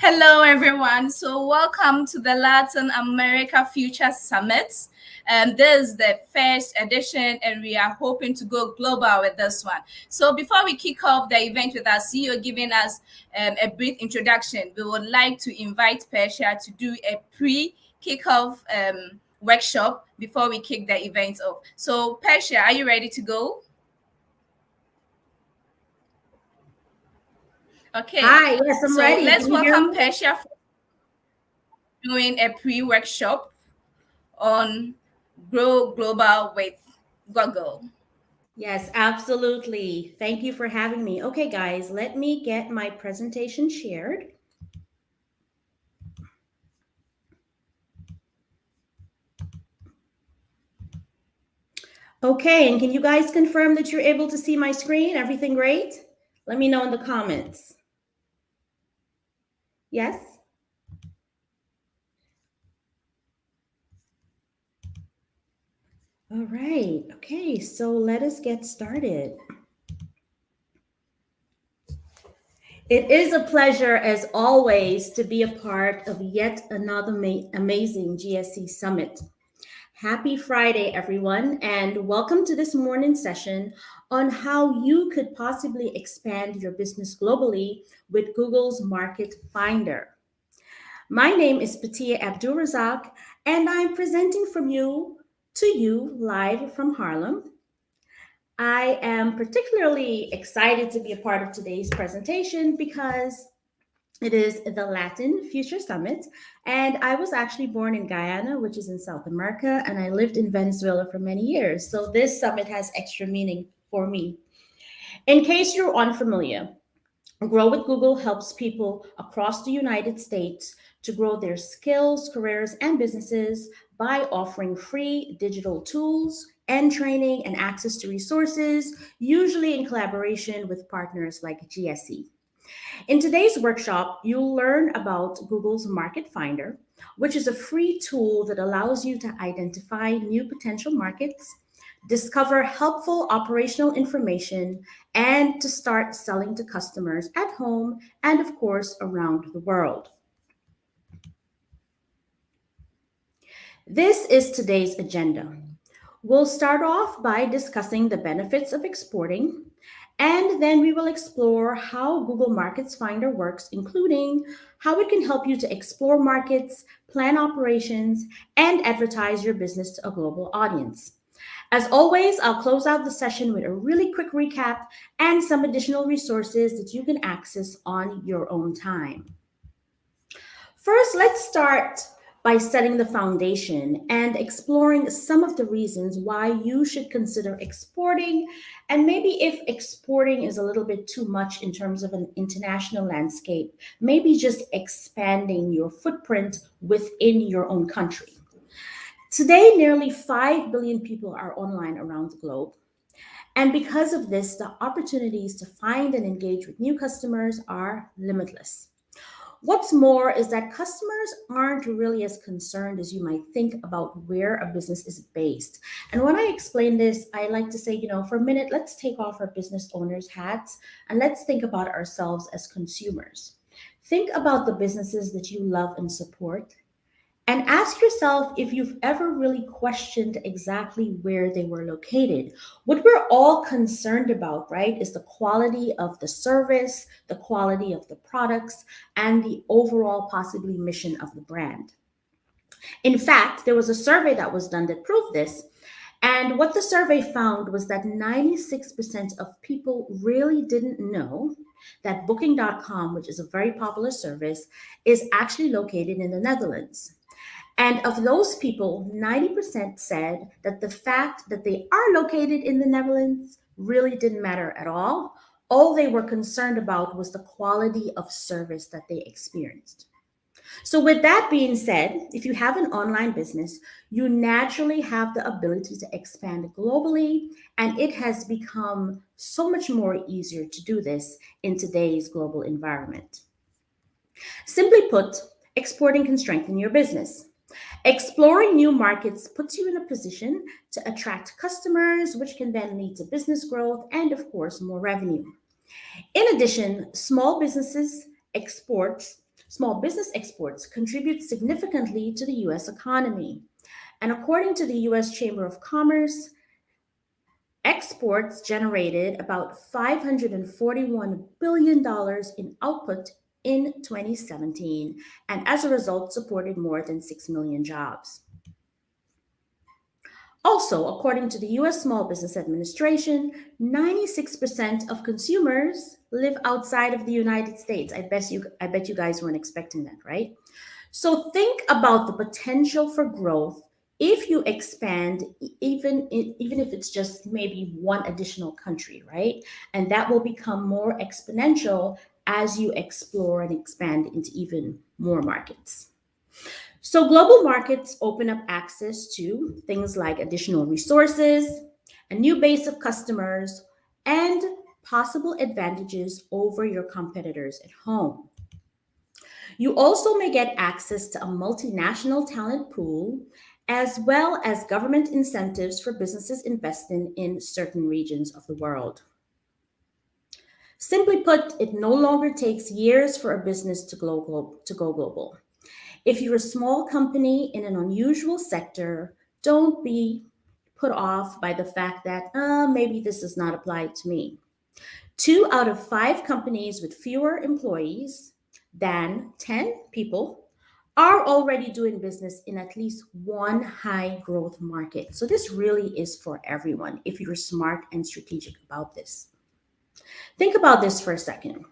Hello, everyone. So, welcome to the Latin America Future Summit. This is the first edition, and we are hoping to go global with this one. So, before we kick off the event with our CEO giving us a brief introduction, we would like to invite Persia to do a pre-kickoff workshop before we kick the event off. So, Persia, are you ready to go? Okay. Hi, yes, I'm So, ready. let's Can you hear welcome me? Persia for doing a pre-workshop on Grow Global with Google. Yes, absolutely. Thank you for having me. Okay, guys, let me get my presentation shared. Okay, and can you guys confirm that you're able to see my screen? Everything great? Let me know in the comments. Yes? All right. Okay, so let us get started. It is a pleasure, as always, to be a part of yet another amazing GSC Summit. Happy Friday, everyone, and welcome to this morning session on how you could possibly expand your business globally with Google's Market Finder. My name is Patia Abdulrazak, and I'm presenting to you live from Harlem. I am particularly excited to be a part of today's presentation because it is the Latin Future Summit, and I was actually born in Guyana, which is in South America, and I lived in Venezuela for many years. So this summit has extra meaning for me. In case you're unfamiliar, Grow with Google helps people across the United States to grow their skills, careers, and businesses by offering free digital tools and training and access to resources, usually in collaboration with partners like GSE. In today's workshop, you'll learn about Google's Market Finder, which is a free tool that allows you to identify new potential markets, discover helpful operational information, and to start selling to customers at home and, of course, around the world. This is today's agenda. We'll start off by discussing the benefits of exporting, and then we will explore how Google Markets Finder works, including how it can help you to explore markets, plan operations, and advertise your business to a global audience. As always, I'll close out the session with a really quick recap and some additional resources that you can access on your own time. First, let's start by setting the foundation and exploring some of the reasons why you should consider exporting, and maybe if exporting is a little bit too much in terms of an international landscape, maybe just expanding your footprint within your own country. Today, nearly 5 billion people are online around the globe. And because of this, the opportunities to find and engage with new customers are limitless. What's more is that customers aren't really as concerned as you might think about where a business is based. And when I explain this, I like to say, for a minute, let's take off our business owners' hats and let's think about ourselves as consumers. Think about the businesses that you love and support. And ask yourself if you've ever really questioned exactly where they were located. What we're all concerned about, right, is the quality of the service, the quality of the products, and the overall possibly mission of the brand. In fact, there was a survey that was done that proved this. And what the survey found was that 96% of people really didn't know that Booking.com, which is a very popular service, is actually located in the Netherlands. And of those people, 90% said that the fact that they are located in the Netherlands really didn't matter at all. All they were concerned about was the quality of service that they experienced. So, with that being said, if you have an online business, you naturally have the ability to expand globally, and it has become so much more easier to do this in today's global environment. Simply put, exporting can strengthen your business. Exploring new markets puts you in a position to attract customers, which can then lead to business growth and, of course, more revenue. In addition, small businesses export Small business exports contribute significantly to the US economy. And according to the US Chamber of Commerce, exports generated about $541 billion in output in 2017, and as a result, supported more than 6 million jobs. Also, according to the US Small Business Administration, 96% of consumers live outside of the United States. I bet you guys weren't expecting that, right? So think about the potential for growth if you expand, even if it's just maybe one additional country, right? And that will become more exponential as you explore and expand into even more markets. So global markets open up access to things like additional resources, a new base of customers, and possible advantages over your competitors at home. You also may get access to a multinational talent pool, as well as government incentives for businesses investing in certain regions of the world. Simply put, it no longer takes years for a business to go global. If you're a small company in an unusual sector, don't be put off by the fact that maybe this does not apply to me. 2 out of 5 companies with fewer employees than 10 people are already doing business in at least one high growth market. So, this really is for everyone if you're smart and strategic about this. Think about this for a second.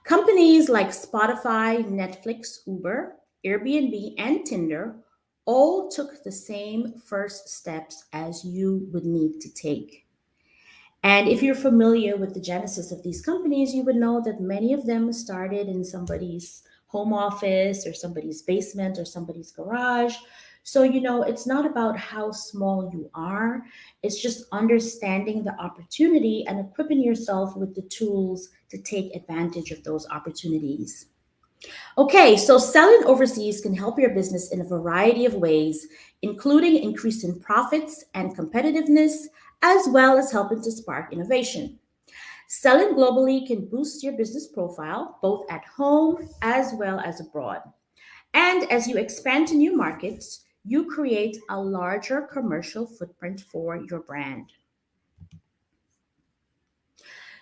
Companies like Spotify, Netflix, Uber, Airbnb, and Tinder all took the same first steps as you would need to take. And if you're familiar with the genesis of these companies, you would know that many of them started in somebody's home office or somebody's basement or somebody's garage. So, it's not about how small you are, it's just understanding the opportunity and equipping yourself with the tools to take advantage of those opportunities. Okay, so selling overseas can help your business in a variety of ways, including increasing profits and competitiveness, as well as helping to spark innovation. Selling globally can boost your business profile, both at home as well as abroad. And as you expand to new markets, you create a larger commercial footprint for your brand.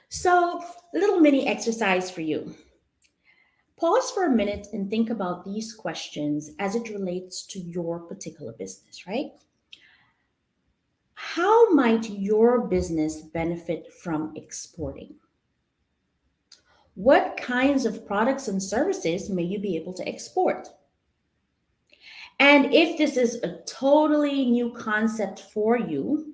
So, a little mini exercise for you. Pause for a minute and think about these questions as it relates to your particular business, right? How might your business benefit from exporting? What kinds of products and services may you be able to export? And if this is a totally new concept for you,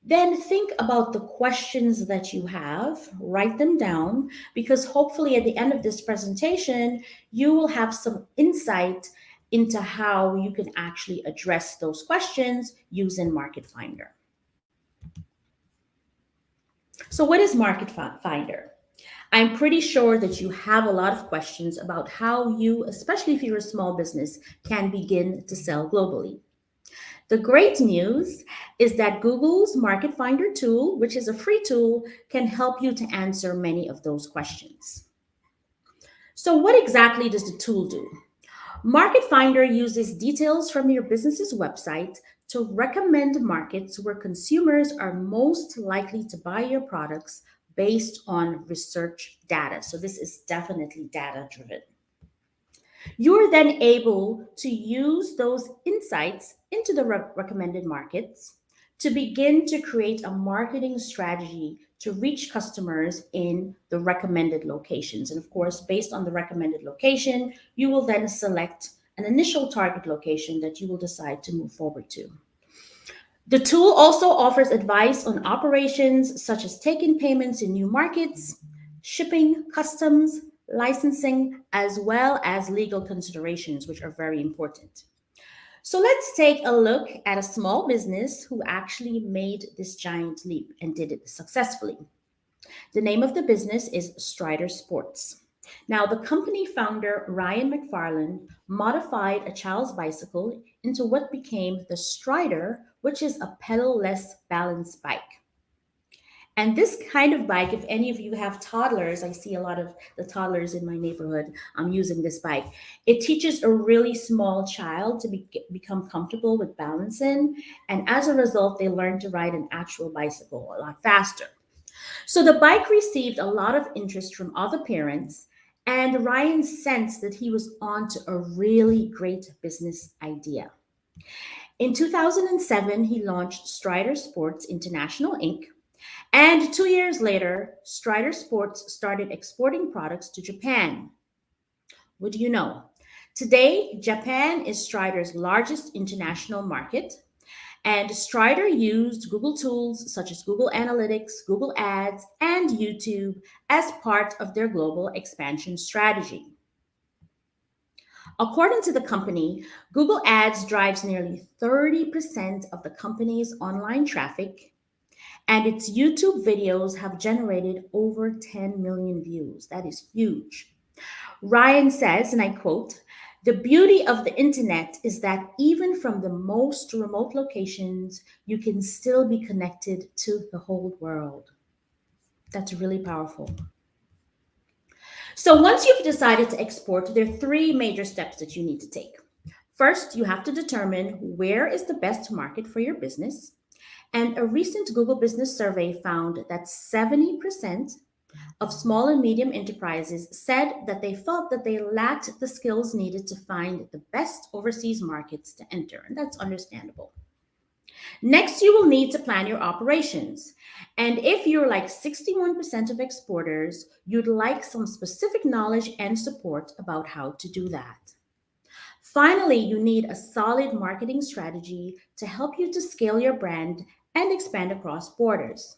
then think about the questions that you have, write them down, because hopefully at the end of this presentation, you will have some insight into how you can actually address those questions using Market Finder. So, what is Market Finder? I'm pretty sure that you have a lot of questions about how you, especially if you're a small business, can begin to sell globally. The great news is that Google's Market Finder tool, which is a free tool, can help you to answer many of those questions. So, what exactly does the tool do? Market Finder uses details from your business's website to recommend markets where consumers are most likely to buy your products based on research data. So, this is definitely data driven. You're then able to use those insights into the recommended markets to begin to create a marketing strategy to reach customers in the recommended locations. And of course, based on the recommended location, you will then select an initial target location that you will decide to move forward to. The tool also offers advice on operations such as taking payments in new markets, shipping, customs, licensing, as well as legal considerations, which are very important. So let's take a look at a small business who actually made this giant leap and did it successfully. The name of the business is Strider Sports. Now, the company founder, Ryan McFarland, modified a child's bicycle into what became the Strider, which is a pedal-less balance bike. And this kind of bike, if any of you have toddlers, I see a lot of the toddlers in my neighborhood using this bike. It teaches a really small child to become comfortable with balancing. And as a result, they learn to ride an actual bicycle a lot faster. So the bike received a lot of interest from other parents, and Ryan sensed that he was onto a really great business idea. In 2007, he launched Strider Sports International Inc. And 2 years later, Strider Sports started exporting products to Japan. Would you know? Today, Japan is Strider's largest international market, and Strider used Google tools such as Google Analytics, Google Ads, and YouTube as part of their global expansion strategy. According to the company, Google Ads drives nearly 30% of the company's online traffic, and its YouTube videos have generated over 10 million views. That is huge. Ryan says, and I quote, "The beauty of the internet is that even from the most remote locations, you can still be connected to the whole world." That's really powerful. So once you've decided to export, there are three major steps that you need to take. First, you have to determine where is the best market for your business. And a recent Google Business survey found that 70% of small and medium enterprises said that they felt that they lacked the skills needed to find the best overseas markets to enter, and that's understandable. Next, you will need to plan your operations. And if you're like 61% of exporters, you'd like some specific knowledge and support about how to do that. Finally, you need a solid marketing strategy to help you to scale your brand and expand across borders.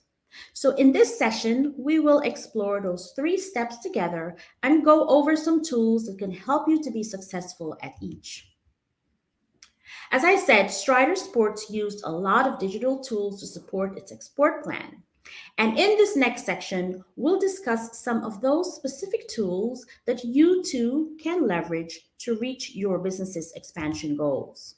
So, in this session, we will explore those three steps together and go over some tools that can help you to be successful at each. As I said, Strider Sports used a lot of digital tools to support its export plan. And in this next section, we'll discuss some of those specific tools that you too can leverage to reach your business's expansion goals.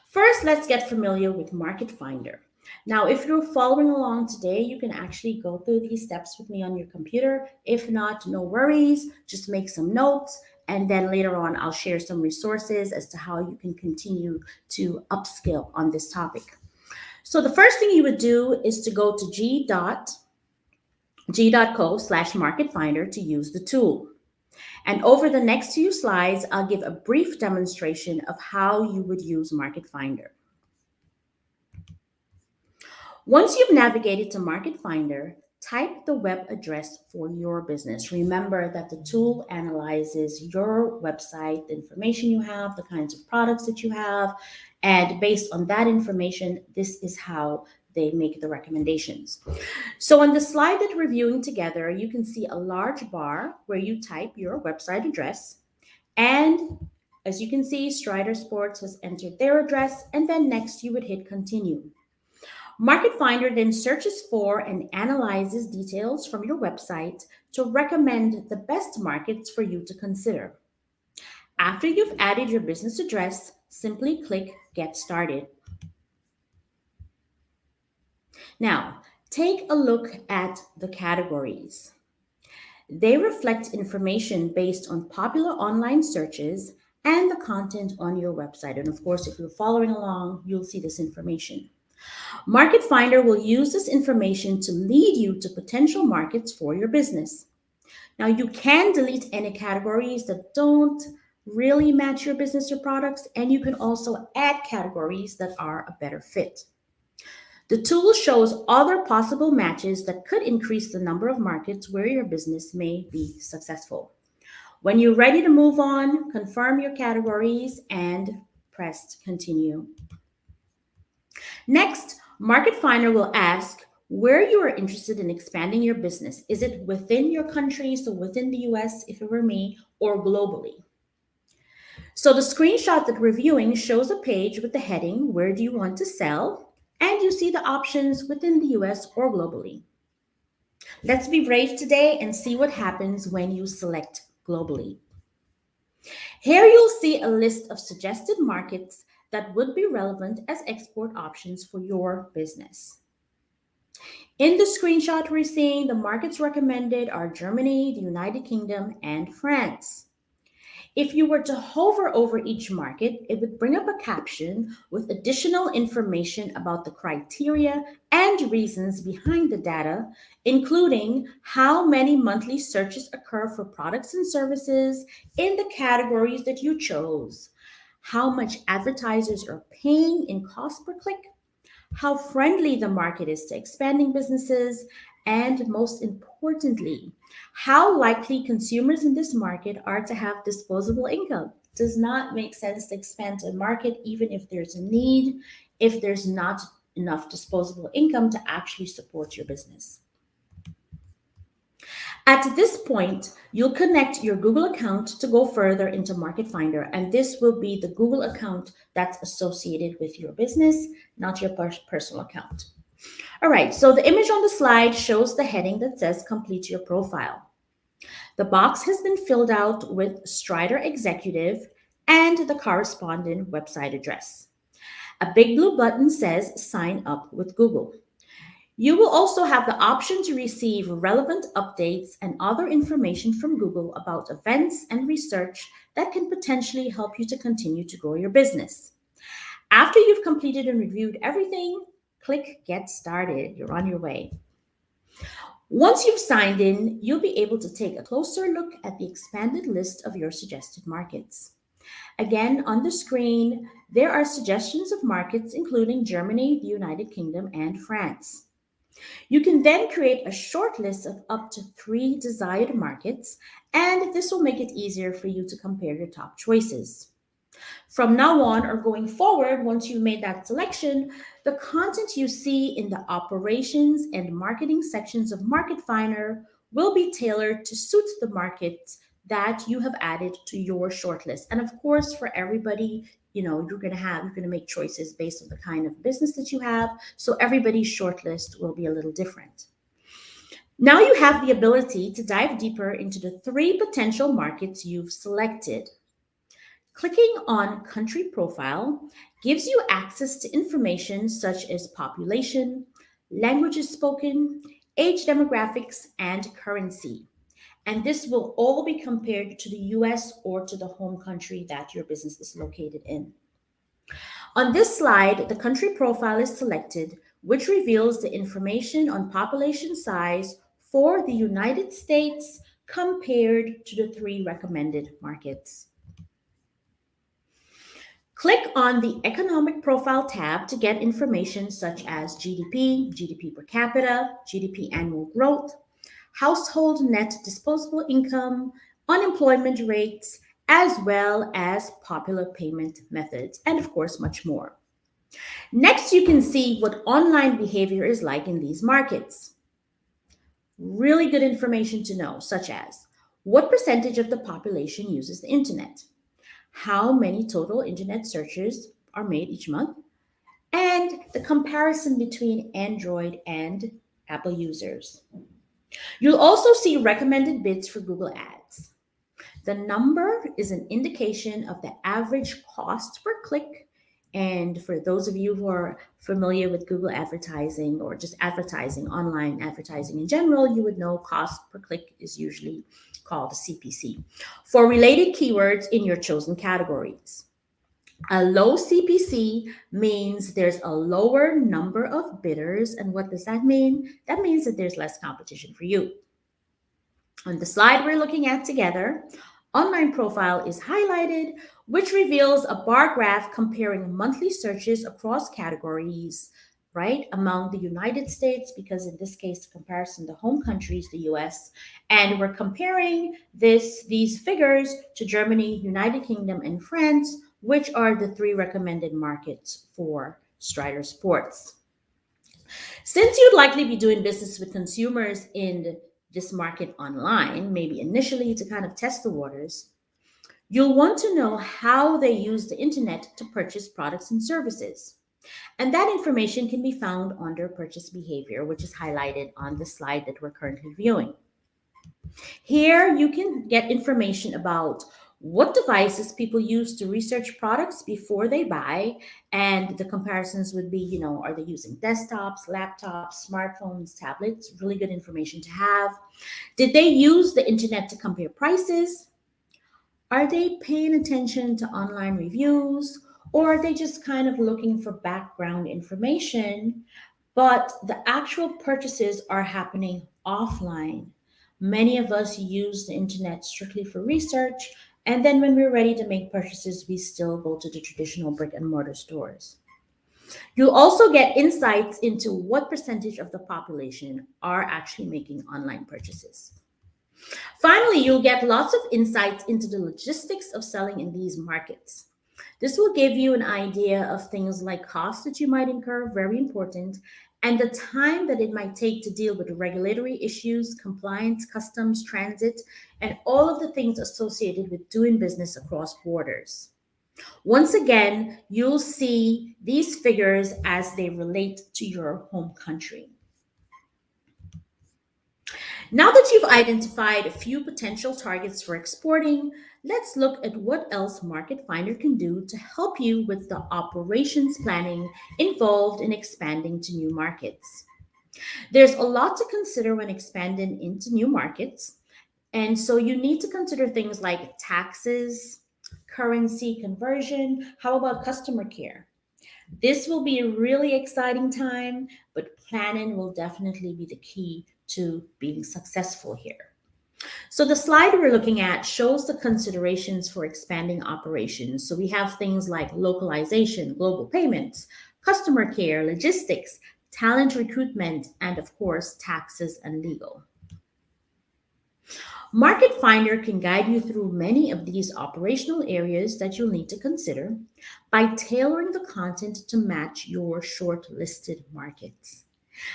First, let's get familiar with Market Finder. Now, if you're following along today, you can actually go through these steps with me on your computer. If not, no worries, just make some notes. And then later on, I'll share some resources as to how you can continue to upskill on this topic. So the first thing you would do is to go to g.co/market finder to use the tool. And over the next few slides, I'll give a brief demonstration of how you would use Market Finder. Once you've navigated to Market Finder, type the web address for your business. Remember that the tool analyzes your website, the information you have, the kinds of products that you have, and based on that information, this is how they make the recommendations. So on the slide that we're viewing together, you can see a large bar where you type your website address. And as you can see, Strider Sports has entered their address, and then next you would hit continue. Market Finder then searches for and analyzes details from your website to recommend the best markets for you to consider. After you've added your business address, simply click Get Started. Now, take a look at the categories. They reflect information based on popular online searches and the content on your website. And of course, if you're following along, you'll see this information. Market Finder will use this information to lead you to potential markets for your business. Now, you can delete any categories that don't really match your business or products, and you can also add categories that are a better fit. The tool shows other possible matches that could increase the number of markets where your business may be successful. When you're ready to move on, confirm your categories and press continue. Next, Market Finder will ask where you are interested in expanding your business. Is it within your country, so within the US, if it were me, or globally? So the screenshot that we're viewing shows a page with the heading, Where do you want to sell? And you see the options within the US or globally. Let's be brave today and see what happens when you select globally. Here you'll see a list of suggested markets that would be relevant as export options for your business. In the screenshot we're seeing, the markets recommended are Germany, the United Kingdom, and France. If you were to hover over each market, it would bring up a caption with additional information about the criteria and reasons behind the data, including how many monthly searches occur for products and services in the categories that you chose, how much advertisers are paying in cost per click, how friendly the market is to expanding businesses, and most importantly, how likely consumers in this market are to have disposable income. Does not make sense to expand a market even if there's a need, if there's not enough disposable income to actually support your business. At this point, you'll connect your Google account to go further into Market Finder, and this will be the Google account that's associated with your business, not your personal account. All right, so the image on the slide shows the heading that says Complete Your Profile. The box has been filled out with Strider Executive and the corresponding website address. A big blue button says Sign Up with Google. You will also have the option to receive relevant updates and other information from Google about events and research that can potentially help you to continue to grow your business. After you've completed and reviewed everything, click Get Started. You're on your way. Once you've signed in, you'll be able to take a closer look at the expanded list of your suggested markets. Again, on the screen, there are suggestions of markets including Germany, the United Kingdom, and France. You can then create a short list of up to 3 desired markets, and this will make it easier for you to compare your top choices. From now on or going forward, once you made that selection, the content you see in the operations and marketing sections of Market Finder will be tailored to suit the markets that you have added to your shortlist. And of course, for everybody, you're going to make choices based on the kind of business that you have. So everybody's shortlist will be a little different. Now you have the ability to dive deeper into the 3 potential markets you've selected. Clicking on Country Profile gives you access to information such as population, languages spoken, age demographics, and currency. And this will all be compared to the US or to the home country that your business is located in. On this slide, the country profile is selected, which reveals the information on population size for the United States compared to the 3 recommended markets. Click on the Economic Profile tab to get information such as GDP, GDP per capita, GDP annual growth, household net disposable income, unemployment rates, as well as popular payment methods, and of course, much more. Next, you can see what online behavior is like in these markets. Really good information to know, such as what percentage of the population uses the internet, how many total internet searches are made each month, and the comparison between Android and Apple users. You'll also see recommended bids for Google Ads. The number is an indication of the average cost per click. And for those of you who are familiar with Google advertising or just advertising, online advertising in general, you would know cost per click is usually called a CPC for related keywords in your chosen categories. A low CPC means there's a lower number of bidders. And what does that mean? That means that there's less competition for you. On the slide we're looking at together, Online Profile is highlighted, which reveals a bar graph comparing monthly searches across categories, right, among the United States, because in this case, the comparison, the home country is the US, and we're comparing these figures to Germany, United Kingdom, and France, which are the 3 recommended markets for Strider Sports. Since you'd likely be doing business with consumers in this market online, maybe initially to kind of test the waters, you'll want to know how they use the internet to purchase products and services. And that information can be found under purchase behavior, which is highlighted on the slide that we're currently viewing. Here, you can get information about what devices people use to research products before they buy. And the comparisons would be, are they using desktops, laptops, smartphones, tablets? Really good information to have. Did they use the internet to compare prices? Are they paying attention to online reviews? Or are they just kind of looking for background information? But the actual purchases are happening offline. Many of us use the internet strictly for research, and then when we're ready to make purchases, we still go to the traditional brick and mortar stores. You'll also get insights into what percentage of the population are actually making online purchases. Finally, you'll get lots of insights into the logistics of selling in these markets. This will give you an idea of things like costs that you might incur, very important, and the time that it might take to deal with the regulatory issues, compliance, customs, transit, and all of the things associated with doing business across borders. Once again, you'll see these figures as they relate to your home country. Now that you've identified a few potential targets for exporting, let's look at what else Market Finder can do to help you with the operations planning involved in expanding to new markets. There's a lot to consider when expanding into new markets, and so you need to consider things like taxes, currency conversion, how about customer care? This will be a really exciting time, but planning will definitely be the key to being successful here. So, the slide we're looking at shows the considerations for expanding operations. So, we have things like localization, global payments, customer care, logistics, talent recruitment, and of course, taxes and legal. Market Finder can guide you through many of these operational areas that you'll need to consider by tailoring the content to match your shortlisted markets.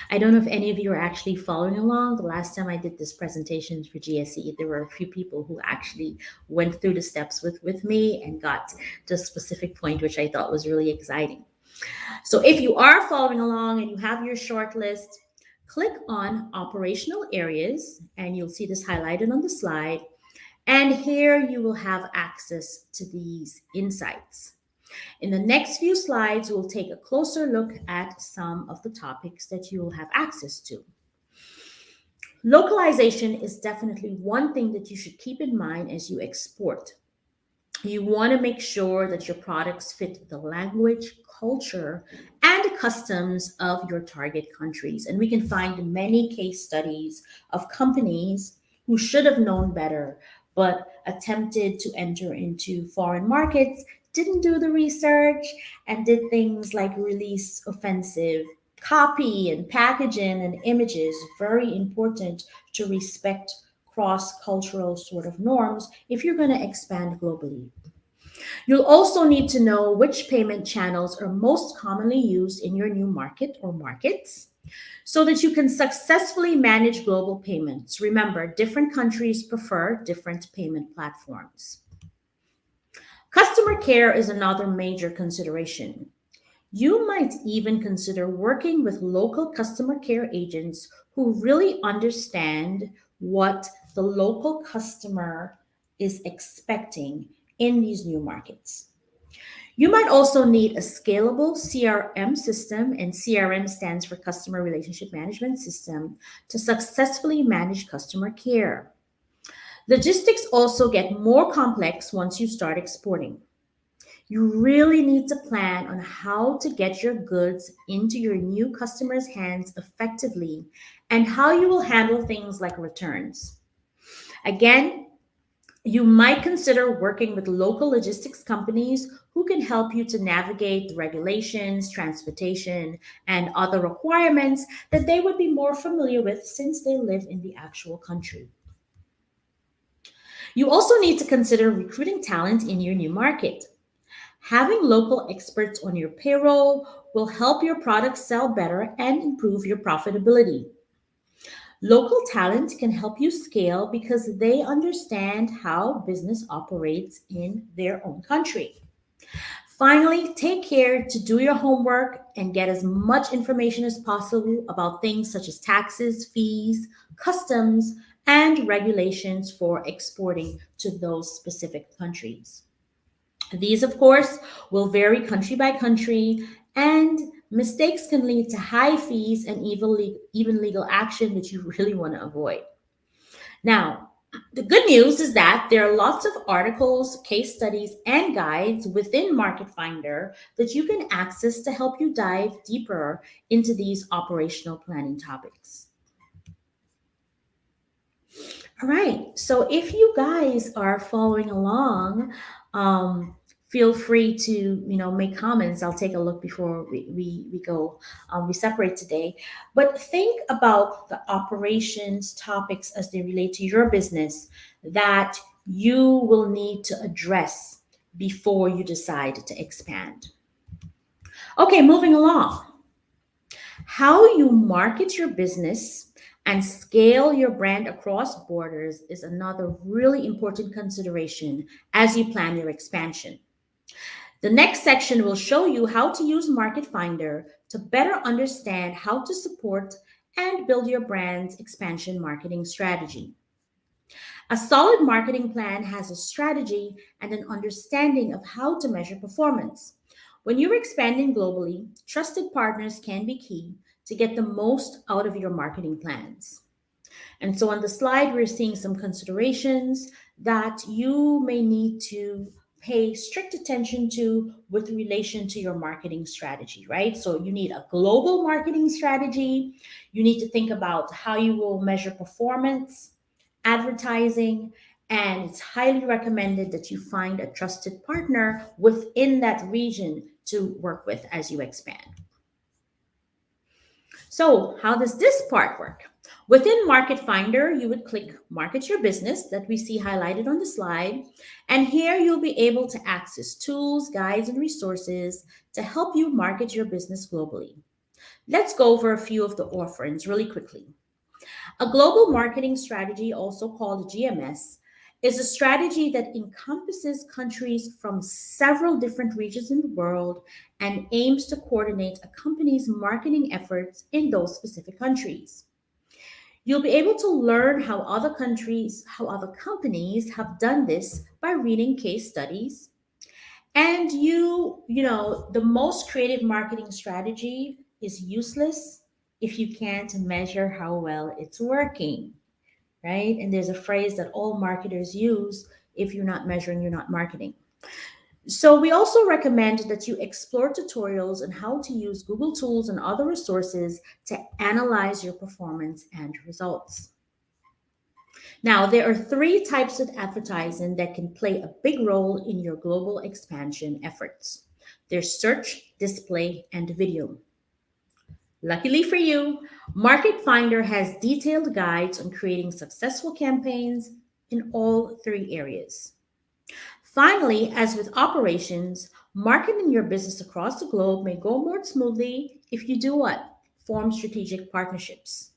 I don't know if any of you are actually following along. The last time I did this presentation for GSE, there were a few people who actually went through the steps with me and got to a specific point, which I thought was really exciting. So if you are following along and you have your short list, click on operational areas and you'll see this highlighted on the slide. And here you will have access to these insights. In the next few slides, we'll take a closer look at some of the topics that you will have access to. Localization is definitely one thing that you should keep in mind as you export. You want to make sure that your products fit the language, culture, and customs of your target countries. And we can find many case studies of companies who should have known better, but attempted to enter into foreign markets, didn't do the research, and did things like release offensive copy and packaging and images. Very important to respect cross-cultural sort of norms if you're going to expand globally. You'll also need to know which payment channels are most commonly used in your new market or markets so that you can successfully manage global payments. Remember, different countries prefer different payment platforms. Customer care is another major consideration. You might even consider working with local customer care agents who really understand what the local customer is expecting in these new markets. You might also need a scalable CRM system, and CRM stands for Customer Relationship Management System, to successfully manage customer care. Logistics also get more complex once you start exporting. You really need to plan on how to get your goods into your new customers' hands effectively and how you will handle things like returns. Again, you might consider working with local logistics companies who can help you to navigate the regulations, transportation, and other requirements that they would be more familiar with since they live in the actual country. You also need to consider recruiting talent in your new market. Having local experts on your payroll will help your product sell better and improve your profitability. Local talent can help you scale because they understand how business operates in their own country. Finally, take care to do your homework and get as much information as possible about things such as taxes, fees, customs, and regulations for exporting to those specific countries. These, of course, will vary country by country, and mistakes can lead to high fees and even legal action, which you really want to avoid. Now, the good news is that there are lots of articles, case studies, and guides within Market Finder that you can access to help you dive deeper into these operational planning topics. All right. So if you guys are following along, feel free to make comments. I'll take a look before we go we separate today. But think about the operations topics as they relate to your business that you will need to address before you decide to expand. Okay, moving along. How you market your business and scale your brand across borders is another really important consideration as you plan your expansion. The next section will show you how to use Market Finder to better understand how to support and build your brand's expansion marketing strategy. A solid marketing plan has a strategy and an understanding of how to measure performance. When you're expanding globally, trusted partners can be key to get the most out of your marketing plans. And so on the slide, we're seeing some considerations that you may need to pay strict attention to with relation to your marketing strategy, right? So you need a global marketing strategy. You need to think about how you will measure performance, advertising, and it's highly recommended that you find a trusted partner within that region to work with as you expand. So, how does this part work? Within Market Finder, you would click Market Your Business that we see highlighted on the slide. And here you'll be able to access tools, guides, and resources to help you market your business globally. Let's go over a few of the offerings really quickly. A global marketing strategy, also called GMS, is a strategy that encompasses countries from several different regions in the world and aims to coordinate a company's marketing efforts in those specific countries. You'll be able to learn how other countries, how other companies have done this by reading case studies. And the most creative marketing strategy is useless if you can't measure how well it's working, right? And there's a phrase that all marketers use: if you're not measuring, you're not marketing. So, we also recommend that you explore tutorials on how to use Google tools and other resources to analyze your performance and results. Now, there are three types of advertising that can play a big role in your global expansion efforts: there's search, display, and video. Luckily for you, Market Finder has detailed guides on creating successful campaigns in all three areas. Finally, as with operations, marketing your business across the globe may go more smoothly if you do what? Form strategic partnerships.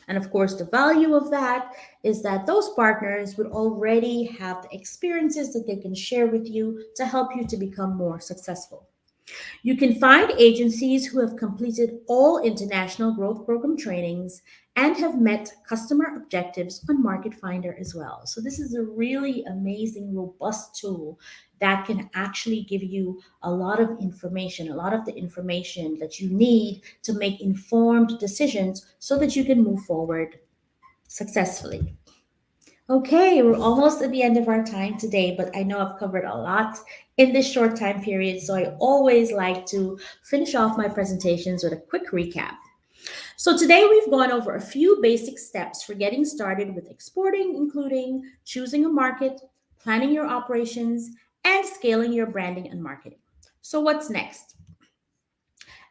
And of course, the value of that is that those partners would already have the experiences that they can share with you to help you to become more successful. You can find agencies who have completed all international growth program trainings and have met customer objectives on Market Finder as well. So, this is a really amazing, robust tool that can actually give you a lot of information, a lot of the information that you need to make informed decisions so that you can move forward successfully. Okay, we're almost at the end of our time today, but I know I've covered a lot in this short time period, so I always like to finish off my presentations with a quick recap. So today we've gone over a few basic steps for getting started with exporting, including choosing a market, planning your operations, and scaling your branding and marketing. So what's next?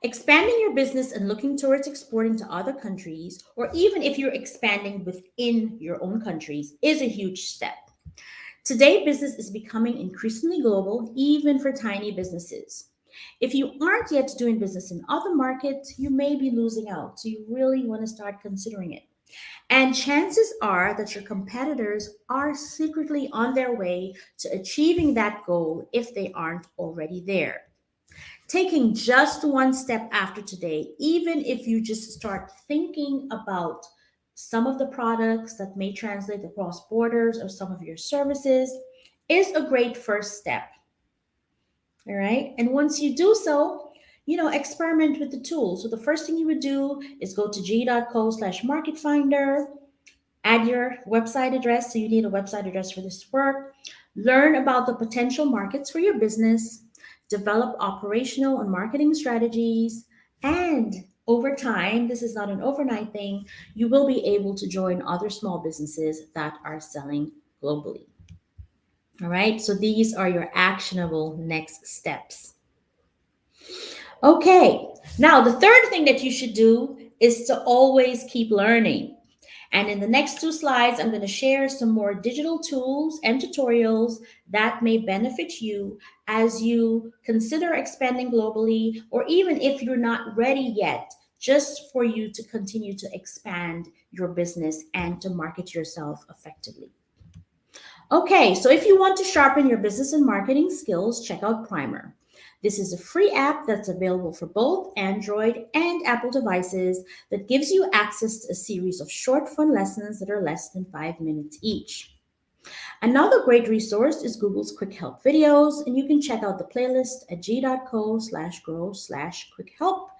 Expanding your business and looking towards exporting to other countries, or even if you're expanding within your own countries, is a huge step. Today, business is becoming increasingly global, even for tiny businesses. If you aren't yet doing business in other markets, you may be losing out. So you really want to start considering it. And chances are that your competitors are secretly on their way to achieving that goal if they aren't already there. Taking just one step after today, even if you just start thinking about some of the products that may translate across borders or some of your services is a great first step. All right. And once you do so, experiment with the tool. So the first thing you would do is go to g.co/market finder, add your website address. So you need a website address for this to work. Learn about the potential markets for your business, develop operational and marketing strategies, and over time, this is not an overnight thing, you will be able to join other small businesses that are selling globally. All right, so these are your actionable next steps. Okay, now the third thing that you should do is to always keep learning. And in the next two slides, I'm going to share some more digital tools and tutorials that may benefit you as you consider expanding globally, or even if you're not ready yet, just for you to continue to expand your business and to market yourself effectively. Okay, so if you want to sharpen your business and marketing skills, check out Primer. This is a free app that's available for both Android and Apple devices that gives you access to a series of short, fun lessons that are less than 5 minutes each. Another great resource is Google's Quick Help videos, and you can check out the playlist at g.co/grow/quick help.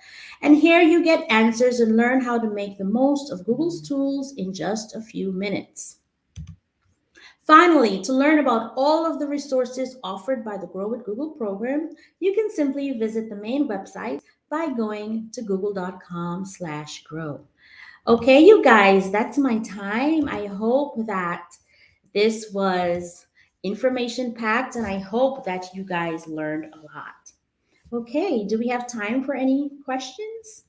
And here you get answers and learn how to make the most of Google's tools in just a few minutes. Finally, to learn about all of the resources offered by the Grow with Google program, you can simply visit the main website by going to google.com/grow. Okay, you guys, that's my time. I hope that this was information packed, and I hope that you guys learned a lot. Okay, do we have time for any questions?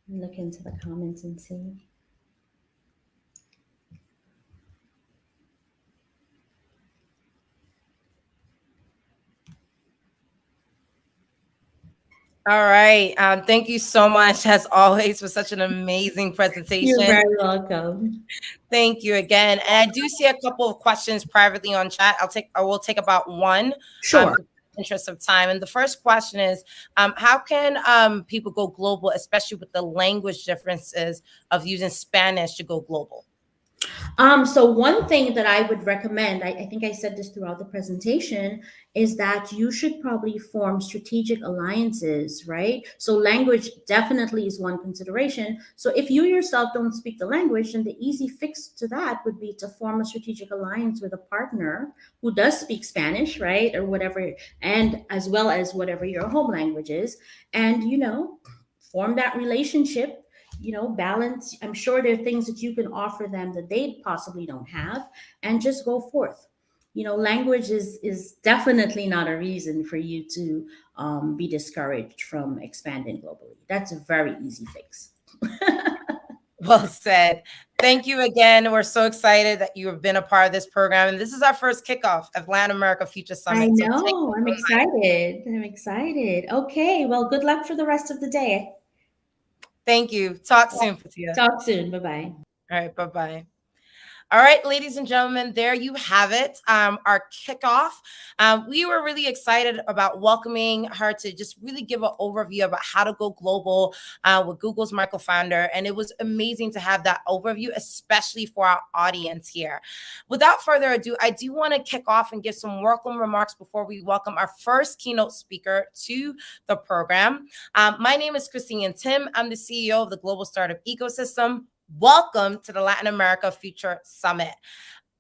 Look into the comments and see. All right. Thank you so much, as always, for such an amazing presentation. You're very welcome. Thank you again. And I do see a couple of questions privately on chat. I will take about one. Sure. For the interest of time. And the first question is, how can people go global, especially with the language differences of using Spanish to go global? So one thing that I would recommend, I think I said this throughout the presentation, is that you should probably form strategic alliances, right? So language definitely is one consideration. So if you yourself don't speak the language, then the easy fix to that would be to form a strategic alliance with a partner who does speak Spanish, right? Or whatever, and as well as whatever your home language is. And, form that relationship, balance. I'm sure there are things that you can offer them that they possibly don't have, and just go forth. Language is definitely not a reason for you to be discouraged from expanding globally. That's a very easy fix. Well said. Thank you again. We're so excited that you have been a part of this program. And this is our first kickoff of Latin America Future Summit. I know. I'm excited. I'm excited. Okay. Well, good luck for the rest of the day. Thank you. Talk soon, Patia. Talk soon. Bye-bye. All right. Bye-bye. All right, ladies and gentlemen, there you have it, our kickoff. We were really excited about welcoming her to just really give an overview about how to go global with Google's micro-founder. And it was amazing to have that overview, especially for our audience here. Without further ado, I do want to kick off and give some welcome remarks before we welcome our first keynote speaker to the program. My name is Christine Tim. I'm the CEO of the Global Startup Ecosystem. Welcome to the Latin America Future Summit.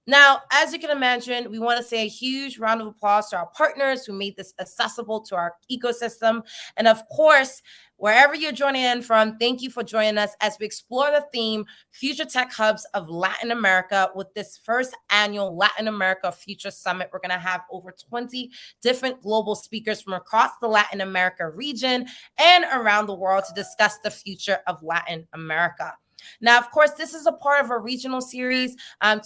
Now, as you can imagine, we want to say a huge round of applause to our partners who made this accessible to our ecosystem. And of course, wherever you're joining in from, thank you for joining us as we explore the theme, Future Tech Hubs of Latin America, with this first annual Latin America Future Summit. We're going to have over 20 different global speakers from across the Latin America region and around the world to discuss the future of Latin America. Now, of course, this is a part of a regional series.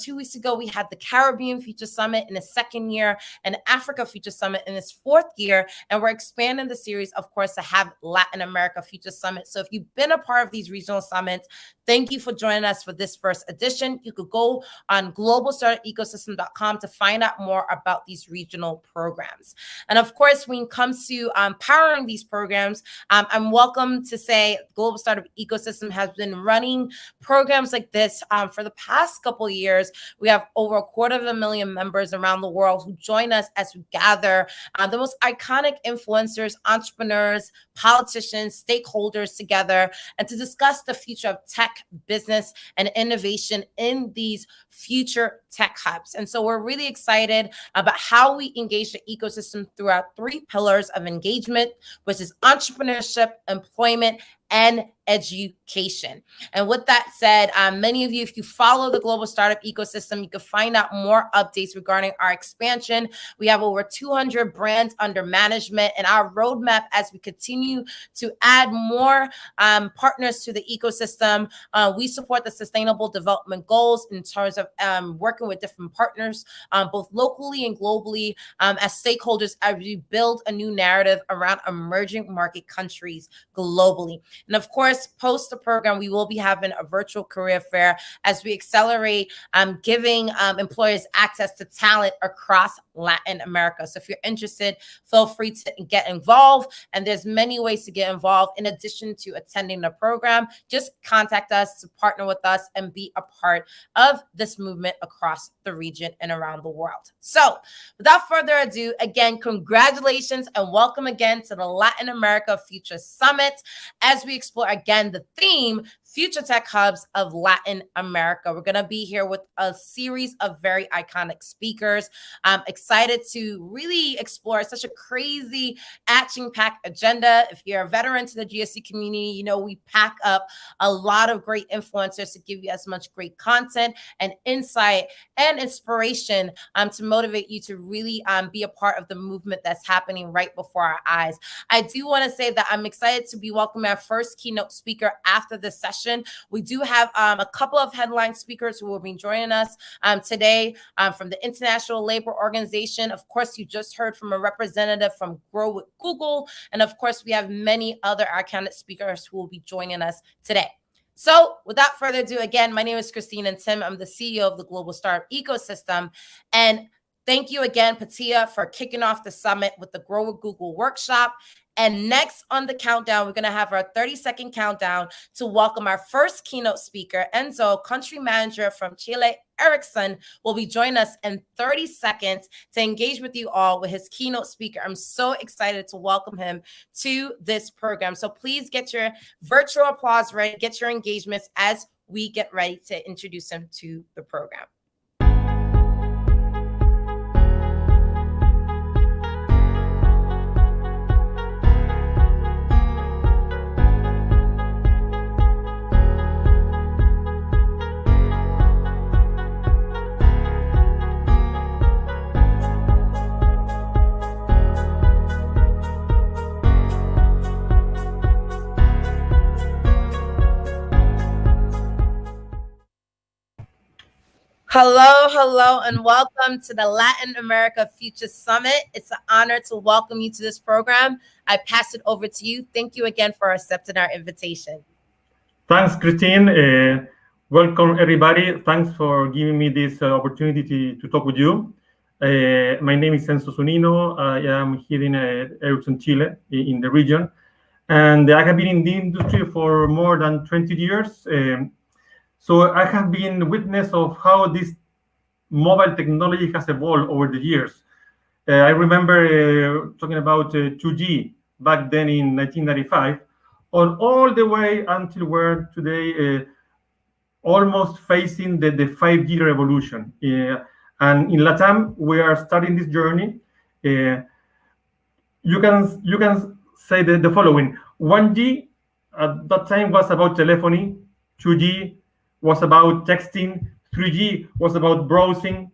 2 weeks ago, we had the Caribbean Future Summit in its second year and Africa Future Summit in its fourth year. And we're expanding the series, of course, to have Latin America Future Summit. So if you've been a part of these regional summits, Thank you for joining us for this first edition. You could go on globalstartupecosystem.com to find out more about these regional programs. And of course, when it comes to powering these programs, I'm welcome to say Global Startup Ecosystem has been running programs like this for the past couple of years. We have over 250,000 members around the world who join us as we gather the most iconic influencers, entrepreneurs, politicians, stakeholders together, and to discuss the future of tech, business, and innovation in these future tech hubs. And so we're really excited about how we engage the ecosystem through our 3 pillars of engagement, which is entrepreneurship, employment, and education. And with that said, many of you, if you follow the global startup ecosystem, you can find out more updates regarding our expansion. We have over 200 brands under management, and our roadmap as we continue to add more partners to the ecosystem. We support the Sustainable Development Goals in terms of working with different partners, both locally and globally, as stakeholders as we build a new narrative around emerging market countries globally. And of course, post the program, we will be having a virtual career fair as we accelerate giving employers access to talent across Latin America. So if you're interested, feel free to get involved. And there's many ways to get involved in addition to attending the program. Just contact us to partner with us and be a part of this movement across the region and around the world. So without further ado, again, congratulations and welcome again to the Latin America Future Summit as we explore again the theme, Future Tech Hubs of Latin America. We're going to be here with a series of very iconic speakers. I'm excited to really explore such a crazy action-packed agenda. If you're a veteran to the GSC community, you know we pack up a lot of great influencers to give you as much great content and insight and inspiration to motivate you to really be a part of the movement that's happening right before our eyes. I do want to say that I'm excited to be welcoming our first keynote speaker after this session. We do have a couple of headline speakers who will be joining us today from the International Labor Organization. Of course, you just heard from a representative from Grow with Google. And of course, we have many other iconic speakers who will be joining us today. So without further ado, again, my name is Christine and Tim. I'm the CEO of the Global Startup Ecosystem. And thank you again, Patia, for kicking off the summit with the Grow with Google workshop. And next on the countdown, we're going to have our 30-second countdown to welcome our first keynote speaker, Enzo, country manager from Chile, Ericsson, will be joining us in 30 seconds to engage with you all with his keynote speaker. I'm so excited to welcome him to this program. So please get your virtual applause ready, get your engagements as we get ready to introduce him to the program. Hello, and welcome to the Latin America Future Summit. It's an honor to welcome you to this program. I pass it over to you. Thank you again for accepting our invitation. Thanks, Christine. Welcome, everybody. Thanks for giving me this opportunity to talk with you. My name is Enzo Zunino. I am here in Ericsson, Chile, in the region. And I have been in the industry for more than 20 years. So I have been witness of how this mobile technology has evolved over the years. I remember talking about 2G back then in 1995, on all the way until we're today almost facing the 5G revolution. And in LATAM, we are starting this journey. You can say the following: 1G at that time was about telephony, 2G was about texting, 3G was about browsing,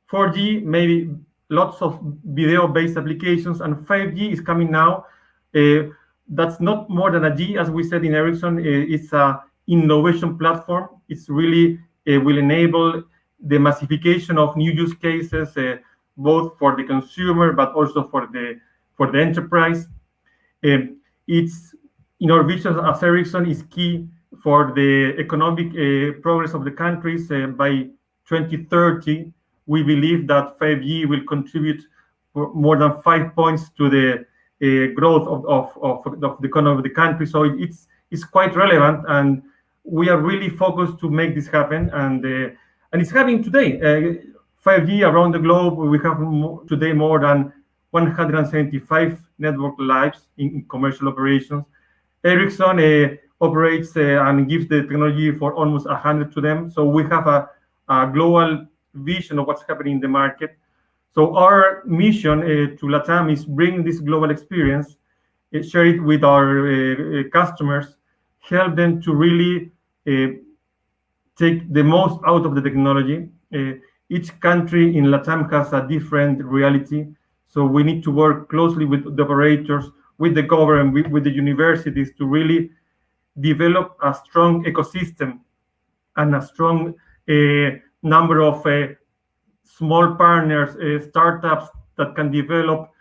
4G maybe lots of video-based applications, and 5G is coming now. That's not more than a G, as we said in Ericsson. It's an innovation platform. It's really will enable the massification of new use cases, both for the consumer but also for the enterprise. It's in our vision as Ericsson is key for the economic progress of the countries. By 2030, we believe that 5G will contribute for more than 5 points to the growth of the economy of the country. So it's quite relevant, and we are really focused to make this happen. And it's happening today. 5G around the globe, we have today more than 175 network lives in commercial operations. Ericsson operates and gives the technology for almost 100 to them. So we have a global vision of what's happening in the market. So our mission to LATAM is bring this global experience, share it with our customers, help them to really take the most out of the technology. Each country in LATAM has a different reality. So we need to work closely with the operators, with the government, with the universities to really develop a strong ecosystem and a strong number of small partners, startups that can develop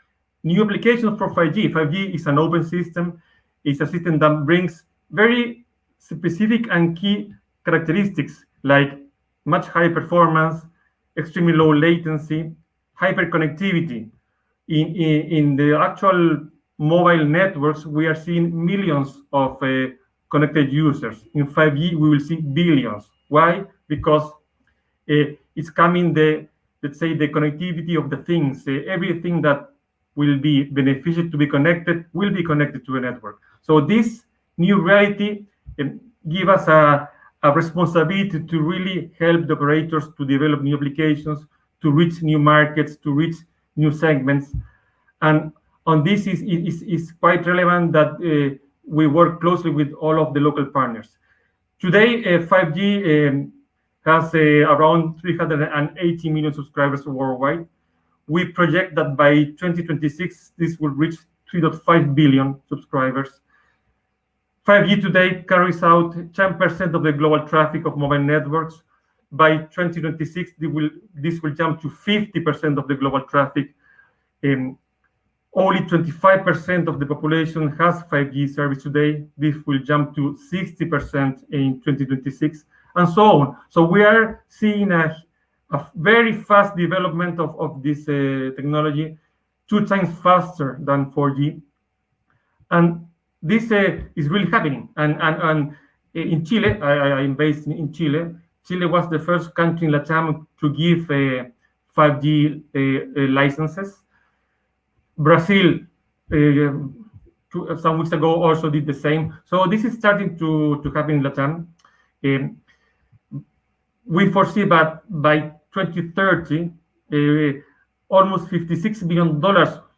new applications for 5G. 5G is an open system. It's a system that brings very specific and key characteristics like much higher performance, extremely low latency, hyperconnectivity. In the actual mobile networks, we are seeing millions of connected users. In 5G, we will see billions. Why? Because it's coming let's say, the connectivity of the things. Everything that will be beneficial to be connected will be connected to a network. So this new reality give us a responsibility to really help the operators to develop new applications, to reach new markets, to reach new segments. And on this is quite relevant that we work closely with all of the local partners. Today, 5G has around 380 million subscribers worldwide. We project that by 2026, this will reach 3.5 billion subscribers. 5G today carries out 10% of the global traffic of mobile networks. By 2026, this will jump to 50% of the global traffic. Only 25% of the population has 5G service today. This will jump to 60% in 2026, and so on. So we are seeing a very fast development of this technology, 2 times faster than 4G. And this is really happening. And in Chile, I'm based in Chile. Chile was the first country in LATAM to give 5G licenses. Brazil, some weeks ago, also did the same. So this is starting to happen in LATAM. We foresee that by 2030, almost $56 billion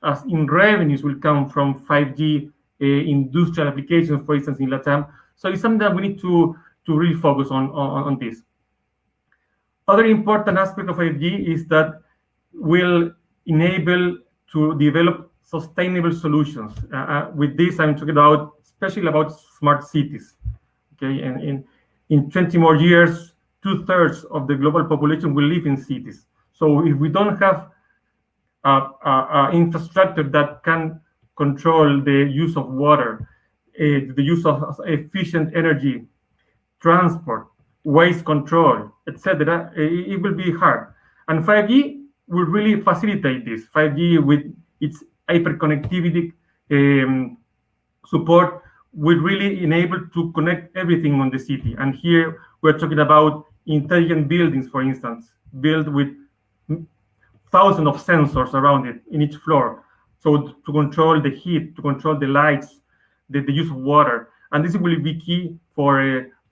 as in revenues will come from 5G industrial applications, for instance, in LATAM. So it's something that we need to really focus on this. Other important aspect of 5G is that will enable to develop sustainable solutions. With this, I'm talking about especially about smart cities. Okay, and in 20 more years, 2/3 of the global population will live in cities. So if we don't have infrastructure that can control the use of water, the use of efficient energy, transport, waste control, etc., it will be hard. And 5G will really facilitate this. 5G with its hyperconnectivity support will really enable to connect everything on the city. And here we're talking about intelligent buildings, for instance, built with thousands of sensors around it in each floor. So to control the heat, to control the lights, the use of water. And this will be key for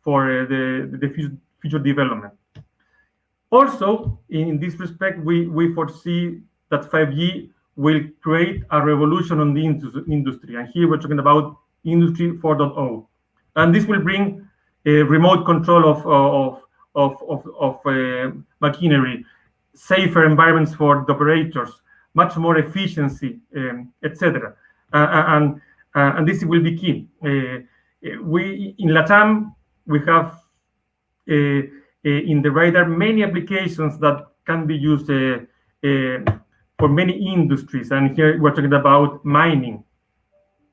the future development. Also, in this respect, we foresee that 5G will create a revolution on the industry. And here we're talking about Industry 4.0. And this will bring a remote control of machinery, safer environments for the operators, much more efficiency, etc. And this will be key. We in LATAM, we have in the radar many applications that can be used for many industries. And here we're talking about mining.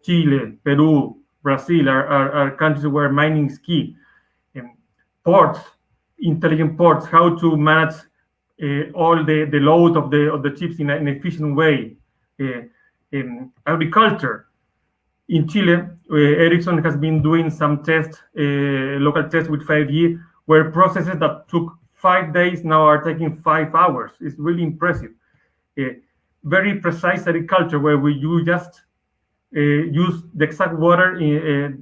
Chile, Peru, Brazil are countries where mining is key. ports, intelligent ports, how to manage all the load of the chips in an efficient way. In agriculture, in Chile, Ericsson has been doing some tests, local tests with 5G, where processes that took 5 days now are taking 5 hours. It's really impressive. Very precise agriculture, where you just use the exact water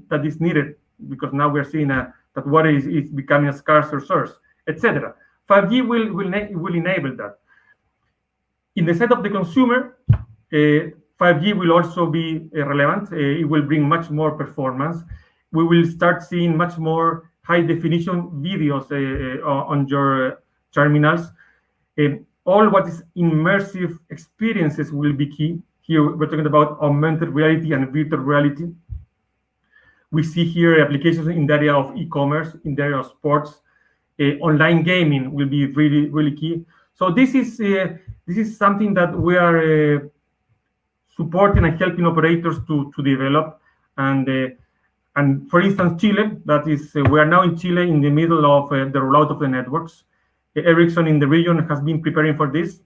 that is needed, because now we're seeing that water is becoming a scarce resource, etc. 5G will enable that. In the side of the consumer, 5G will also be relevant. It will bring much more performance. We will start seeing much more high definition videos on your terminals. All what is immersive experiences will be key. Here we're talking about augmented reality and virtual reality. We see here applications in the area of e-commerce, in the area of sports. Online gaming will be really key. So this is something that we are supporting and helping operators to develop. And for instance, Chile, that is, we are now in Chile in the middle of the rollout of the networks. Ericsson in the region has been preparing for this,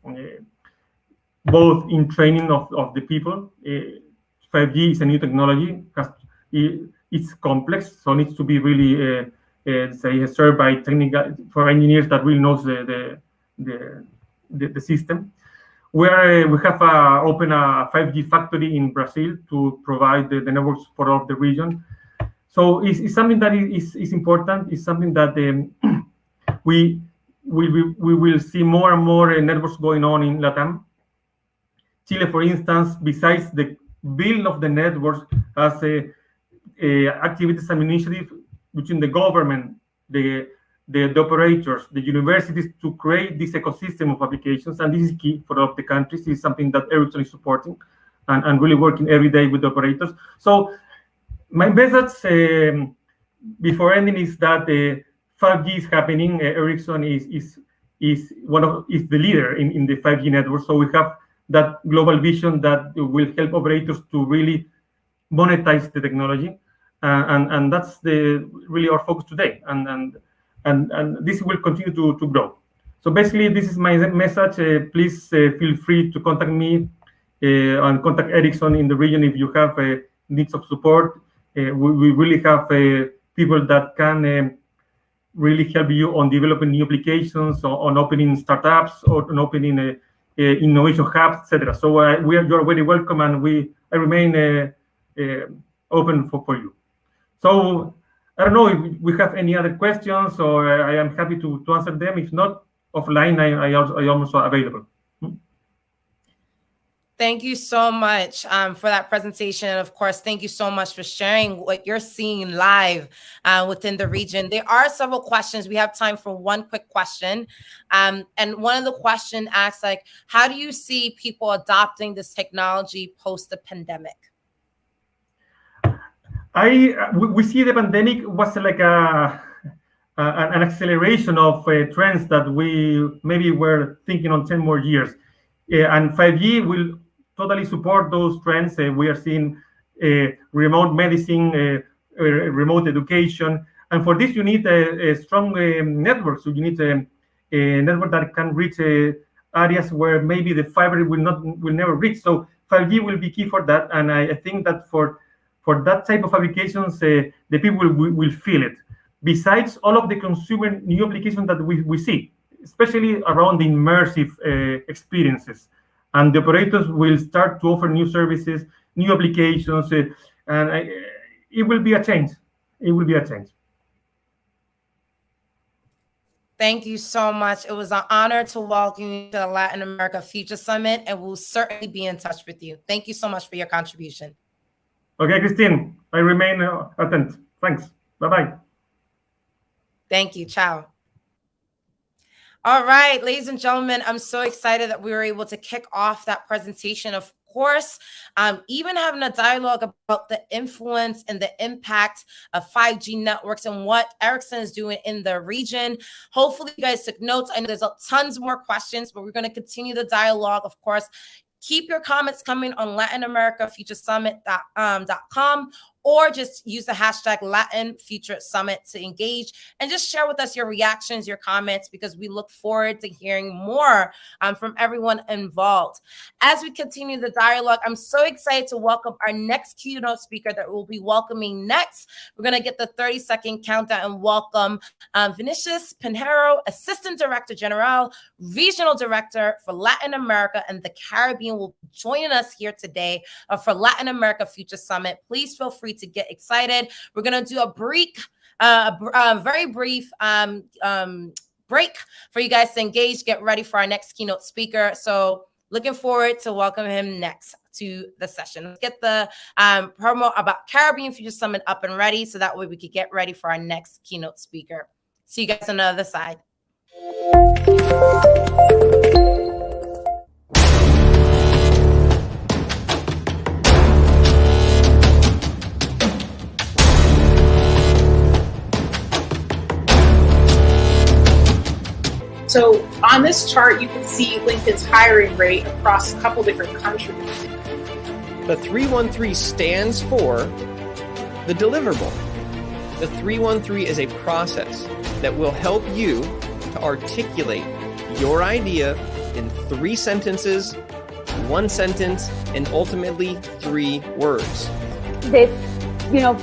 both in training of the people. 5G is a new technology. It's complex, so it needs to be really served by technical for engineers that really knows the system. We have opened a 5G factory in Brazil to provide the networks for all of the region. So it's something that is important. It's something that we will see more and more networks going on in LATAM. Chile, for instance, besides the build of the networks, has activities and initiatives between the government, the operators, the universities, to create this ecosystem of applications. And this is key for all of the countries. This is something that Ericsson is supporting and really working every day with the operators. So my message before ending is that 5G is happening. Ericsson is the leader in the 5G network. So we have that global vision that will help operators to really monetize the technology, and that's really our focus today. And this will continue to grow. So basically, this is my message. Please feel free to contact me and contact Ericsson in the region if you have needs of support. We really have people that can really help you on developing new applications, on opening startups, or on opening innovation hubs, etc. So you're very welcome, and I remain open for you. So I don't know if we have any other questions, or I am happy to answer them. If not, offline, I also available. Thank you so much for that presentation. And of course, thank you so much for sharing what you're seeing live within the region. There are several questions. We have time for one quick question. And one of the questions asks, like, how do you see people adopting this technology post the pandemic? We see the pandemic was like an acceleration of trends that we maybe were thinking on 10 more years. And 5G will totally support those trends. We are seeing remote medicine, remote education. And for this, you need a strong network. So you need a network that can reach areas where maybe the fiber will never reach. So 5G will be key for that. And I think that for that type of applications, the people will feel it. Besides all of the consumer new applications that we see, especially around the immersive experiences. And the operators will start to offer new services, new applications, and it will be a change. It will be a change. Thank you so much. It was an honor to welcome you to the Latin America Future Summit, and we'll certainly be in touch with you. Thank you so much for your contribution. Okay, Christine, I remain attentive. Thanks. Bye-bye. Thank you. Ciao. All right, ladies and gentlemen, I'm so excited that we were able to kick off that presentation. Of course, even having a dialogue about the influence and the impact of 5G networks and what Ericsson is doing in the region. Hopefully, you guys took notes. I know there's tons more questions, but we're going to continue the dialogue, of course. Keep your comments coming on LatinAmericaFutureSummit.com or just use the hashtag Latin Future Summit to engage and just share with us your reactions, your comments, because we look forward to hearing more from everyone involved. As we continue the dialogue, I'm so excited to welcome our next keynote speaker that we'll be welcoming next. We're going to get the 30-second countdown and welcome Vinicius Pinheiro, Assistant Director General, Regional Director for Latin America and the Caribbean, will be joining us here today for Latin America Future Summit. Please feel free to get excited. We're going to do a very brief break for you guys to engage, get ready for our next keynote speaker. So looking forward to welcome him next to the session. Let's get the promo about Caribbean Future Summit up and ready so that way we could get ready for our next keynote speaker. See you guys on the other side. So on this chart, you can see LinkedIn's hiring rate across a couple different countries. The 313 stands for the deliverable. The 313 is a process that will help you to articulate your idea in 3 sentences, 1 sentence, and ultimately 3 words. The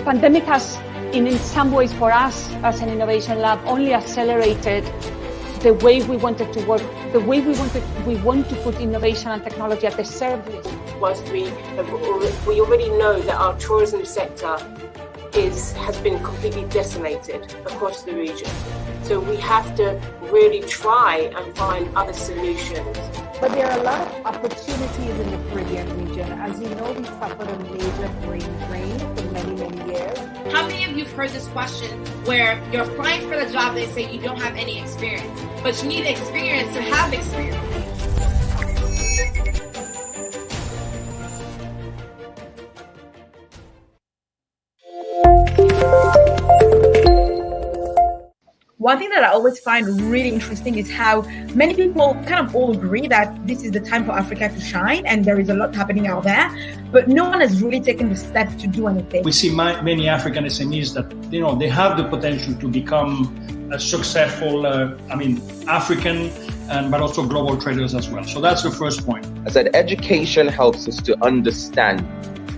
pandemic has, in some ways for us as an innovation lab, only accelerated the way we wanted to work, the way we want to put innovation and technology at the service. Whilst we already know that our tourism sector has been completely decimated across the region. So we have to really try and find other solutions. But there are a lot of opportunities in the Caribbean region. As you know, we suffered a major brain drain for many, many years. How many of you have heard this question where you're applying for the job, they say you don't have any experience, but you need experience to have experience? One thing that I always find really interesting is how many people kind of all agree that this is the time for Africa to shine and there is a lot happening out there, but no one has really taken the step to do anything. We see many African SMEs that, they have the potential to become a successful, African, but also global traders as well. So that's the first point. I said education helps us to understand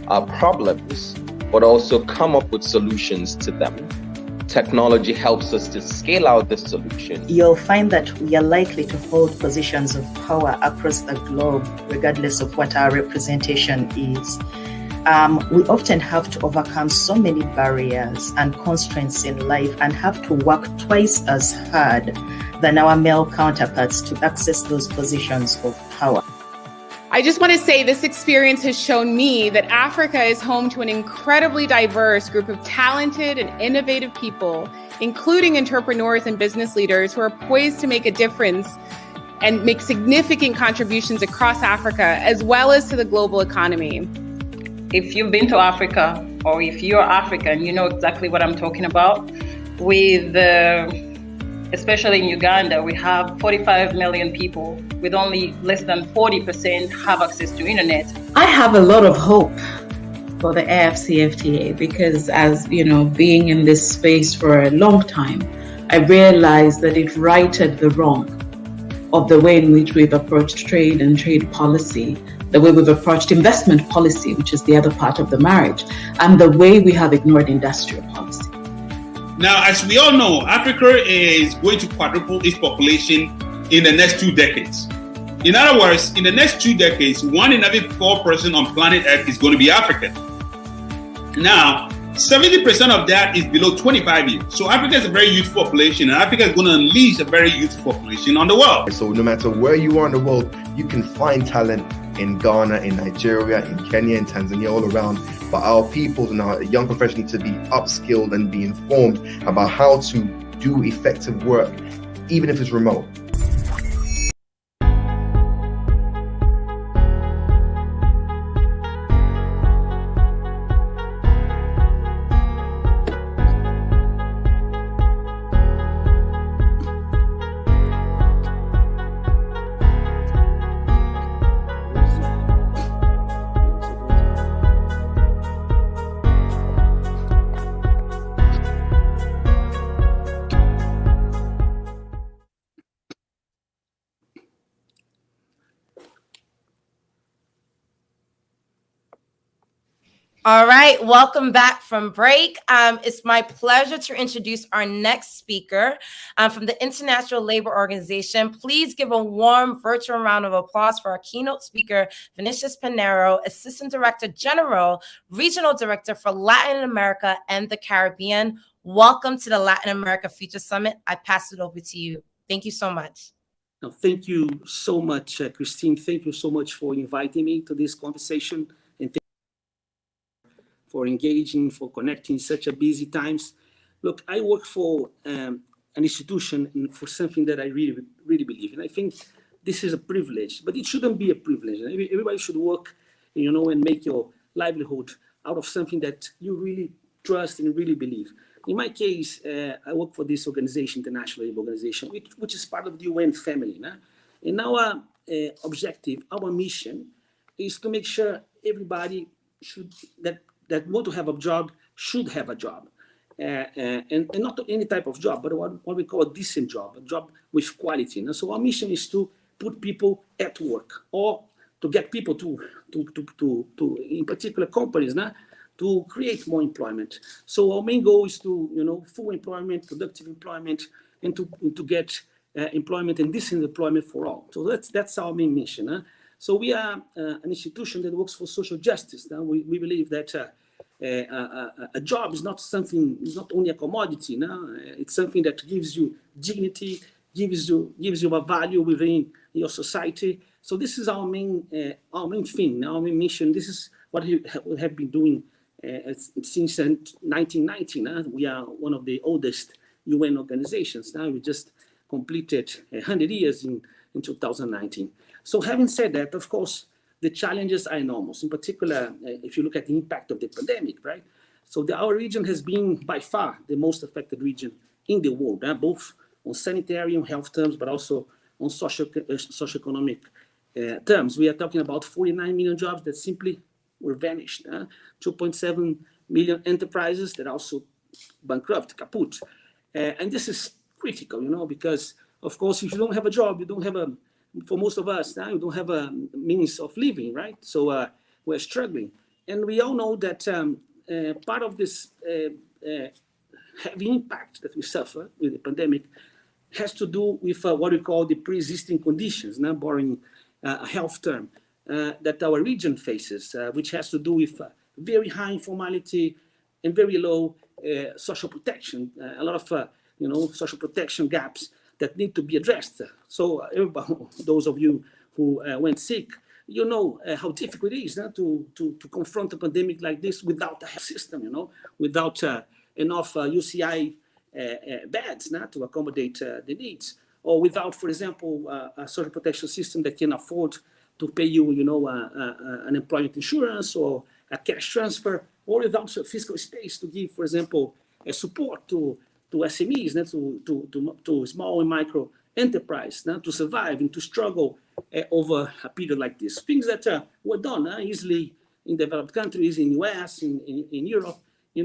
our problems, but also come up with solutions to them. Technology helps us to scale out the solution. You'll find that we are likely to hold positions of power across the globe, regardless of what our representation is. We often have to overcome so many barriers and constraints in life and have to work twice as hard than our male counterparts to access those positions of power. I just want to say this experience has shown me that Africa is home to an incredibly diverse group of talented and innovative people, including entrepreneurs and business leaders who are poised to make a difference and make significant contributions across Africa, as well as to the global economy. If you've been to Africa, or if you're African, you know exactly what I'm talking about. With especially in Uganda, we have 45 million people with only less than 40% have access to internet. I have a lot of hope for the AFCFTA because, as you know, being in this space for a long time, I realized that it righted the wrong of the way in which we've approached trade and trade policy, the way we've approached investment policy, which is the other part of the marriage, and the way we have ignored industrial policy. Now, as we all know, Africa is going to quadruple its population in the next 2 decades. In other words, in the next 2 decades, 1 in every 4 persons on planet Earth is going to be African. Now, 70% of that is below 25 years. So Africa is a very youthful population, and Africa is going to unleash a very youthful population on the world. So no matter where you are in the world, you can find talent in Ghana, in Nigeria, in Kenya, in Tanzania, all around. But our people and our young professionals need to be upskilled and be informed about how to do effective work, even if it's remote. All right, welcome back from break. It's my pleasure to introduce our next speaker from the International Labor Organization. Please give a warm virtual round of applause for our keynote speaker, Vinicius Pinheiro, Assistant Director General, Regional Director for Latin America and the Caribbean. Welcome to the Latin America Future Summit. I pass it over to you. Thank you so much. Thank you so much, Christine. Thank you so much for inviting me to this conversation, and thank you for engaging, for connecting such a busy times. Look, I work for an institution and for something that I really, really believe in. I think this is a privilege, but it shouldn't be a privilege. Everybody should work, and make your livelihood out of something that you really trust and really believe. In my case, I work for this organization, International Labour Organization, which is part of the UN family. Nah? And our objective, our mission, is to make sure everybody that want to have a job should have a job. And not any type of job, but what we call a decent job, a job with quality. Nah? So our mission is to put people at work, or to get people to in particular companies, nah? To create more employment. So our main goal is to, full employment, productive employment, and to get employment and decent employment for all. So that's our main mission. Huh? So we are an institution that works for social justice. Now we believe that a job is not something, it's not only a commodity. No? It's something that gives you dignity, gives you a value within your society. So this is our main thing, our main mission. This is what we have been doing since 1990. We are one of the oldest UN organizations. Now we just completed 100 years in 2019. So having said that, of course, the challenges are enormous. In particular, if you look at the impact of the pandemic, right? So our region has been by far the most affected region in the world, both on sanitary and health terms, but also on socioeconomic terms. We are talking about 49 million jobs that simply were vanished. 2.7 million enterprises that also bankrupt, kaput. And this is critical, because of course, if you don't have a job, you don't have for most of us, you don't have a means of living, right? So we're struggling. And we all know that part of this heavy impact that we suffer with the pandemic has to do with what we call the pre-existing conditions, borrowing a health term. That our region faces, which has to do with very high informality and very low social protection, a lot of social protection gaps that need to be addressed. So those of you who went sick, how difficult it is to confront a pandemic like this without a health system, without enough UCI beds to accommodate the needs, or without, for example, a social protection system that can afford to pay you, unemployment insurance or a cash transfer, or without fiscal space to give, for example, a support to SMEs, to small and micro enterprise, to survive and to struggle over a period like this. Things that were done easily in developed countries, in US, in Europe,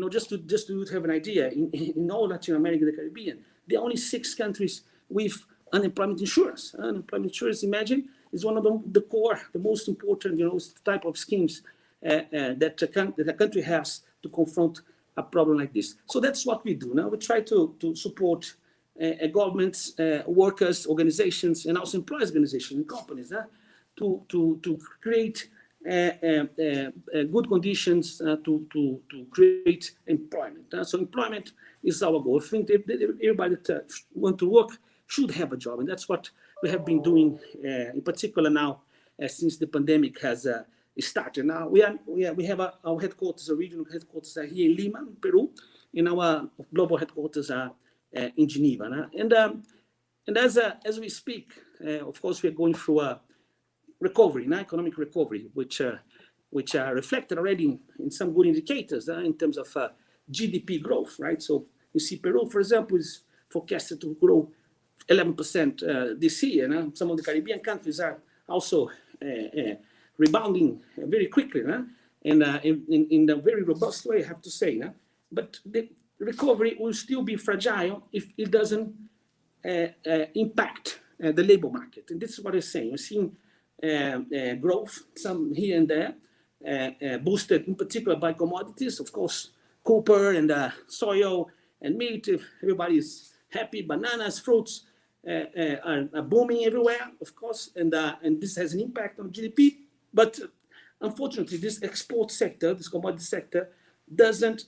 just to have an idea, in all Latin America and the Caribbean, there are only 6 countries with unemployment insurance. Unemployment insurance, imagine, is one of the most important, type of schemes that a country has to confront a problem like this. So that's what we do. Now we try to support governments, workers, organizations, and also employees organizations and companies to create good conditions to create employment. So employment is our goal. I think everybody that want to work should have a job, and that's what we have been doing, in particular now, since the pandemic has started. Now we have our headquarters, our regional headquarters are here in Lima, Peru, and our global headquarters are in Geneva. And as we speak, of course, we are going through a recovery, economic recovery, which are reflected already in some good indicators in terms of GDP growth, right? So you see Peru, for example, is forecasted to grow 11% this year. Some of the Caribbean countries are also rebounding very quickly, and in a very robust way, I have to say. But the recovery will still be fragile if it doesn't impact the labor market. And this is what I'm saying. We're seeing growth, some here and there, boosted in particular by commodities. Of course, copper and soil and meat, everybody is happy. Bananas, fruits are booming everywhere, of course, and this has an impact on GDP. But unfortunately, this export sector, this commodity sector, doesn't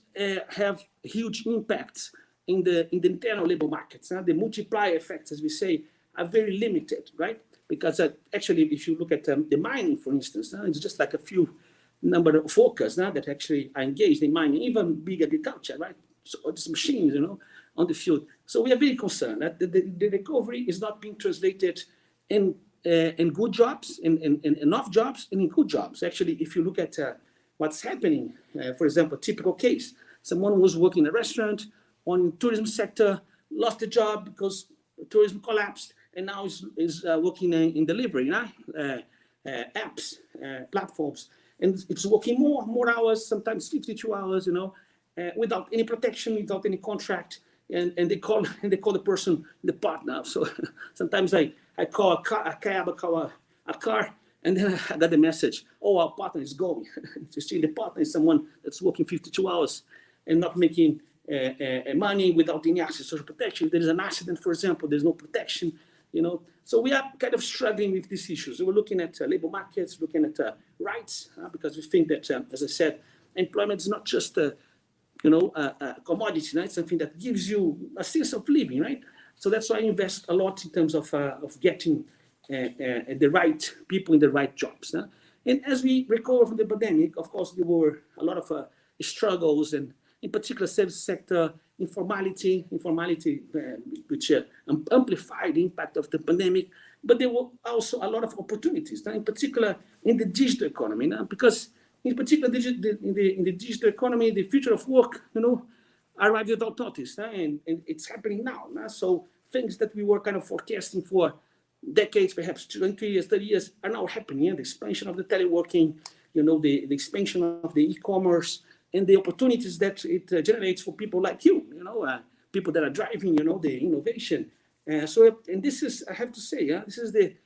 have huge impacts in the internal labor markets. The multiplier effects, as we say, are very limited, right? Because actually, if you look at the mining, for instance, it's just like a few number of workers that actually are engaged in mining, even big agriculture, right? So these machines, on the field. So we are very concerned that the recovery is not being translated in good jobs, in enough jobs, and in good jobs. Actually, if you look at what's happening, for example, a typical case, someone who was working in a restaurant on the tourism sector, lost a job because tourism collapsed, and now is working in delivery, apps, platforms, and it's working more hours, sometimes 52 hours, without any protection, without any contract, and they call the person the partner. So sometimes I call a cab, I call a car, and then I got the message, oh, our partner is going. You see, the partner is someone that's working 52 hours and not making money without any access to social protection. If there is an accident, for example, there's no protection, So we are kind of struggling with these issues. We're looking at labor markets, looking at rights, because we think that, as I said, employment is not just a commodity, right? Something that gives you a sense of living, right? So that's why I invest a lot in terms of getting the right people in the right jobs. And as we recover from the pandemic, of course, there were a lot of struggles, and in particular, service sector, informality, which amplified the impact of the pandemic. But there were also a lot of opportunities, in particular in the digital economy, because in particular in the digital economy, the future of work, arrived without notice, and it's happening now. So things that we were kind of forecasting for decades, perhaps 20 years, 30 years, are now happening. The expansion of the teleworking, the expansion of the e-commerce, and the opportunities that it generates for people like you, people that are driving, the innovation. And this is, I have to say, this is the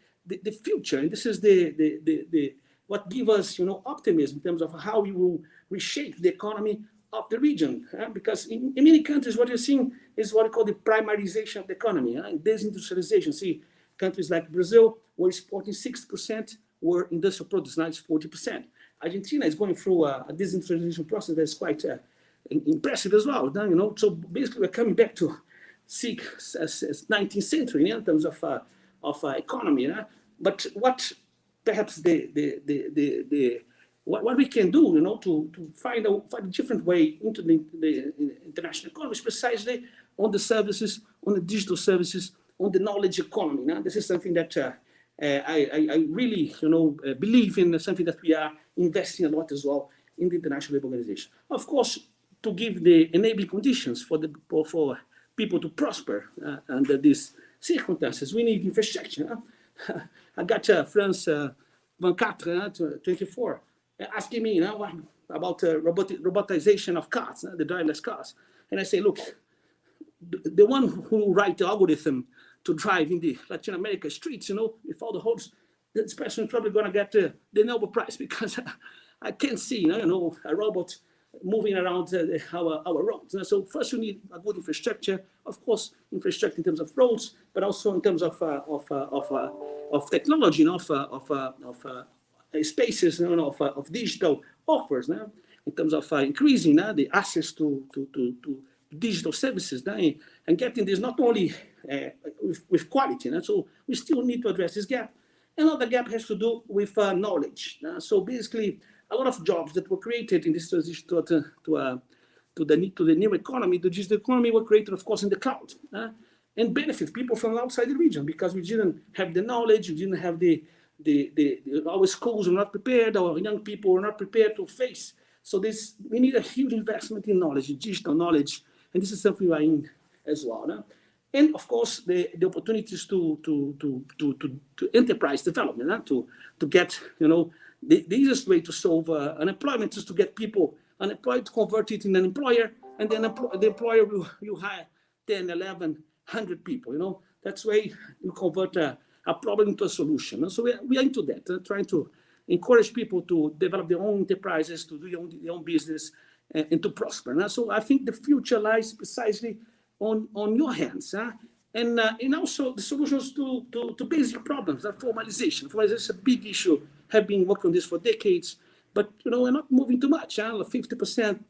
future, and this is the what gives us, optimism in terms of how we will reshape the economy of the region. Because in many countries, what you're seeing is what we call the primarization of the economy, desindustrialization. See, countries like Brazil were exporting 60%, were industrial products, now it's 40%. Argentina is going through a decentralization process that's quite impressive as well. So basically, we're coming back to 19th century in terms of economy. But what perhaps what we can do, to find a different way into the international economy is precisely on the services, on the digital services, on the knowledge economy. This is something that I really, believe in, something that we are investing a lot as well in the International Labour Organization. Of course, to give the enabling conditions for people to prosper under these circumstances, we need infrastructure. I got France 24, 24, asking me, about robotization of cars, the driverless cars, and I say, look, the one who write the algorithm to drive in the Latin America streets, with all the holes, this person is probably going to get the Nobel Prize, because I can't see, a robot moving around our roads. So first, we need a good infrastructure, of course, infrastructure in terms of roads, but also in terms of technology, of spaces, of digital offers, in terms of increasing the access to digital services, and getting this not only with quality. So we still need to address this gap. Another gap has to do with knowledge. So basically, a lot of jobs that were created in this transition to the new economy, the digital economy, were created, of course, in the cloud, and benefit people from outside the region, because we didn't have the knowledge, we didn't have our schools were not prepared, our young people were not prepared to face. So we need a huge investment in knowledge, in digital knowledge, and this is something we are in as well. And of course, the opportunities to enterprise development, to get, the easiest way to solve unemployment is to get people unemployed, to convert it in an employer, and then the employer will hire 10, 11, 100 people. That's way you convert a problem into a solution. So we are into that, trying to encourage people to develop their own enterprises, to do their own business, and to prosper. So I think the future lies precisely on your hands. And also the solutions to basic problems, like formalization. Formalization is a big issue. Have been working on this for decades, but we're not moving too much. 50%,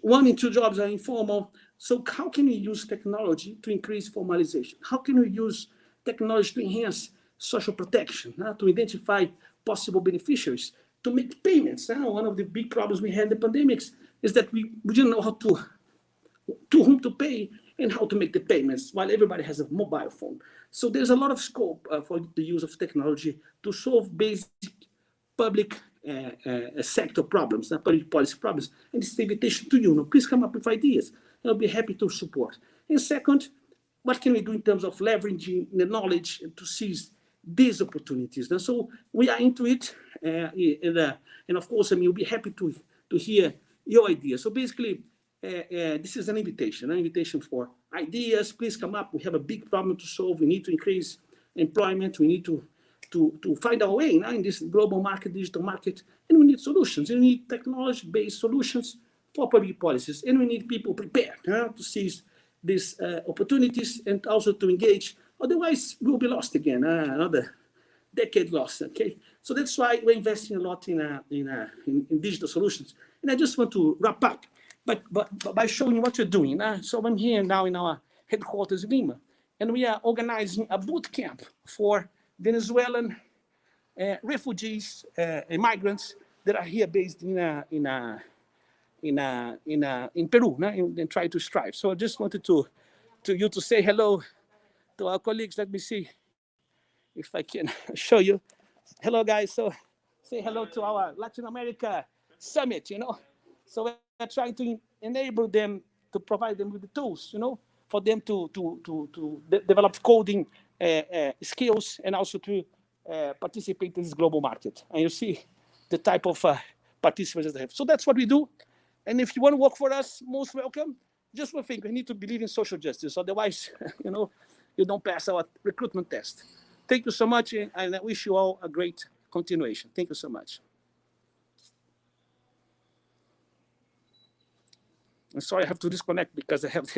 1 in 2 jobs are informal. So how can we use technology to increase formalization? How can we use technology to enhance social protection, to identify possible beneficiaries, to make payments? One of the big problems we had in the pandemics is that we didn't know how to whom to pay and how to make the payments, while everybody has a mobile phone. So there's a lot of scope for the use of technology to solve basic public sector problems, public policy problems. And this is an invitation to you. Please come up with ideas. I'll be happy to support. And second, what can we do in terms of leveraging the knowledge to seize these opportunities? And so we are into it. And of course, we'll be happy to hear your ideas. So basically, this is an invitation for ideas. Please come up. We have a big problem to solve. We need to increase employment. We need to find our way in this global market, digital market, and we need solutions. We need technology-based solutions for public policies, and we need people prepared to seize these opportunities and also to engage. Otherwise, we'll be lost again. Another decade lost. Okay, so that's why we're investing a lot in digital solutions. And I just want to wrap up, but by showing you what we're doing. So I'm here now in our headquarters in Lima, and we are organizing a boot camp for Venezuelan refugees and migrants that are here based in Peru, and try to strive. So I just wanted to say hello to our colleagues. Let me see if I can show you. Hello, guys. So say hello to our Latin America Summit. So we're trying to enable them, to provide them with the tools, for them to develop coding skills and also to participate in this global market. And you see the type of participants that they have. So that's what we do. And if you want to work for us, most welcome. Just one thing, we need to believe in social justice. Otherwise, you don't pass our recruitment test. Thank you so much, and I wish you all a great continuation. Thank you so much. I'm sorry I have to disconnect because I have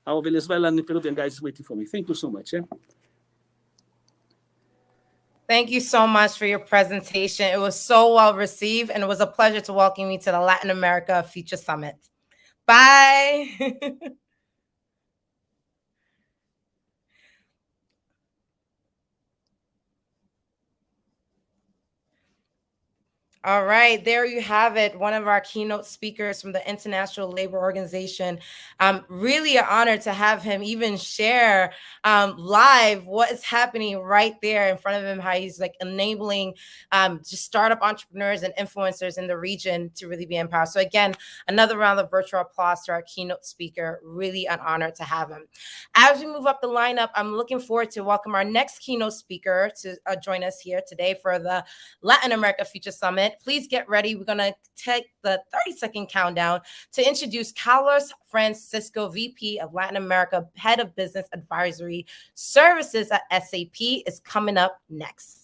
our Venezuelan and Peruvian guys waiting for me. Thank you so much. Thank you so much for your presentation. It was so well received, and it was a pleasure to welcome you to the Latin America Future Summit. Bye. All right, there you have it. One of our keynote speakers from the International Labor Organization. Really an honor to have him even share live what is happening right there in front of him, how he's like enabling just startup entrepreneurs and influencers in the region to really be empowered. So again, another round of virtual applause to our keynote speaker. Really an honor to have him. As we move up the lineup, I'm looking forward to welcome our next keynote speaker to join us here today for the Latin America Future Summit. Please get ready. We're going to take the 30-second countdown to introduce Carlos Francisco, VP of Latin America, Head of Business Advisory Services at SAP, is coming up next.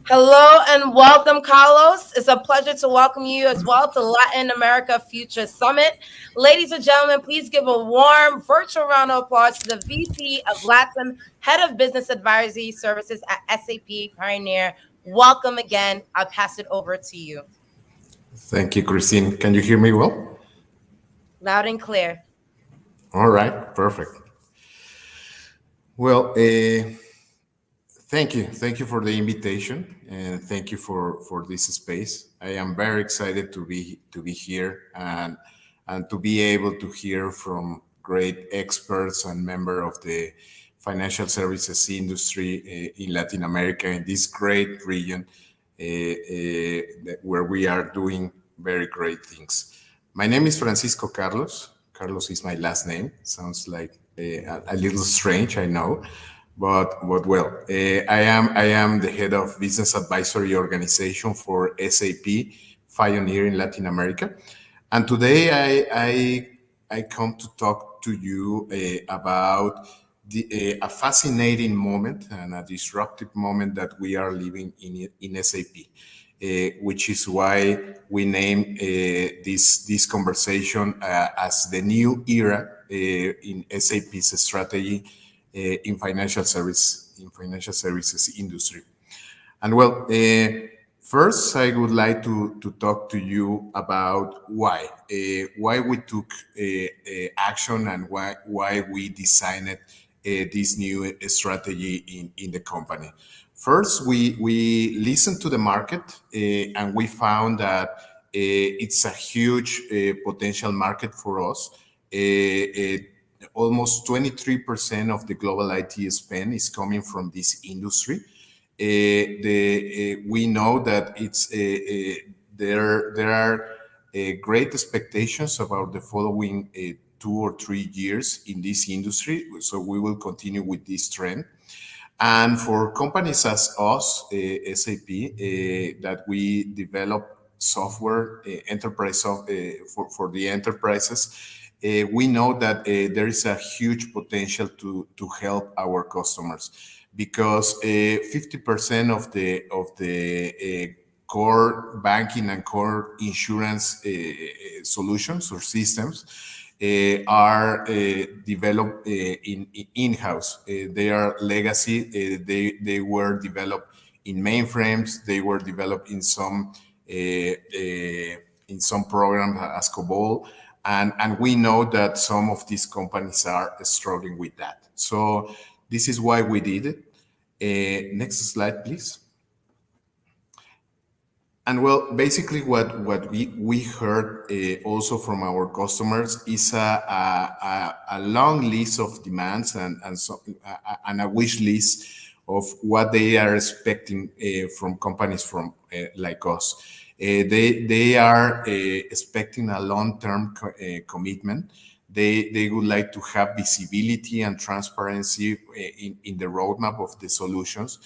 Hello and welcome, Carlos. It's a pleasure to welcome you as well to Latin America Future Summit. Ladies and gentlemen, please give a warm virtual round of applause to the VP of Latin, Head of Business Advisory Services at SAP Pioneer. Welcome again. I'll pass it over to you. Thank you, Christine. Can you hear me well? Loud and clear. All right, perfect. Well, thank you. Thank you for the invitation, and thank you for this space. I am very excited to be here and to be able to hear from great experts and members of the financial services industry in Latin America, in this great region. where we are doing very great things. My name is Francisco Carlos. Carlos is my last name. Sounds like a little strange, I know, but well, I am the head of business advisory organization for SAP Pioneer in Latin America, and today I come to talk to you about a fascinating moment and a disruptive moment that we are living in SAP, which is why we name this conversation as the new era in SAP's strategy in financial services industry. And well, first, I would like to talk to you about why we took action and why we designed this new strategy in the company. First, we listened to the market and we found that it's a huge potential market for us. Almost 23% of the global IT spend is coming from this industry. We know that there are great expectations about the following 2 or 3 years in this industry. So we will continue with this trend. And for companies as us, SAP, that we develop software, enterprise for the enterprises, we know that there is a huge potential to help our customers, because 50% of the core banking and core insurance solutions or systems are developed in-house. They are legacy. They were developed in mainframes. They were developed in some programs as COBOL. And we know that some of these companies are struggling with that. So this is why we did it. Next slide, please. And well, basically what we heard also from our customers is a long list of demands and a wish list of what they are expecting from companies from like us. They are expecting a long-term commitment. They would like to have visibility and transparency in the roadmap of the solutions.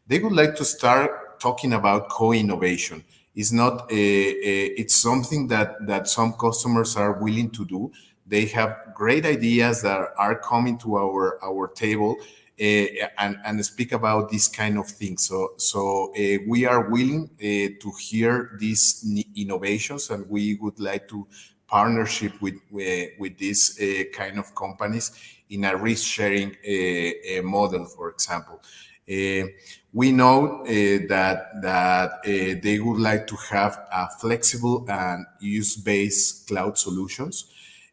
They would like to start talking about co-innovation. It's not it's something that some customers are willing to do. They have great ideas that are coming to our table and speak about this kind of things. So we are willing to hear these innovations, and we would like to partnership with these kind of companies in a risk sharing model, for example. We know that they would like to have a flexible and use-based cloud solutions.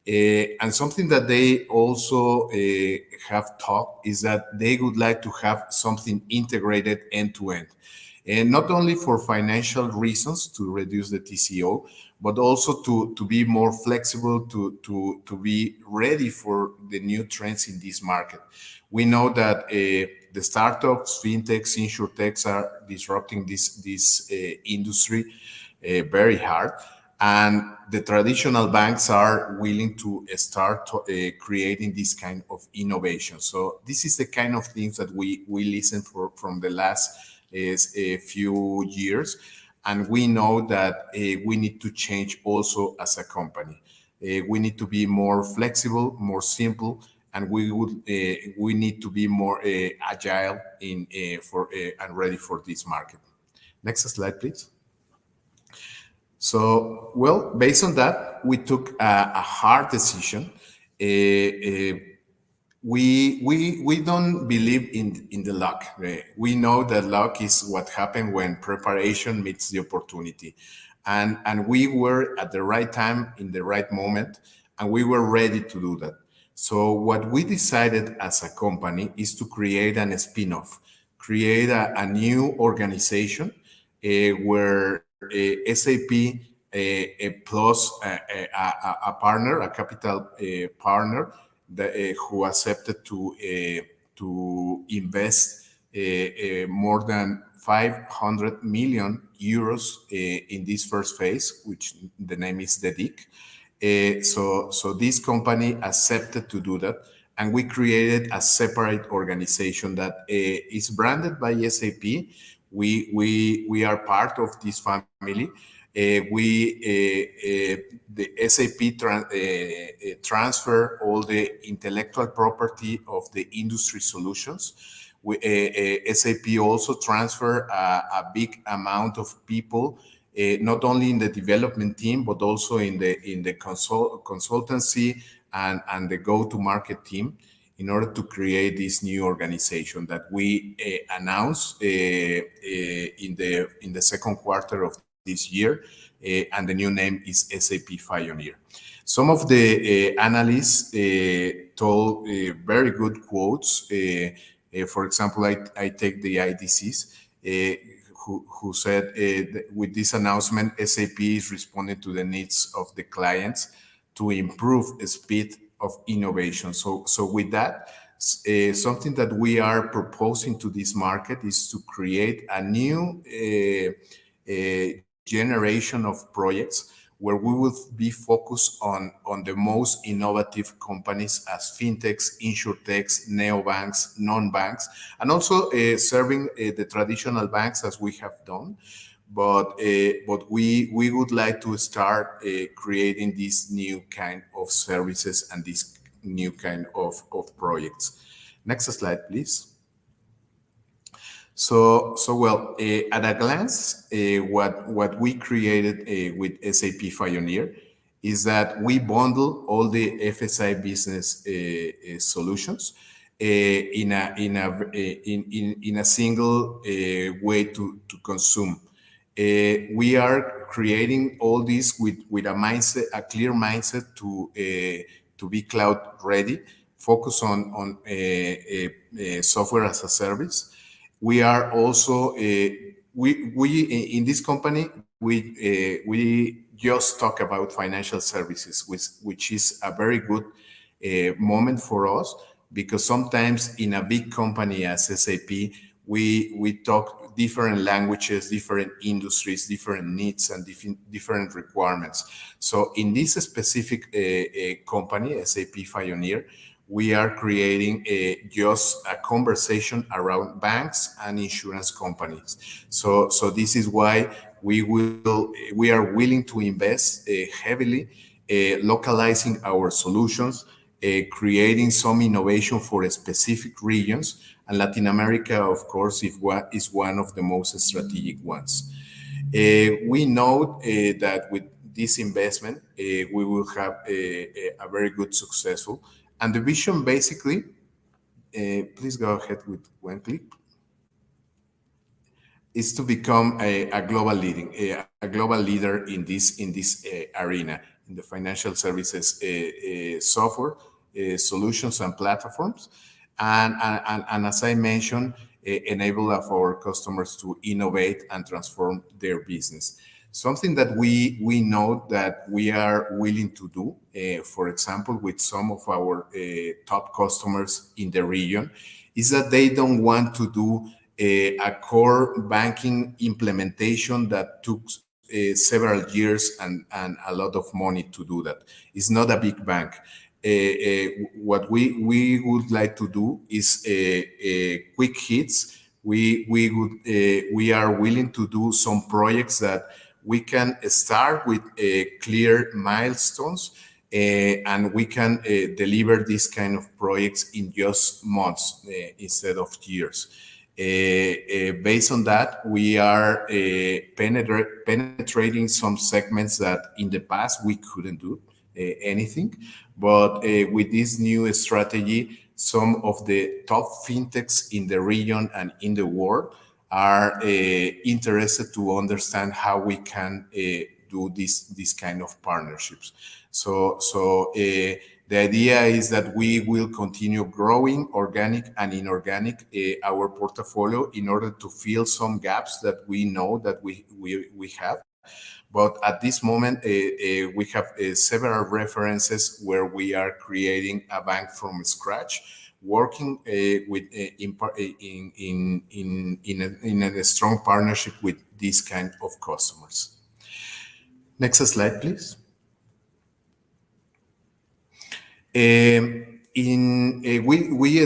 And something that they also have talked is that they would like to have something integrated end-to-end. And not only for financial reasons to reduce the TCO, but also to be more flexible, to be ready for the new trends in this market. We know that the startups, fintechs, insurtechs are disrupting this industry very hard. And the traditional banks are willing to start creating this kind of innovation. So this is the kind of things that we listen for from the last few years. And we know that we need to change also as a company. We need to be more flexible, more simple, and we need to be more agile and ready for this market. Next slide, please. So, well, based on that, we took a hard decision. We don't believe in the luck. We know that luck is what happened when preparation meets the opportunity. And we were at the right time, in the right moment, and we were ready to do that. So what we decided as a company is to create an spin-off, create a new organization where SAP plus a partner, a capital partner, who accepted to invest more than 500 million euros in this first phase, which the name is DEDIC. So this company accepted to do that, and we created a separate organization that is branded by SAP. We are part of this family. The SAP transfer all the intellectual property of the industry solutions. SAP also transfer a big amount of people, not only in the development team, but also in the consultancy and the go-to-market team, in order to create this new organization that we announced in the second quarter of this year, and the new name is SAP Pioneer. Some of the analysts told very good quotes. For example, I take the IDCs, who said with this announcement, SAP is responding to the needs of the clients to improve the speed of innovation. So with that, something that we are proposing to this market is to create a new generation of projects where we will be focused on the most innovative companies as fintechs, insurtechs, neobanks, non-banks, and also serving the traditional banks as we have done. But we would like to start creating this new kind of services and this new kind of projects. Next slide, please. So well, at a glance, what we created with SAP Pioneer is that we bundle all the FSI business solutions in a single way to consume. We are creating all this with a clear mindset to be cloud ready, focus on software as a service. We are also we in this company we just talk about financial services, which is a very good moment for us, because sometimes in a big company as SAP, we talk different languages, different industries, different needs, and different requirements. So in this specific company, SAP Pioneer, we are creating just a conversation around banks and insurance companies. So this is why we are willing to invest heavily, localizing our solutions, creating some innovation for specific regions, and Latin America, of course, is one of the most strategic ones. We know that with this investment, we will have a very good successful. And the vision basically, please go ahead with one click, is to become a global leader in this arena, in the financial services software solutions and platforms, and as I mentioned, enable our customers to innovate and transform their business. Something that we know that we are willing to do, for example, with some of our top customers in the region, is that they don't want to do a core banking implementation that took several years and a lot of money to do that. It's not a big bank. What we would like to do is quick hits. We are willing to do some projects that we can start with clear milestones, and we can deliver this kind of projects in just months instead of years. Based on that, we are penetrating some segments that in the past we couldn't do anything. But with this new strategy, some of the top fintechs in the region and in the world are interested to understand how we can do this kind of partnerships. So the idea is that we will continue growing organic and inorganic our portfolio in order to fill some gaps that we know that we have, But at this moment, we have several references where we are creating a bank from scratch, working in a strong partnership with this kind of customers. Next slide, please. We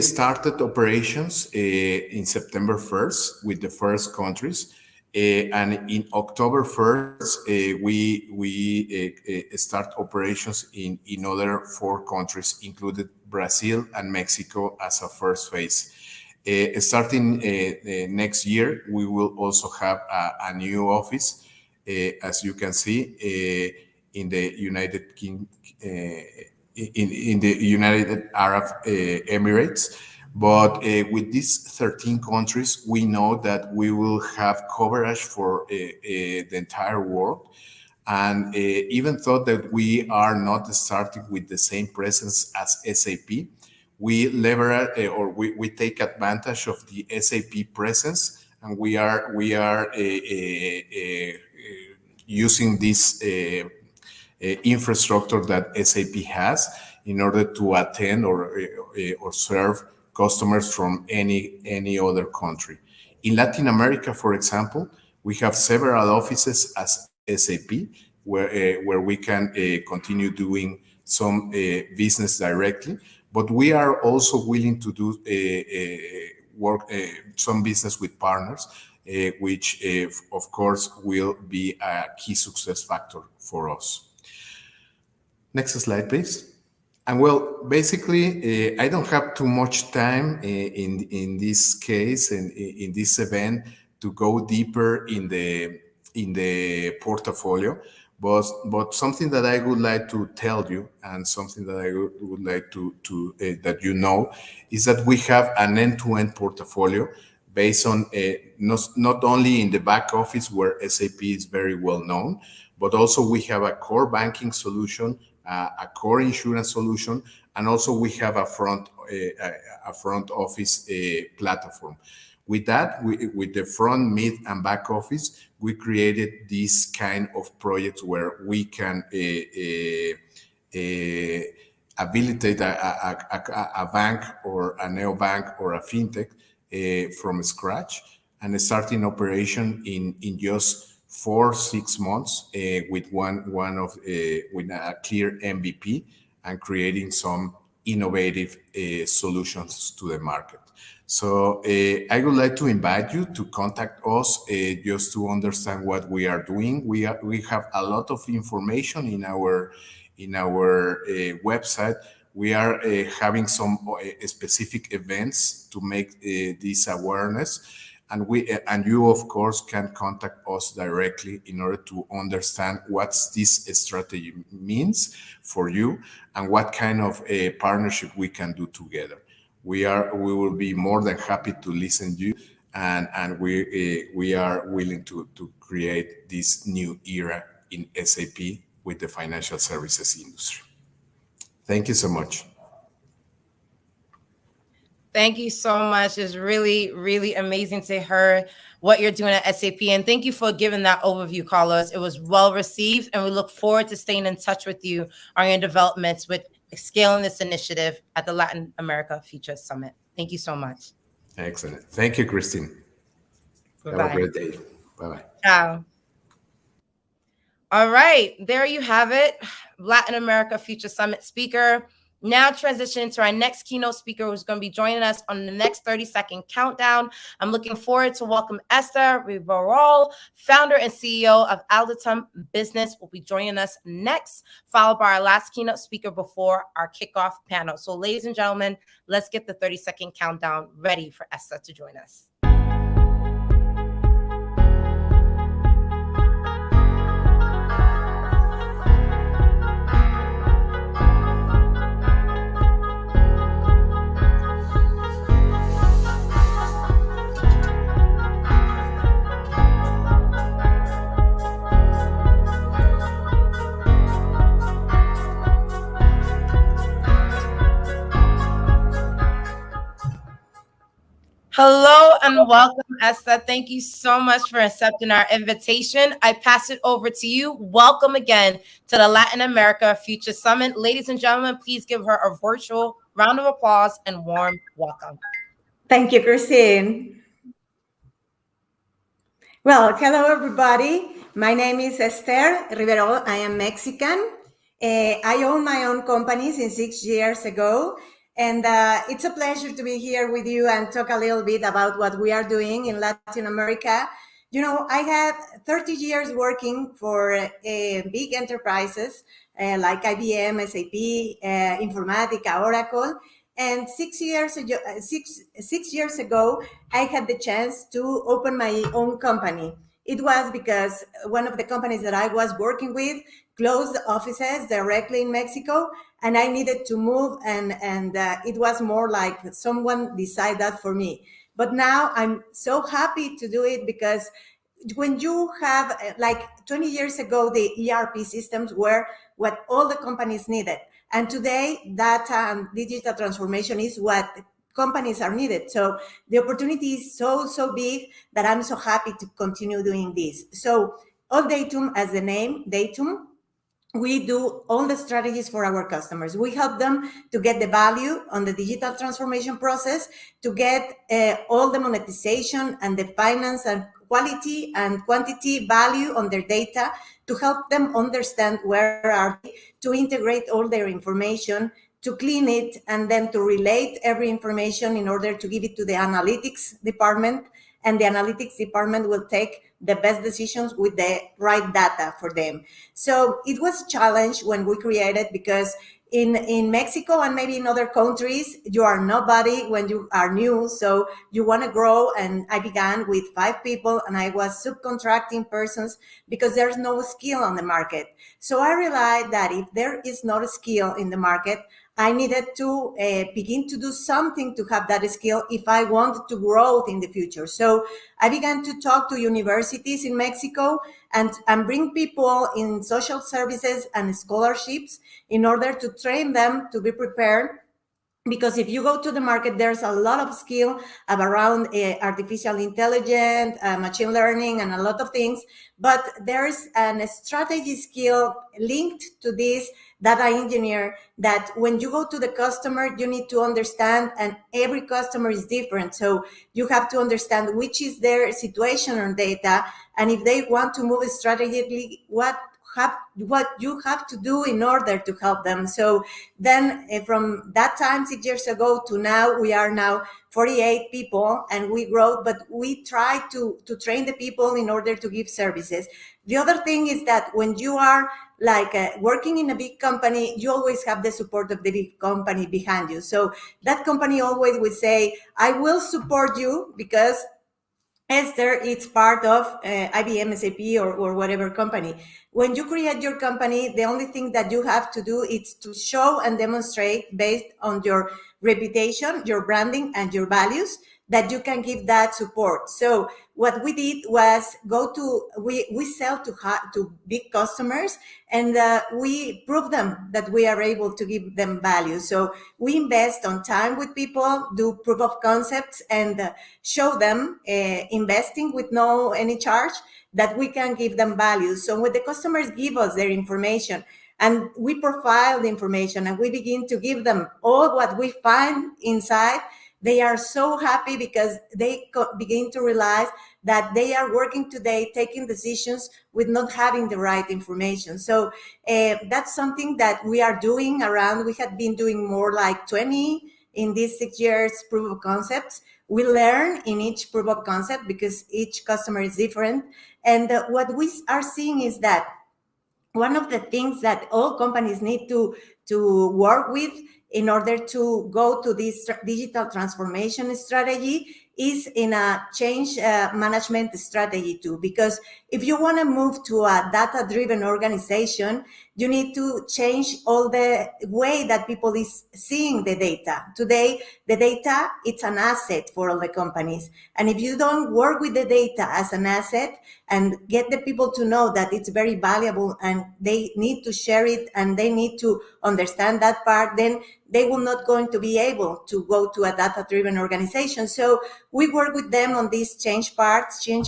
started operations in September 1st with the first countries, and in October 1st we start operations in other 4 countries, included Brazil and Mexico as a first phase. Starting next year, we will also have a new office, as you can see, in the United Kingdom. In the United Arab Emirates. But with these 13 countries, we know that we will have coverage for the entire world. And even though that we are not starting with the same presence as SAP, we leverage or we take advantage of the SAP presence, and we are using this infrastructure that SAP has in order to attend or serve customers from any other country. In Latin America, for example, we have several offices as SAP where we can continue doing some business directly, but we are also willing to do some business with partners, which of course will be a key success factor for us. Next slide, please. And well, basically, I don't have too much time in this case and in this event to go deeper in the portfolio, but something that I would like to tell you, and something that I would like to that you know, is that we have an end-to-end portfolio based on not only in the back office where SAP is very well known, but also we have a core banking solution, a core insurance solution, and also we have a front office platform. With that, with the front, mid, and back office, we created this kind of projects where we can habilitate a bank or a neobank or a fintech from scratch and starting operation in just 4-6 months with with a clear MVP and creating some innovative solutions to the market. So I would like to invite you to contact us just to understand what we are doing. We have a lot of information in our website. We are having some specific events to make this awareness. And you, of course, can contact us directly in order to understand what this strategy means for you and what kind of a partnership we can do together. We will be more than happy to listen to you, and we are willing to create this new era in SAP with the financial services industry. Thank you so much. Thank you so much. It's really, really amazing to hear what you're doing at SAP. And thank you for giving that overview, Carlos. It was well received, and we look forward to staying in touch with you on your developments with scaling this initiative at the Latin America Future Summit. Thank you so much. Excellent. Thank you, Christine. Bye-bye. Have a great day. Bye-bye. Ciao. All right, there you have it. Latin America Future Summit speaker. Now transition to our next keynote speaker, who's going to be joining us on the next 30-second countdown. I'm looking forward to welcome Esther Riverol, founder and CEO of Alditum Business, will be joining us next, followed by our last keynote speaker before our kickoff panel. So ladies and gentlemen, let's get the 30-second countdown ready for Esther to join us. Hello and welcome, Esther. Thank you so much for accepting our invitation. I pass it over to you. Welcome again to the Latin America Future Summit. Ladies and gentlemen, please give her a virtual round of applause and warm welcome. Thank you, Christine. Well, hello, everybody. My name is Esther Rivero. I am Mexican. I own my own company since 6 years ago. And it's a pleasure to be here with you and talk a little bit about what we are doing in Latin America. You know, I had 30 years working for big enterprises like IBM, SAP, Informatica, Oracle. And 6 years ago, 6 years ago, I had the chance to open my own company. It was because one of the companies that I was working with closed offices directly in Mexico, and I needed to move, and it was more like someone decided that for me. But now I'm so happy to do it because when you have, like 20 years ago, the ERP systems were what all the companies needed. And today, that digital transformation is what companies are needed. So the opportunity is so big that I'm so happy to continue doing this. So all Datum, as the name, Datum, we do all the strategies for our customers. We help them to get the value on the digital transformation process, to get all the monetization and the finance and quality and quantity value on their data, to help them understand where are they, to integrate all their information, to clean it, and then to relate every information in order to give it to the analytics department. And the analytics department will take the best decisions with the right data for them. So it was a challenge when we created, because in Mexico and maybe in other countries, you are nobody when you are new. So you want to grow. And I began with 5 people, and I was subcontracting persons because there's no skill on the market. So I realized that if there is not a skill in the market, I needed to begin to do something to have that skill if I want to grow in the future. So I began to talk to universities in Mexico and bring people in social services and scholarships in order to train them to be prepared. Because if you go to the market, there's a lot of skill around artificial intelligence, machine learning, and a lot of things. But there's a strategy skill linked to this data engineer, that when you go to the customer, you need to understand, and every customer is different. So you have to understand which is their situation on data. And if they want to move strategically, what you have to do in order to help them. So then from that time, 6 years ago to now, we are now 48 people, and we grow, but we try to train the people in order to give services. The other thing is that when you are like working in a big company, you always have the support of the big company behind you. So that company always will say, I will support you because Esther, it's part of IBM, SAP, or whatever company. When you create your company, the only thing that you have to do is to show and demonstrate, based on your reputation, your branding, and your values, that you can give that support. So what we did was we sell to big customers, and we prove them that we are able to give them value. So we invest on time with people, do proof of concepts, and show them investing with no any charge, that we can give them value. So when the customers give us their information, and we profile the information, and we begin to give them all what we find inside, they are so happy, because they begin to realize that they are working today, taking decisions with not having the right information. So that's something that we are doing around. We have been doing more like 20 in these 6 years proof of concepts. We learn in each proof of concept because each customer is different. And what we are seeing is that one of the things that all companies need to work with in order to go to this digital transformation strategy is in a change management strategy too. Because if you want to move to a data-driven organization, You need to change all the way that people is seeing the data. Today, the data, it's an asset for all the companies. And if you don't work with the data as an asset and get the people to know that it's very valuable and they need to share it and they need to understand that part, then they will not going to be able to go to a data-driven organization. So we work with them on this change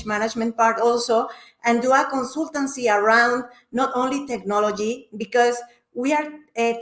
management part also, and do a consultancy around not only technology, because we are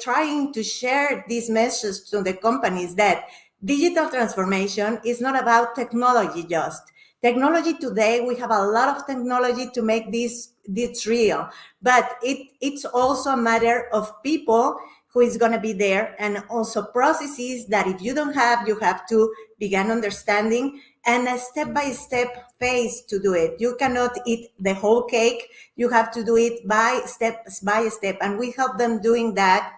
trying to share this message to the companies that digital transformation is not about technology just. Technology today, we have a lot of technology to make this real, but it's also a matter of people who is going to be there, and also processes that if you don't have, you have to begin understanding, and a step-by-step phase to do it. You cannot eat the whole cake. You have to do it by step, and we help them doing that.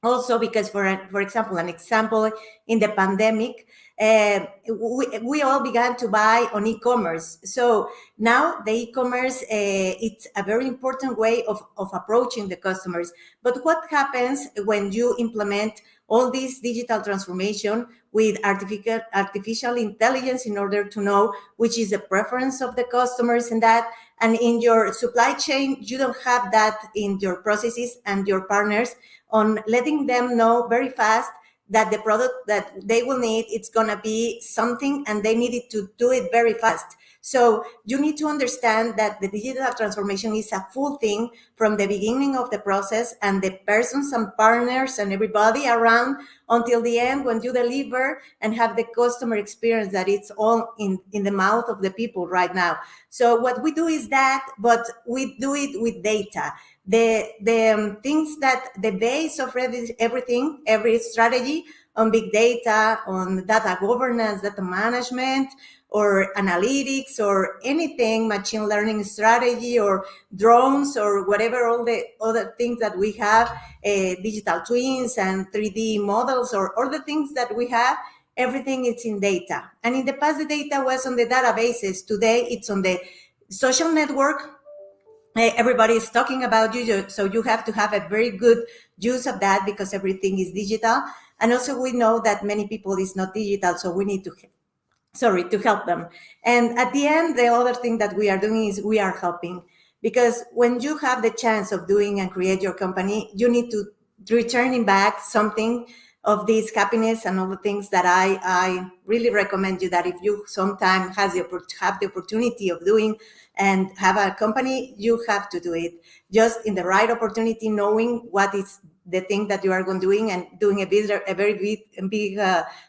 Also, because for example, an example in the pandemic, we all began to buy on e-commerce. So now the e-commerce, it's a very important way of approaching the customers. But what happens when you implement all this digital transformation with artificial intelligence in order to know which is the preference of the customers and that, and in your supply chain, you don't have that in your processes and your partners on letting them know very fast that the product that they will need, it's going to be something and they needed to do it very fast. So you need to understand that the digital transformation is a full thing from the beginning of the process, and the persons and partners and everybody around until the end when you deliver and have the customer experience that it's all in the mouth of the people right now. So what we do is that, but we do it with data. The things that the base of everything, every strategy on big data, on data governance, data management, or analytics, or anything, machine learning strategy, or drones, or whatever, all the other things that we have, digital twins and 3D models, or all the things that we have, everything is in data. And in the past, the data was on the databases. Today, it's on the social network. Everybody is talking about you, so you have to have a very good use of that because everything is digital. And also we know that many people is not digital, so we need to help them. And at the end, the other thing that we are doing is we are helping, because when you have the chance of doing and create your company, you need to returning back something of this happiness and all the things that I really recommend you that if you sometime have the opportunity of doing and have a company, you have to do it just in the right opportunity, knowing what is the thing that you are going doing and doing a very big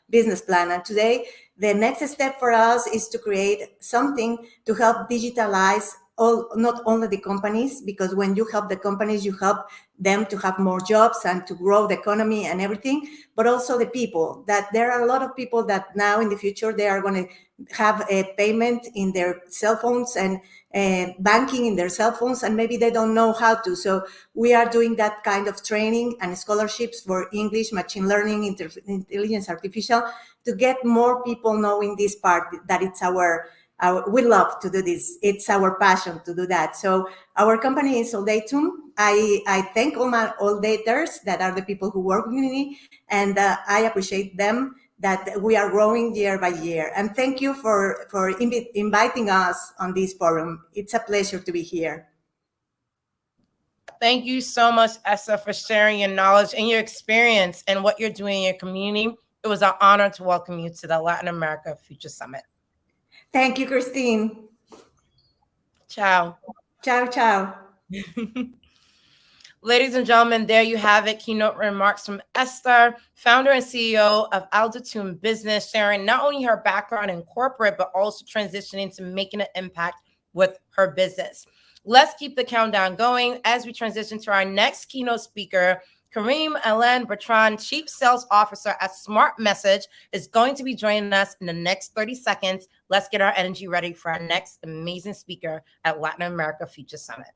business plan. And today, the next step for us is to create something to help digitalize not only the companies, because when you help the companies, you help them to have more jobs and to grow the economy and everything, but also the people. That there are a lot of people that now in the future, they are going to have a payment in their cell phones and banking in their cell phones, and maybe they don't know how to. So we are doing that kind of training and scholarships for English, machine learning, intelligence, artificial, to get more people knowing this part, that it's we love to do this. It's our passion to do that. So our company is Soldatum. I thank all my daters that are the people who work with me, and I appreciate them that we are growing year by year. And thank you for inviting us on this forum. It's a pleasure to be here. Thank you so much, Esther, for sharing your knowledge and your experience and what you're doing in your community. It was an honor to welcome you to the Latin America Future Summit. Thank you, Christine. Ciao. Ciao, ciao. Ladies and gentlemen, there you have it. Keynote remarks from Esther, founder and CEO of Altitude Business, sharing not only her background in corporate, but also transitioning to making an impact with her business. Let's keep the countdown going as we transition to our next keynote speaker. Kareem Alain Bertrand, Chief Sales Officer at Smart Message, is going to be joining us in the next 30 seconds. Let's get our energy ready for our next amazing speaker at Latin America Future Summit.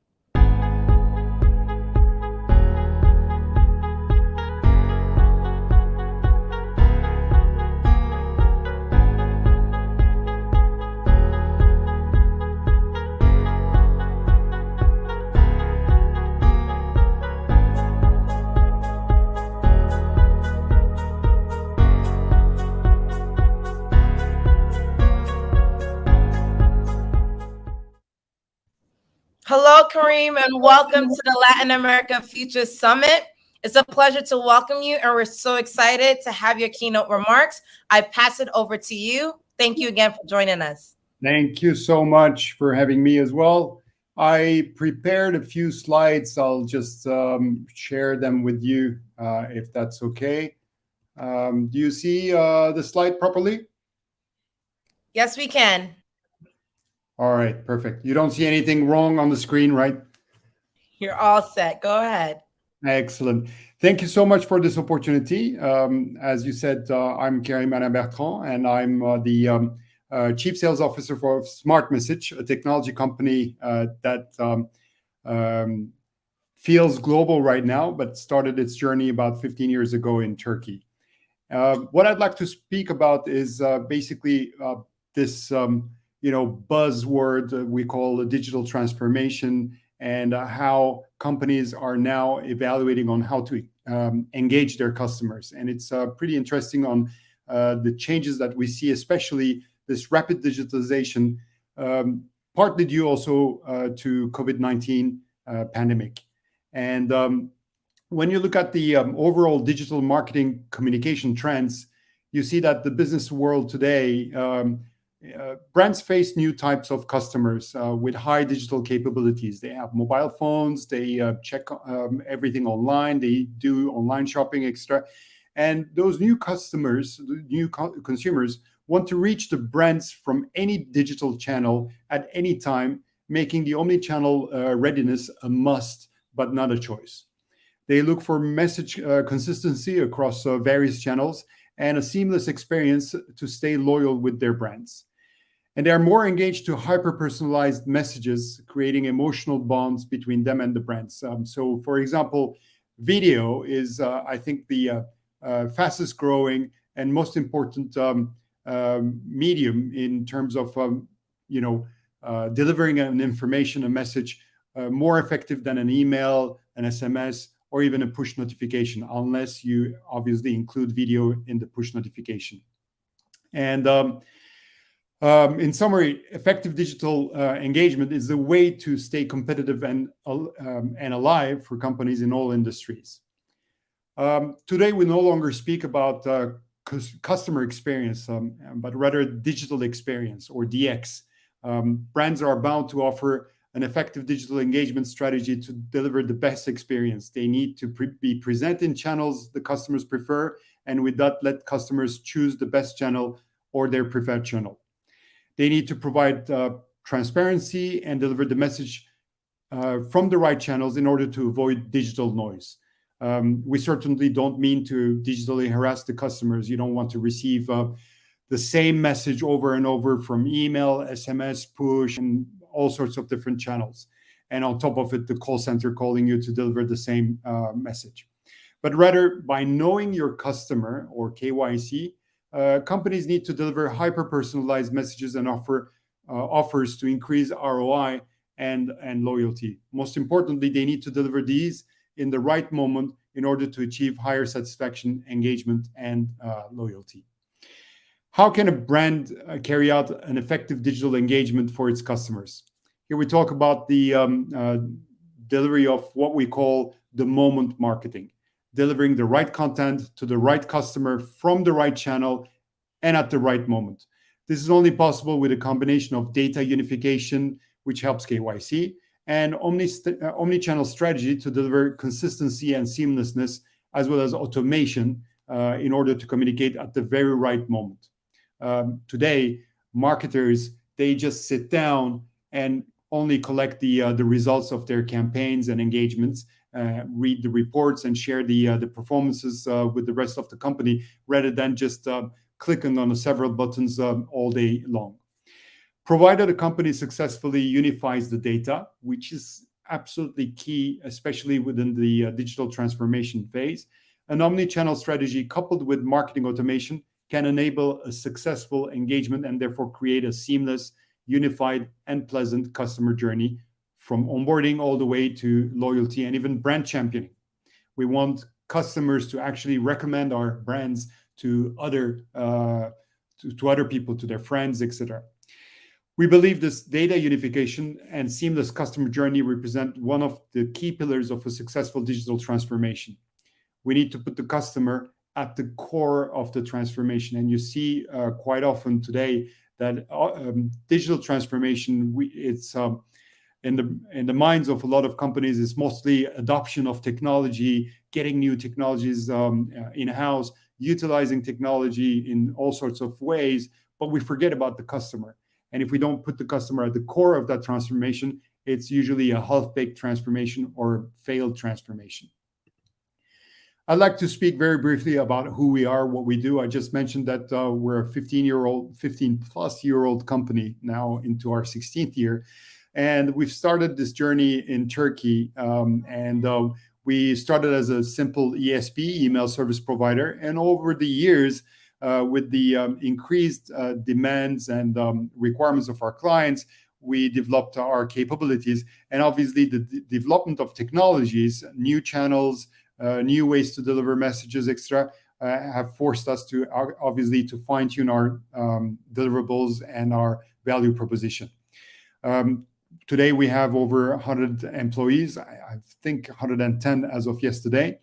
Hello, Kareem, and welcome to the Latin America Future Summit. It's a pleasure to welcome you, and we're so excited to have your keynote remarks. I pass it over to you. Thank you again for joining us. Thank you so much for having me as well. I prepared a few slides. I'll just share them with you if that's okay. Do you see the slide properly? Yes, we can. All right, perfect. You don't see anything wrong on the screen, right? You're all set. Go ahead. Excellent. Thank you so much for this opportunity. As you said, I'm Karim Bertrand, and I'm the Chief Sales Officer for Smart Message, a technology company that feels global right now, but started its journey about 15 years ago in Turkey. What I'd like to speak about is basically this buzzword we call digital transformation, and how companies are now evaluating on how to engage their customers. And it's pretty interesting on the changes that we see, especially this rapid digitalization, partly due also to COVID-19 pandemic. And when you look at the overall digital marketing communication trends, you see that the business world today, brands face new types of customers with high digital capabilities. They have mobile phones, they check everything online, they do online shopping, etc. And those new customers, new consumers, want to reach the brands from any digital channel at any time, making the omni-channel readiness a must, but not a choice. They look for message consistency across various channels and a seamless experience to stay loyal with their brands. And they are more engaged to hyper-personalized messages, creating emotional bonds between them and the brands. So, for example, video is, I think, the fastest growing and most important medium in terms of, delivering an information, a message, more effective than an email, an SMS, or even a push notification, unless you obviously include video in the push notification. And in summary, effective digital engagement is the way to stay competitive and alive for companies in all industries. Today, we no longer speak about customer experience, but rather digital experience, or DX. Brands are bound to offer an effective digital engagement strategy to deliver the best experience. They need to be present in channels the customers prefer, and with that, let customers choose the best channel or their preferred channel. They need to provide transparency and deliver the message from the right channels in order to avoid digital noise. We certainly don't mean to digitally harass the customers. You don't want to receive the same message over and over from email, SMS, push, and all sorts of different channels. And on top of it, the call center calling you to deliver the same message. But rather, by knowing your customer, or KYC, companies need to deliver hyper-personalized messages and offer offers to increase ROI and loyalty. Most importantly, they need to deliver these in the right moment in order to achieve higher satisfaction, engagement, and loyalty. How can a brand carry out an effective digital engagement for its customers? Here we talk about the delivery of what we call the moment marketing, delivering the right content to the right customer from the right channel and at the right moment. This is only possible with a combination of data unification, which helps KYC, and omni-channel strategy to deliver consistency and seamlessness, as well as automation in order to communicate at the very right moment. Today, marketers, they just sit down and only collect the results of their campaigns and engagements, read the reports and share the performances with the rest of the company, rather than just clicking on the several buttons all day long. Provided a company successfully unifies the data, which is absolutely key, especially within the digital transformation phase, an omni-channel strategy coupled with marketing automation can enable a successful engagement and therefore create a seamless, unified, and pleasant customer journey from onboarding all the way to loyalty and even brand championing. We want customers to actually recommend our brands to other people, to their friends, etc. We believe this data unification and seamless customer journey represent one of the key pillars of a successful digital transformation. We need to put the customer at the core of the transformation. And you see quite often today that digital transformation, it's in the minds of a lot of companies, is mostly adoption of technology, getting new technologies in-house, utilizing technology in all sorts of ways, but we forget about the customer. And if we don't put the customer at the core of that transformation, it's usually a half-baked transformation or failed transformation. I'd like to speak very briefly about who we are, what we do. I just mentioned that we're a 15-plus-year-old company now into our 16th year. And we've started this journey in Turkey. We started as a simple ESP, email service provider. And over the years, with the increased demands and requirements of our clients, we developed our capabilities. And obviously, the development of technologies, new channels, new ways to deliver messages, etc., have forced us to obviously to fine-tune our deliverables and our value proposition. Today, we have over 100 employees, I think 110 as of yesterday.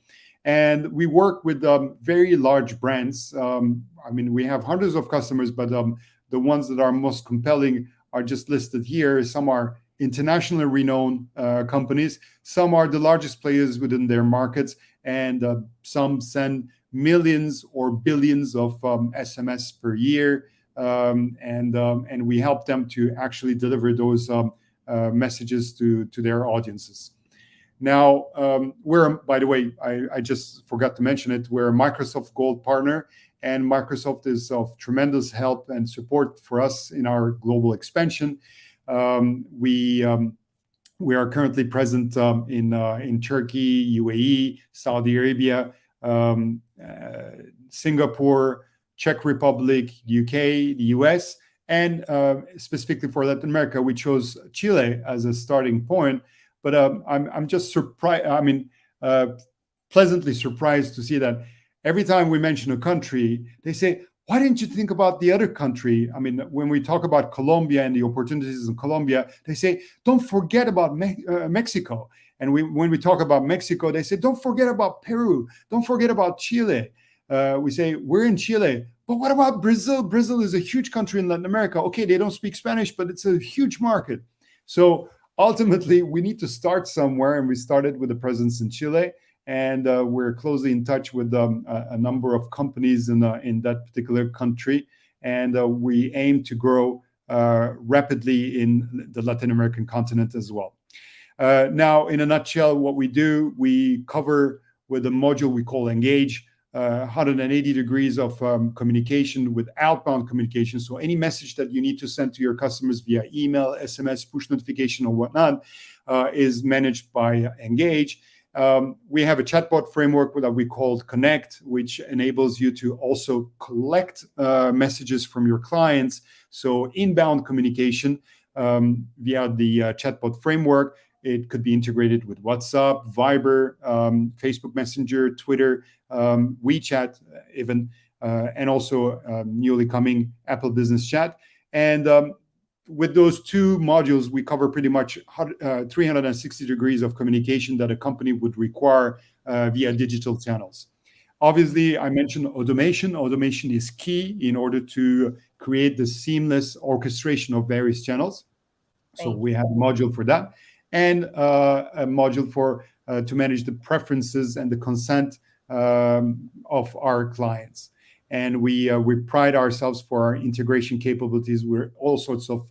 And we work with very large brands. I mean, we have hundreds of customers, but the ones that are most compelling are just listed here. Some are internationally renowned companies. Some are the largest players within their markets, and some send millions or billions of SMS per year. And we help them to actually deliver those messages to their audiences. Now, by the way, I just forgot to mention it, we're a Microsoft Gold partner, and Microsoft is of tremendous help and support for us in our global expansion. We are currently present in Turkey, UAE, Saudi Arabia, Singapore, Czech Republic, UK, the US, and specifically for Latin America, we chose Chile as a starting point. But I'm just surprised. I mean, pleasantly surprised to see that every time we mention a country, they say, "Why didn't you think about the other country?" I mean, when we talk about Colombia and the opportunities in Colombia, they say, "Don't forget about Mexico." And when we talk about Mexico, they say, "Don't forget about Peru. Don't forget about Chile." We say, "We're in Chile, but what about Brazil? Brazil is a huge country in Latin America. Okay, they don't speak Spanish, but it's a huge market." So ultimately, we need to start somewhere, and we started with a presence in Chile, and we're closely in touch with a number of companies in that particular country, and we aim to grow rapidly in the Latin American continent as well. Now, in a nutshell, what we do, we cover with a module we call Engage, 180 degrees of communication with outbound communication. So any message that you need to send to your customers via email, SMS, push notification, or whatnot is managed by Engage. We have a chatbot framework that we call Connect, which enables you to also collect messages from your clients. So inbound communication via the chatbot framework. It could be integrated with WhatsApp, Viber, Facebook Messenger, Twitter, WeChat even, and also newly coming Apple Business Chat. And with those two modules, we cover pretty much 360 degrees of communication that a company would require via digital channels. Obviously, I mentioned automation. Automation is key in order to create the seamless orchestration of various channels. So we have a module for that, and a module for to manage the preferences and the consent of our clients. And we pride ourselves for our integration capabilities with all sorts of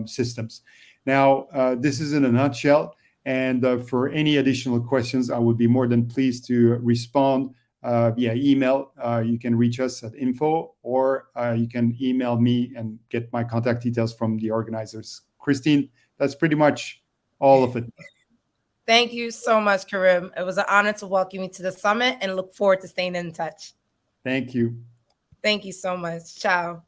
systems. Now, this is in a nutshell. And for any additional questions, I would be more than pleased to respond via email. You can reach us at info, or you can email me and get my contact details from the organizers. Christine, that's pretty much all of it. Thank you so much, Karim. It was an honor to welcome you to the summit, and look forward to staying in touch. Thank you. Thank you so much. Ciao.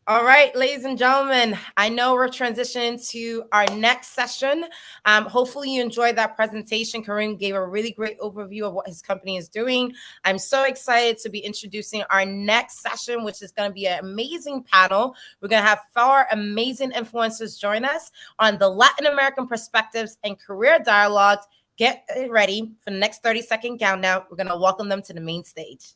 All right, ladies and gentlemen, I know we're transitioning to our next session. Hopefully you enjoyed that presentation. Kareem gave a really great overview of what his company is doing. I'm so excited to be introducing our next session, which is going to be an amazing panel. We're going to have 4 amazing influencers join us on the Latin American perspectives and career dialogues. Get ready for the next 30-second countdown. We're going to welcome them to the main stage.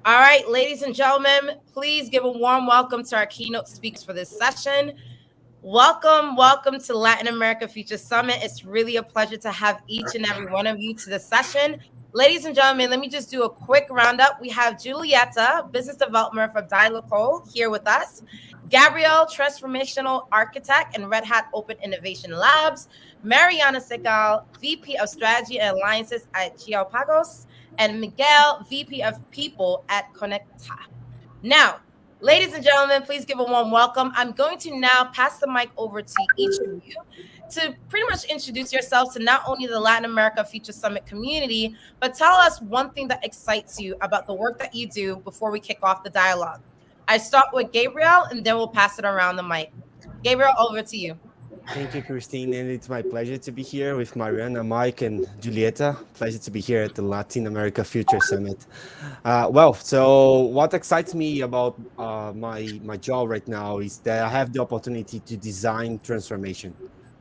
All right, ladies and gentlemen, please give a warm welcome to our keynote speakers for this session. Welcome to Latin America Future Summit. It's really a pleasure to have each and every one of you to the session. Ladies and gentlemen, let me just do a quick roundup. We have Julieta, Business Development for Dialoco, here with us. Gabrielle, Transformational Architect and Red Hat Open Innovation Labs. Mariana Segal, VP of Strategy and Alliances at Geopagos. And Miguel, VP of People at Conecta. Now, ladies and gentlemen, please give a warm welcome. I'm going to now pass the mic over to each of you to pretty much introduce yourselves to not only the Latin America Future Summit community, but tell us one thing that excites you about the work that you do before we kick off the dialogue. I start with Gabriel, and then we'll pass it around the mic. Gabriel, over to you. Thank you, Christine, and it's my pleasure to be here with Mariana, Mike, and Julieta. Pleasure to be here at the Latin America Future Summit. So what excites me about my job right now is that I have the opportunity to design transformation.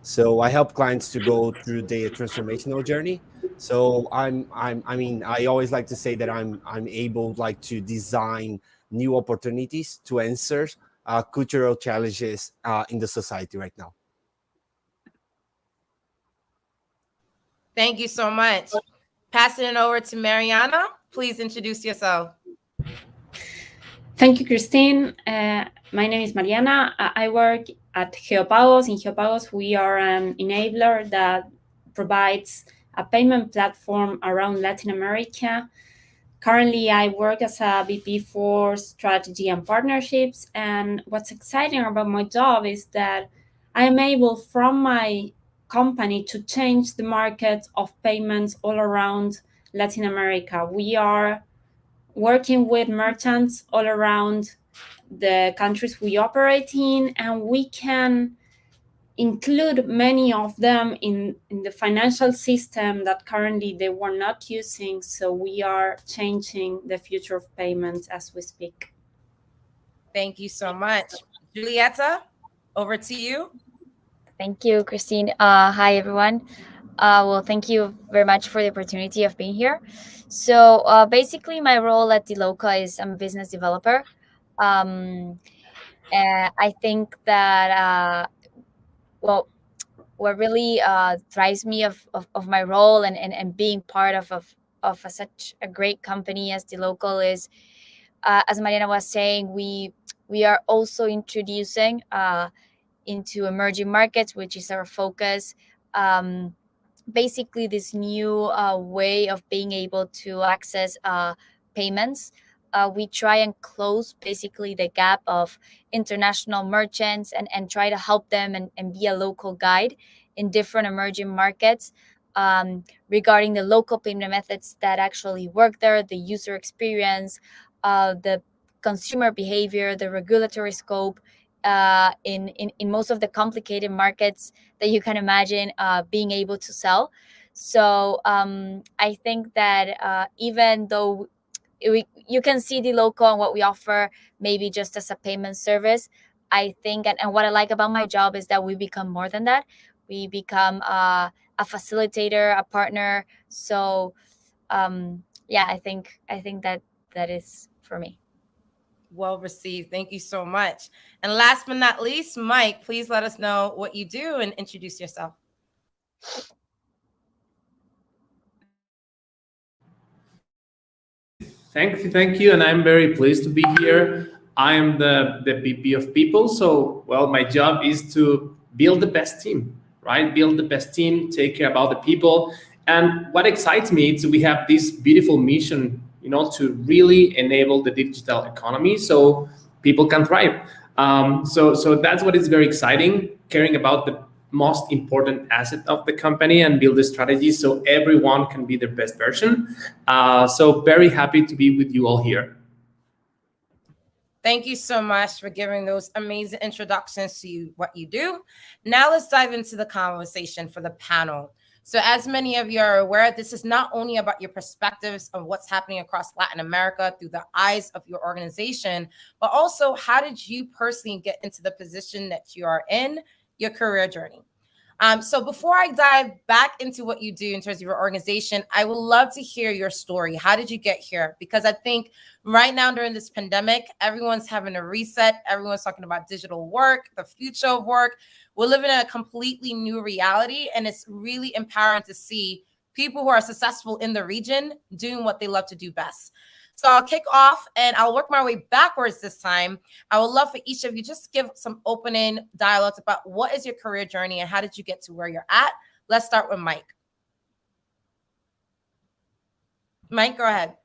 So I help clients to go through their transformational journey. So I always like to say that I'm able to design new opportunities to answer cultural challenges in the society right now. Thank you so much. Passing it over to Mariana. Please introduce yourself. Thank you, Christine. My name is Mariana. I work at Geopagos. In Geopagos, we are an enabler that provides a payment platform around Latin America. Currently, I work as a VP for strategy and partnerships. And what's exciting about my job is that I am able, from my company, to change the market of payments all around Latin America. We are working with merchants all around the countries we operate in, and we can include many of them in the financial system that currently they were not using. So we are changing the future of payments as we speak. Thank you so much. Julieta, over to you. Thank you, Christine. Hi, everyone. Well, thank you very much for the opportunity of being here. So basically, my role at Dialoco is I'm a business developer. I think that, what really drives me of my role and being part of such a great company as Dialoco is, as Mariana was saying, we are also introducing into emerging markets, which is our focus. Basically, this new way of being able to access payments. We try and close basically the gap of international merchants and try to help them and be a local guide in different emerging markets regarding the local payment methods that actually work there, the user experience, the consumer behavior, the regulatory scope, in most of the complicated markets that you can imagine being able to sell. So I think that even though you can see Dialoco and what we offer maybe just as a payment service, I think, and what I like about my job is that we become more than that. We become a facilitator, a partner. So I think that is for me. Well received. Thank you so much. And last but not least, Mike, please let us know what you do and introduce yourself. Thank you. And I'm very pleased to be here. I am the VP of people. So, well, my job is to build the best team, right? Build the best team, take care about the people. And what excites me is we have this beautiful mission, to really enable the digital economy so people can thrive. So that's what is very exciting, caring about the most important asset of the company and build a strategy so everyone can be their best version. So very happy to be with you all here. Thank you so much for giving those amazing introductions to what you do. Now let's dive into the conversation for the panel. So as many of you are aware, this is not only about your perspectives of what's happening across Latin America through the eyes of your organization, but also how did you personally get into the position that you are in, your career journey. So before I dive back into what you do in terms of your organization, I would love to hear your story. How did you get here? Because I think right now during this pandemic, everyone's having a reset. Everyone's talking about digital work, the future of work. We're living in a completely new reality, and it's really empowering to see people who are successful in the region doing what they love to do best. So I'll kick off and I'll work my way backwards this time. I would love for each of you just give some opening dialogues about what is your career journey and how did you get to where you're at. Let's start with Mike. Mike, go ahead.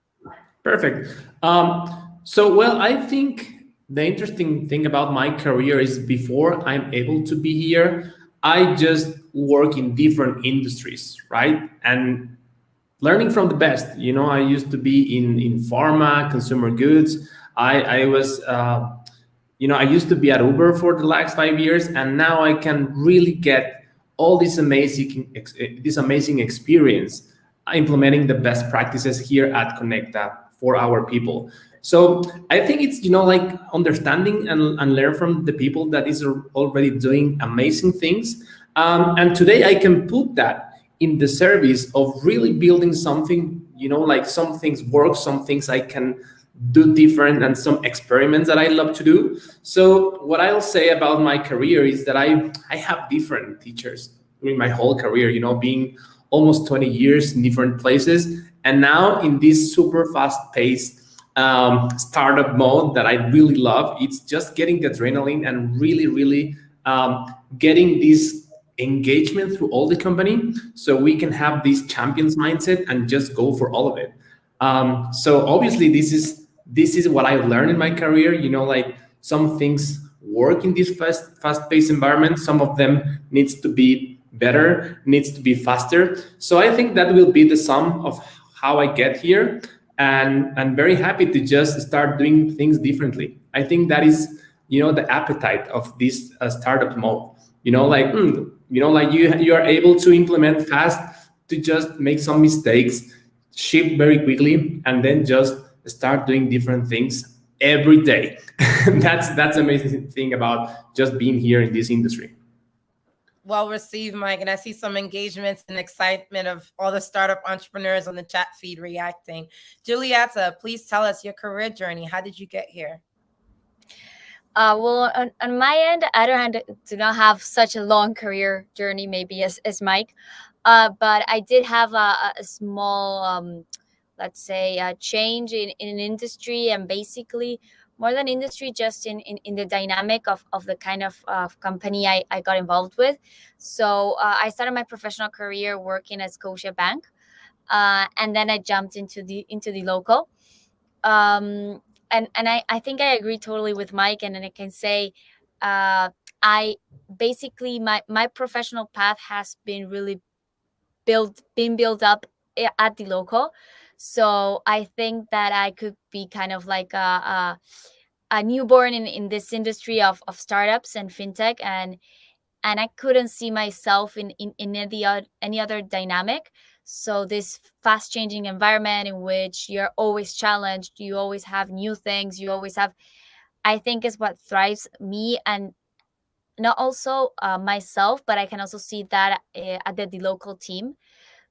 Perfect. Well, I think the interesting thing about my career is before I'm able to be here, I just work in different industries, right? And learning from the best. I used to be in pharma, consumer goods. I was, I used to be at Uber for the last 5 years, and now I can really get all this amazing experience implementing the best practices here at Connecta for our people. So I think it's, like understanding and learn from the people that is already doing amazing things. And today I can put that in the service of really building something, like some things work, some things I can do different, and some experiments that I love to do. So what I'll say about my career is that I have different teachers during my whole career, being almost 20 years in different places. And now in this super fast-paced startup mode that I really love, it's just getting the adrenaline and really getting this engagement through all the company so we can have this champions mindset and just go for all of it. So obviously this is what I've learned in my career. Like some things work in this fast-paced environment. Some of them needs to be better, needs to be faster. So I think that will be the sum of how I get here, and I'm very happy to just start doing things differently. I think that is, the appetite of this startup mode. Like you are able to implement fast, to just make some mistakes, ship very quickly, and then just start doing different things every day. That's amazing thing about just being here in this industry. Well received, Mike. And I see some engagements and excitement of all the startup entrepreneurs on the chat feed reacting. Julieta, please tell us your career journey. How did you get here? Well, on my end, do not have such a long career journey, maybe as Mike. But I did have a small, let's say, a change in an industry, and basically more than industry, just in the dynamic of the kind of company I got involved with. So I started my professional career working at Scotiabank, and then I jumped into the local. And I think I agree totally with Mike, and then I can say I basically my professional path has been really built up at the local. So I think that I could be kind of like a newborn in this industry of startups and fintech, and I couldn't see myself in any other dynamic. So this fast changing environment in which you're always challenged, you always have new things, you always have, I think is what thrives me, and not also myself, but I can also see that at the local team.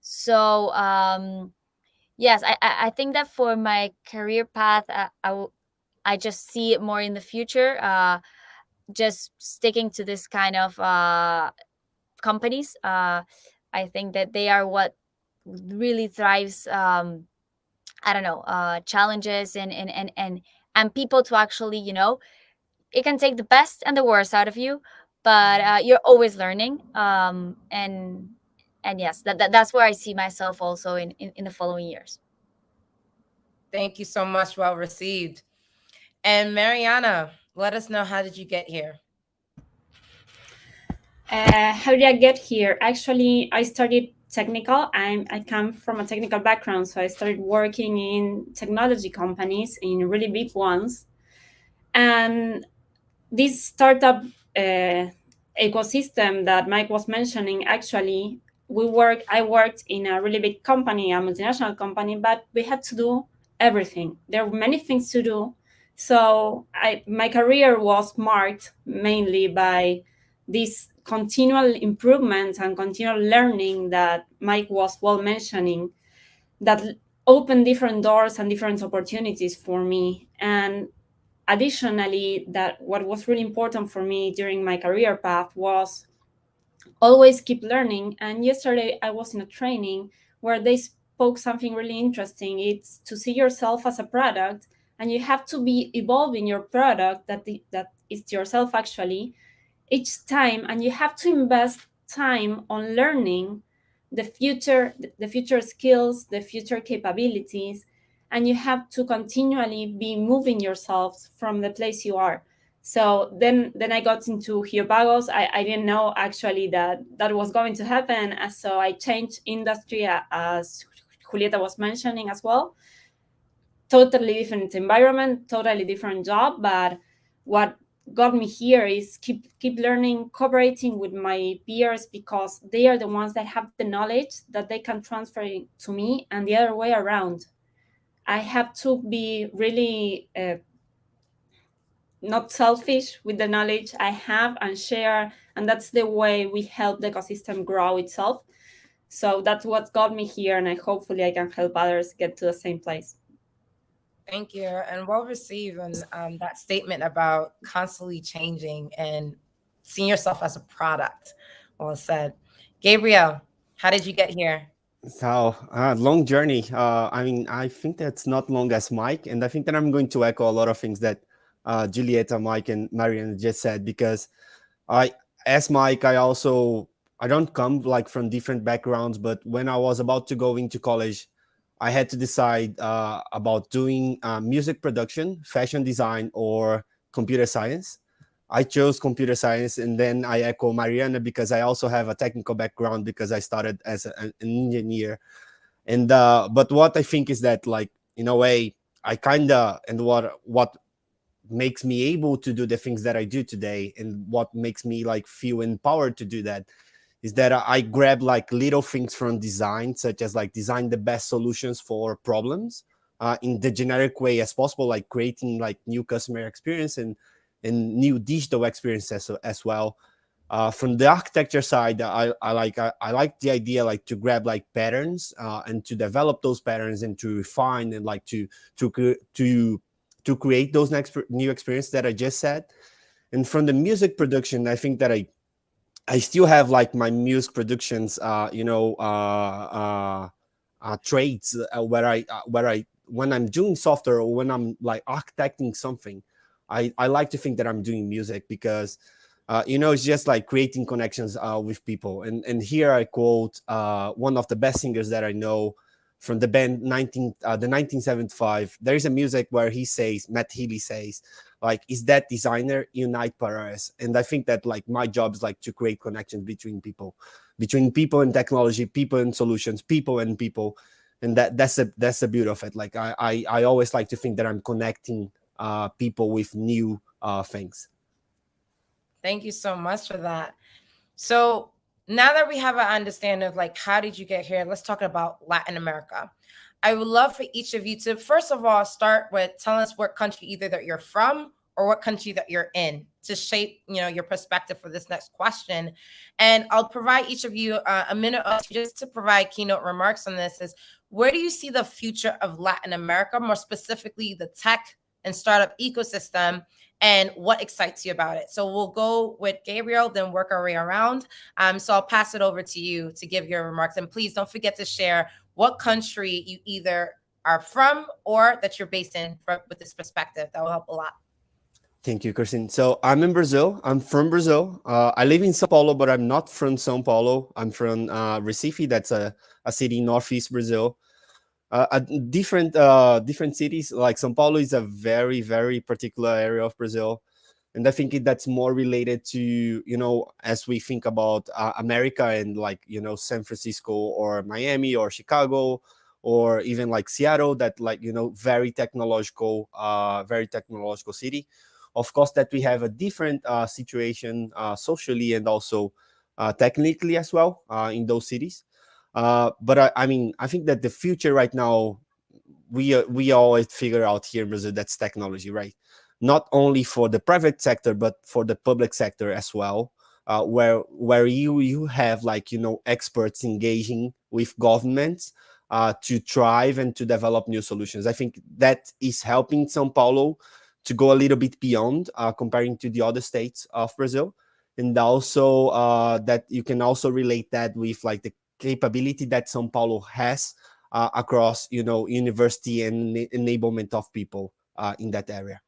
So yes, I think that for my career path, I just see it more in the future, just sticking to this kind of companies. I think that they are what really thrives, I don't know, challenges and and people to actually, it can take the best and the worst out of you, but you're always learning. And yes, that's where I see myself also in the following years. Thank you so much. Well received. And Mariana, let us know, how did you get here? How did I get here? Actually, I studied technical. I come from a technical background, so I started working in technology companies, in really big ones. And this startup ecosystem that Mike was mentioning, actually, I worked in a really big company, a multinational company, but we had to do everything. There were many things to do. So my career was marked mainly by this continual improvement and continual learning that Mike was well mentioning, that opened different doors and different opportunities for me. And additionally, that what was really important for me during my career path was always keep learning. And yesterday I was in a training where they spoke something really interesting. It's to see yourself as a product, and you have to be evolving your product that is yourself actually each time, and you have to invest time on learning the future skills, the future capabilities, and you have to continually be moving yourself from the place you are. So then I got into Geopagos. I didn't know actually that was going to happen. So I changed industry, as Julieta was mentioning as well. Totally different environment, totally different job, but what got me here is keep learning, cooperating with my peers, because they are the ones that have the knowledge that they can transfer to me, and the other way around. I have to be really not selfish with the knowledge I have and share, and that's the way we help the ecosystem grow itself. So that's what got me here, and hopefully I can help others get to the same place. Thank you, and well received on that statement about constantly changing and seeing yourself as a product. Well said. Gabriel, how did you get here? So, long journey. I mean, I think that's not long as Mike, and I think that I'm going to echo a lot of things that Julieta, Mike, and Marian just said, because as Mike, I don't come like from different backgrounds, but when I was about to go into college, I had to decide about doing music production, fashion design, or computer science. I chose computer science, and then I echo Mariana because I also have a technical background, because I started as an engineer. And but what I think is that, like, in a way, I kind of, and what makes me able to do the things that I do today, and what makes me like feel empowered to do that, is that I grab like little things from design, such as like design the best solutions for problems in the generic way as possible, like creating like new customer experience and new digital experiences as well. From the architecture side, I like the idea like to grab like patterns and to develop those patterns and to refine and like to create those new experiences that I just said. And from the music production, I think that I still have like my music productions, traits where I when I'm doing software or when I'm like architecting something, I like to think that I'm doing music, because it's just like creating connections with people. And here I quote one of the best singers that I know from the band the 1975. There is a music where Matt Healy says, like, is that designer unite Paris? And I think that like my job is like to create connections between people and technology, people and solutions, people and people. And that's the beauty of it. Like I always like to think that I'm connecting people with new things. Thank you so much for that. So now that we have an understanding of like, how did you get here? Let's talk about Latin America. I would love for each of you to, first of all, start with telling us what country either that you're from or what country that you're in, to shape, your perspective for this next question. And I'll provide each of you a minute or two just to provide keynote remarks on this. Is where do you see the future of Latin America, more specifically the tech and startup ecosystem, and what excites you about it? So we'll go with Gabriel, then work our way around. So I'll pass it over to you to give your remarks. And please don't forget to share what country you either are from or that you're based in with this perspective. That will help a lot. Thank you, Christine. So I'm in Brazil. I'm from Brazil. I live in São Paulo, but I'm not from São Paulo. I'm from Recife. That's a city in northeast Brazil. Different cities, like São Paulo is a very, very particular area of Brazil. And I think that's more related to, as we think about America and like, San Francisco or Miami or Chicago or even like Seattle, that like, very technological city. Of course, that we have a different situation socially and also technically as well in those cities. But I mean, I think that the future right now, we always figure out here in Brazil, that's technology, right? Not only for the private sector, but for the public sector as well, where you have like, experts engaging with governments to thrive and to develop new solutions. I think that is helping São Paulo to go a little bit beyond comparing to the other states of Brazil. And also that you can also relate that with like the capability that São Paulo has across, university and enablement of people in that area.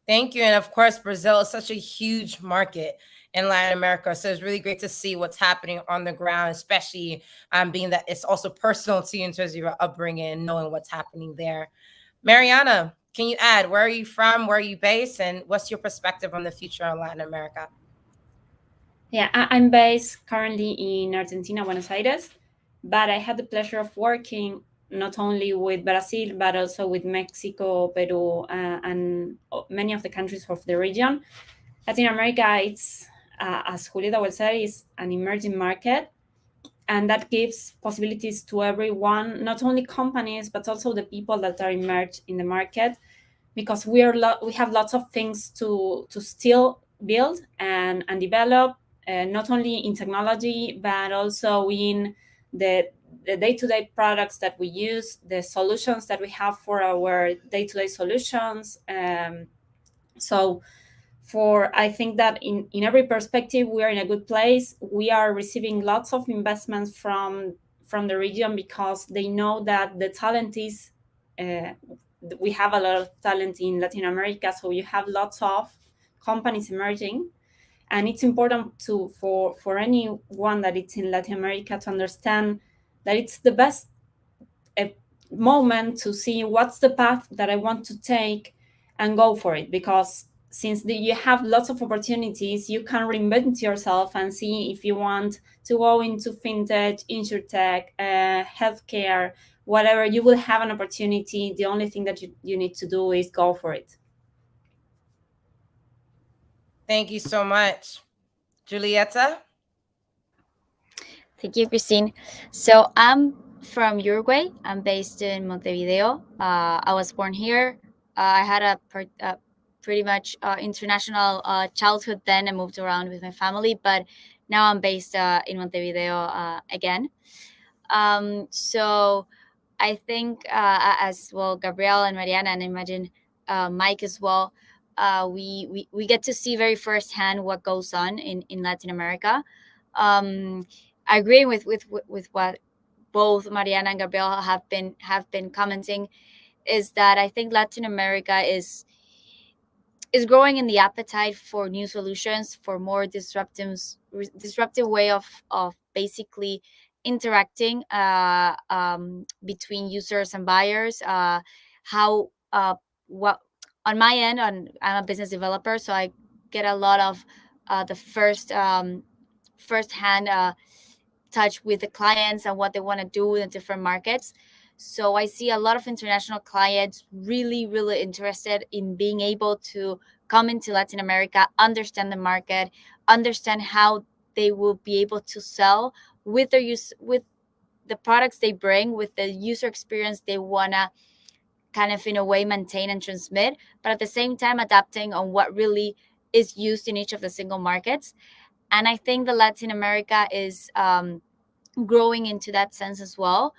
Thank you. And of course, Brazil is such a huge market in Latin America. So it's really great to see what's happening on the ground, especially being that it's also personal to you in terms of your upbringing and knowing what's happening there. Mariana, can you add, where are you from? Where are you based? And what's your perspective on the future of Latin America? Yeah, I'm based currently in Argentina, Buenos Aires, but I had the pleasure of working not only with Brazil, but also with Mexico, Peru, and many of the countries of the region. Latin America, it's, as Julieta will say, is an emerging market, and that gives possibilities to everyone, not only companies, but also the people that are immersed in the market, because we have lots of things to still build and develop, not only in technology, but also in the day-to-day products that we use, the solutions that we have for our day-to-day solutions. So I think that in every perspective, we are in a good place. We are receiving lots of investments from the region because they know that the talent is, we have a lot of talent in Latin America. So you have lots of companies emerging. And it's important for anyone that is in Latin America to understand that it's the best moment to see what's the path that I want to take and go for it. Because since you have lots of opportunities, you can reinvent yourself and see if you want to go into fintech, insurtech, healthcare, whatever, you will have an opportunity. The only thing that you need to do is go for it. Thank you so much. Julieta? Thank you, Christine. So I'm from Uruguay. I'm based in Montevideo. I was born here. I had a pretty much international childhood then. I moved around with my family, but now I'm based in Montevideo again. So I think as well, Gabriel and Mariana, and I imagine Mike as well, we get to see very firsthand what goes on in Latin America. I agree with what both Mariana and Gabriel have been commenting, is that I think Latin America is growing in the appetite for new solutions, for more disruptive way of basically interacting between users and buyers. What on my end, I'm a business developer, so I get a lot of the first-hand touch with the clients and what they want to do in different markets. So I see a lot of international clients really, really interested in being able to come into Latin America, understand the market, understand how they will be able to sell with their use, with the products they bring, with the user experience they want to kind of in a way maintain and transmit, but at the same time adapting on what really is used in each of the single markets. And I think that Latin America is growing into that sense as well.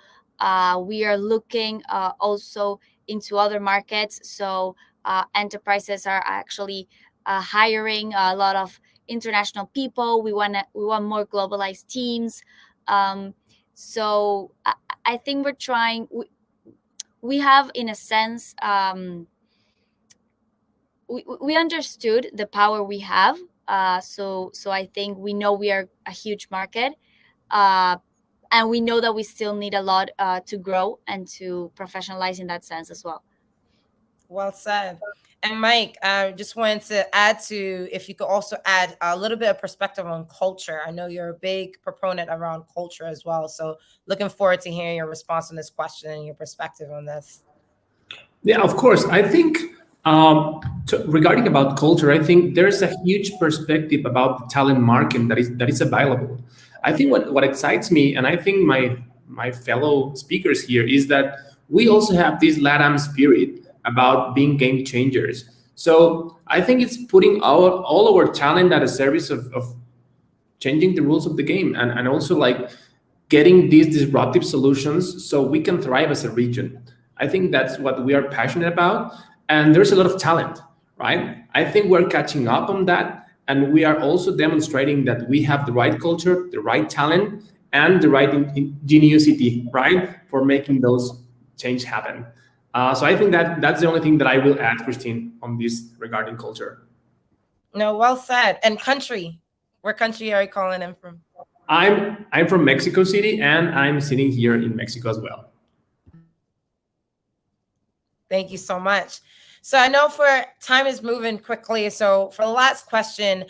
We are looking also into other markets. So enterprises are actually hiring a lot of international people. We want more globalized teams. So I think we're trying. We have, in a sense, we understood the power we have. So I think we know we are a huge market, and we know that we still need a lot to grow and to professionalize in that sense as well. Well said. And Mike, I just wanted to add to, if you could also add a little bit of perspective on culture. I know you're a big proponent around culture as well. So looking forward to hearing your response on this question and your perspective on this. Yeah, of course. I think regarding about culture, I think there's a huge perspective about the talent market that is available. I think what excites me, and I think my fellow speakers here, is that we also have this LATAM spirit about being game changers. So I think it's putting all our talent at a service of changing the rules of the game, and also like getting these disruptive solutions so we can thrive as a region. I think that's what we are passionate about. And there's a lot of talent, right? I think we're catching up on that. And we are also demonstrating that we have the right culture, the right talent, and the right ingenuity, right, for making those change happen. So I think that's the only thing that I will add, Christine, on this regarding culture. No, well said. And country, where country are you calling in from? I'm from Mexico City, and I'm sitting here in Mexico as well. Thank you so much. So I know time is moving quickly. So for the last question,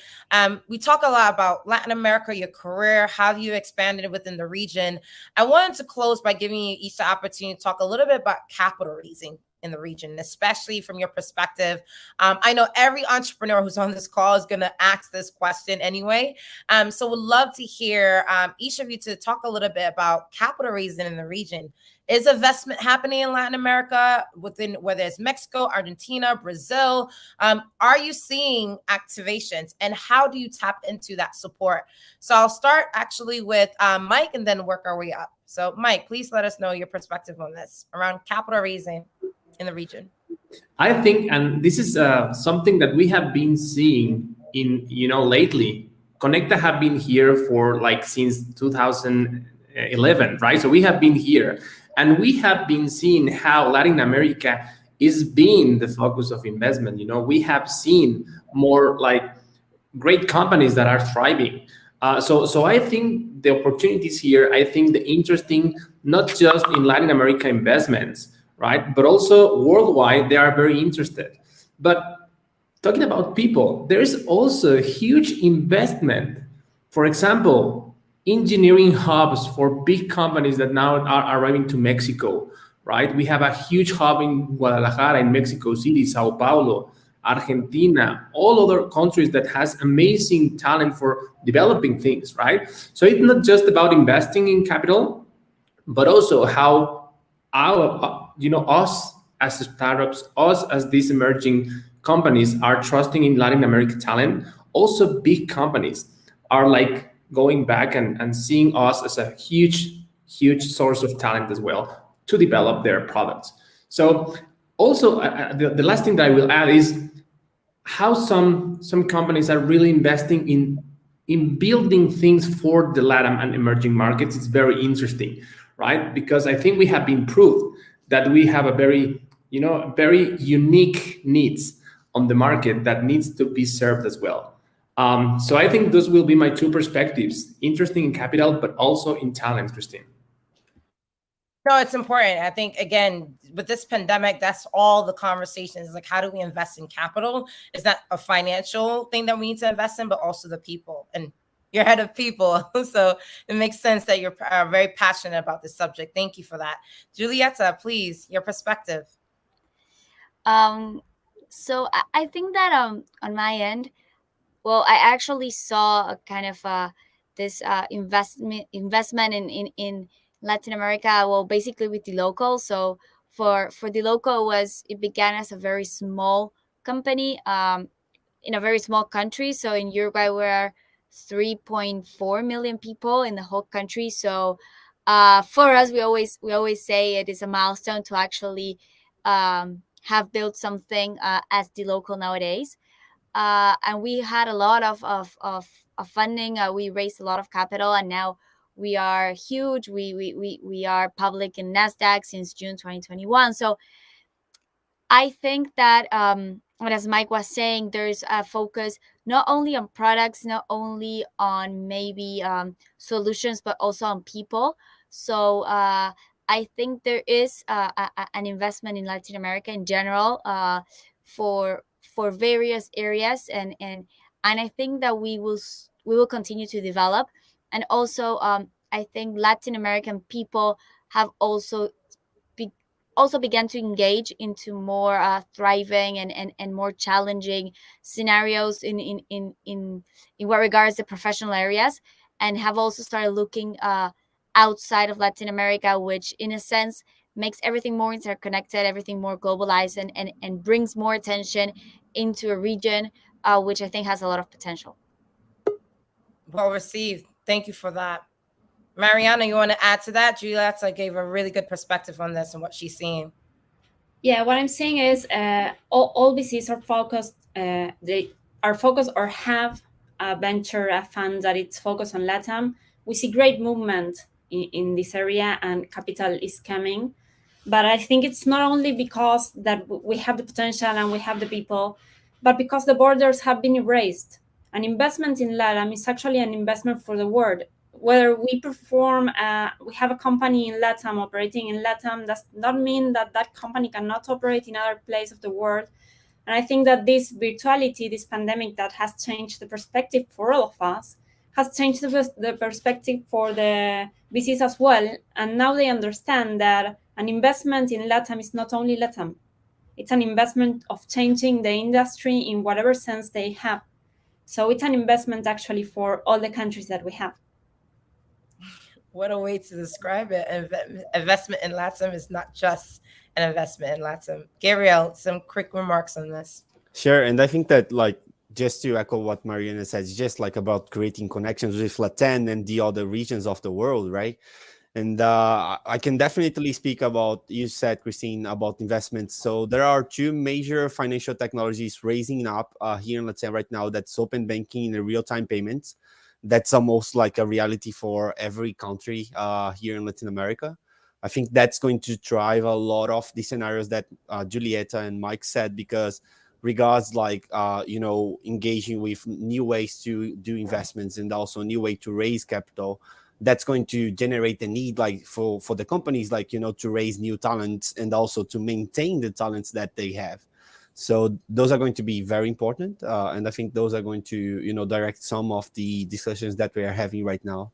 we talk a lot about Latin America, your career, how you expanded within the region. I wanted to close by giving you each the opportunity to talk a little bit about capital raising in the region, especially from your perspective. I know every entrepreneur who's on this call is going to ask this question anyway. So would love to hear each of you to talk a little bit about capital raising in the region. Is investment happening in Latin America, within whether it's Mexico, Argentina, Brazil? Are you seeing activations, and how do you tap into that support? So I'll start actually with Mike and then work our way up. So Mike, please let us know your perspective on this around capital raising in the region. I think, and this is something that we have been seeing in, lately. Conecta have been here for like since 2011, right? So we have been here. And we have been seeing how Latin America is being the focus of investment. We have seen more like great companies that are thriving. So I think the opportunities here, I think the interesting, not just in Latin America investments, right, but also worldwide, they are very interested. But talking about people, there is also a huge investment. For example, engineering hubs for big companies that now are arriving to Mexico, right? We have a huge hub in Guadalajara, in Mexico City, Sao Paulo, Argentina, all other countries that has amazing talent for developing things, right? So it's not just about investing in capital, but also how us as startups, us as these emerging companies are trusting in Latin American talent. Also, big companies are like going back and seeing us as a huge source of talent as well to develop their products. So also the last thing that I will add is how some companies are really investing in building things for the LATAM and emerging markets. It's very interesting, right? Because I think we have been proved that we have a very unique needs on the market that needs to be served as well. So I think those will be my two perspectives, interesting in capital, but also in talent, Christine. No, it's important. I think, again, with this pandemic, that's all the conversations. Like, how do we invest in capital? It's not a financial thing that we need to invest in, but also the people. And you're head of people. So it makes sense that you're very passionate about this subject. Thank you for that. Julieta, please, your perspective. So I think that on my end, well, I actually saw a kind of this investment in Latin America. Well, basically with the local. So for the local, it began as a very small company in a very small country. So in Uruguay, we're 3.4 million people in the whole country. So for us, we always say it is a milestone to actually have built something as the local nowadays. And we had a lot of funding. We raised a lot of capital, and now We are huge. We are public in NASDAQ since June 2021. So I think that, as Mike was saying, there's a focus not only on products, not only on maybe solutions, but also on people. So I think there is an investment in Latin America in general for various areas, and I think that we will continue to develop. And also, I think Latin American people have also began to engage into more thriving and more challenging scenarios in what regards the professional areas, and have also started looking outside of Latin America, which in a sense makes everything more interconnected, everything more globalized, and brings more attention into a region which I think has a lot of potential. Well received. Thank you for that. Mariana, you want to add to that? Julieta gave a really good perspective on this and what she's seeing. Yeah, what I'm saying is all VCs are focused. They are focused or have a venture fund that it's focused on LATAM. We see great movement in this area, and capital is coming. But I think it's not only because that we have the potential and we have the people, but because the borders have been erased. An investment in LATAM is actually an investment for the world. Whether we we have a company in LATAM operating in LATAM, does not mean that that company cannot operate in other places of the world. And I think that this virtuality, this pandemic that has changed the perspective for all of us, has changed the perspective for the VCs as well. And now they understand that an investment in LATAM is not only LATAM. It's an investment of changing the industry in whatever sense they have. So it's an investment actually for all the countries that we have. What a way to describe it. Investment in LATAM is not just an investment in LATAM. Gabriel, some quick remarks on this. Sure. And I think that, like, just to echo what Mariana said, it's just like about creating connections with Latin and the other regions of the world, right? And I can definitely speak about, you said, Christine, about investments. So there are two major financial technologies raising up here in Latin right now. That's open banking and real-time payments. That's almost like a reality for every country here in Latin America. I think that's going to drive a lot of the scenarios that Julieta and Mike said, because regards like, engaging with new ways to do investments and also new way to raise capital, that's going to generate the need like for the companies, like, to raise new talents and also to maintain the talents that they have. So those are going to be very important. And I think those are going to, direct some of the discussions that we are having right now.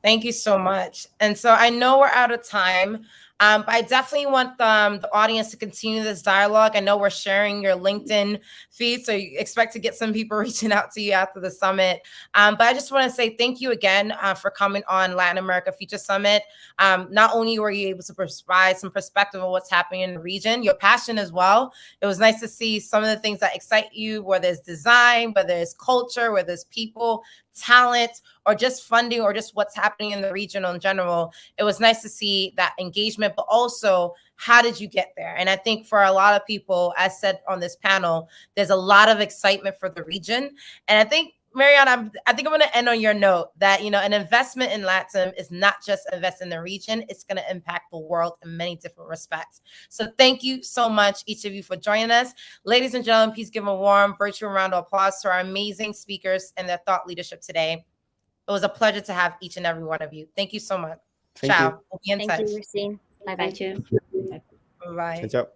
Thank you so much. And so I know we're out of time, but I definitely want the audience to continue this dialogue. I know we're sharing your LinkedIn feed, so you expect to get some people reaching out to you after the summit. But I just want to say thank you again for coming on Latin America Future Summit. Not only were you able to provide some perspective of what's happening in the region, your passion as well. It was nice to see some of the things that excite you, whether it's design, whether it's culture, whether it's people, talent, or just funding, or just what's happening in the region in general. It was nice to see that engagement, but also how did you get there? And I think for a lot of people, as said on this panel, there's a lot of excitement for the region. And I think, Mariana, I think I'm going to end on your note that, an investment in LATAM is not just invest in the region, it's going to impact the world in many different respects. So thank you so much, each of you, for joining us. Ladies and gentlemen, please give a warm virtual round of applause to our amazing speakers and their thought leadership today. It was a pleasure to have each and every one of you. Thank you so much. Ciao. We'll be in touch. Thank you, Christine. Bye-bye. Thank you. Bye-bye. Ciao.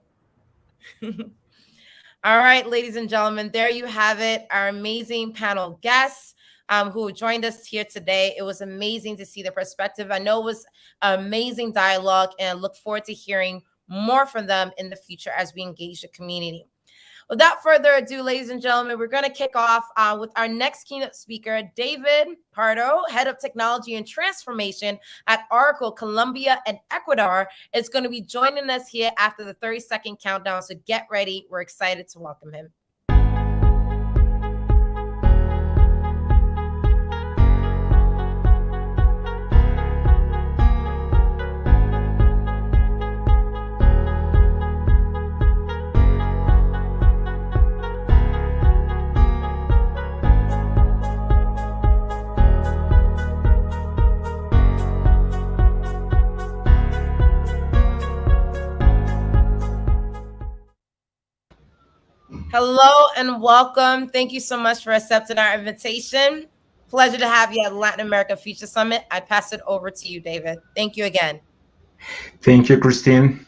All right, ladies and gentlemen, there you have it. Our amazing panel guests who joined us here today. It was amazing to see the perspective. I know it was amazing dialogue, and I look forward to hearing more from them in the future as we engage the community. Without further ado, ladies and gentlemen, we're going to kick off with our next keynote speaker, David Pardo, Head of Technology and Transformation at Oracle, Colombia and Ecuador, is going to be joining us here after the 30-second countdown. So get ready. We're excited to welcome him. Hello and welcome. Thank you so much for accepting our invitation. Pleasure to have you at Latin America Future Summit. I pass it over to you, David. Thank you again. Thank you, Christine.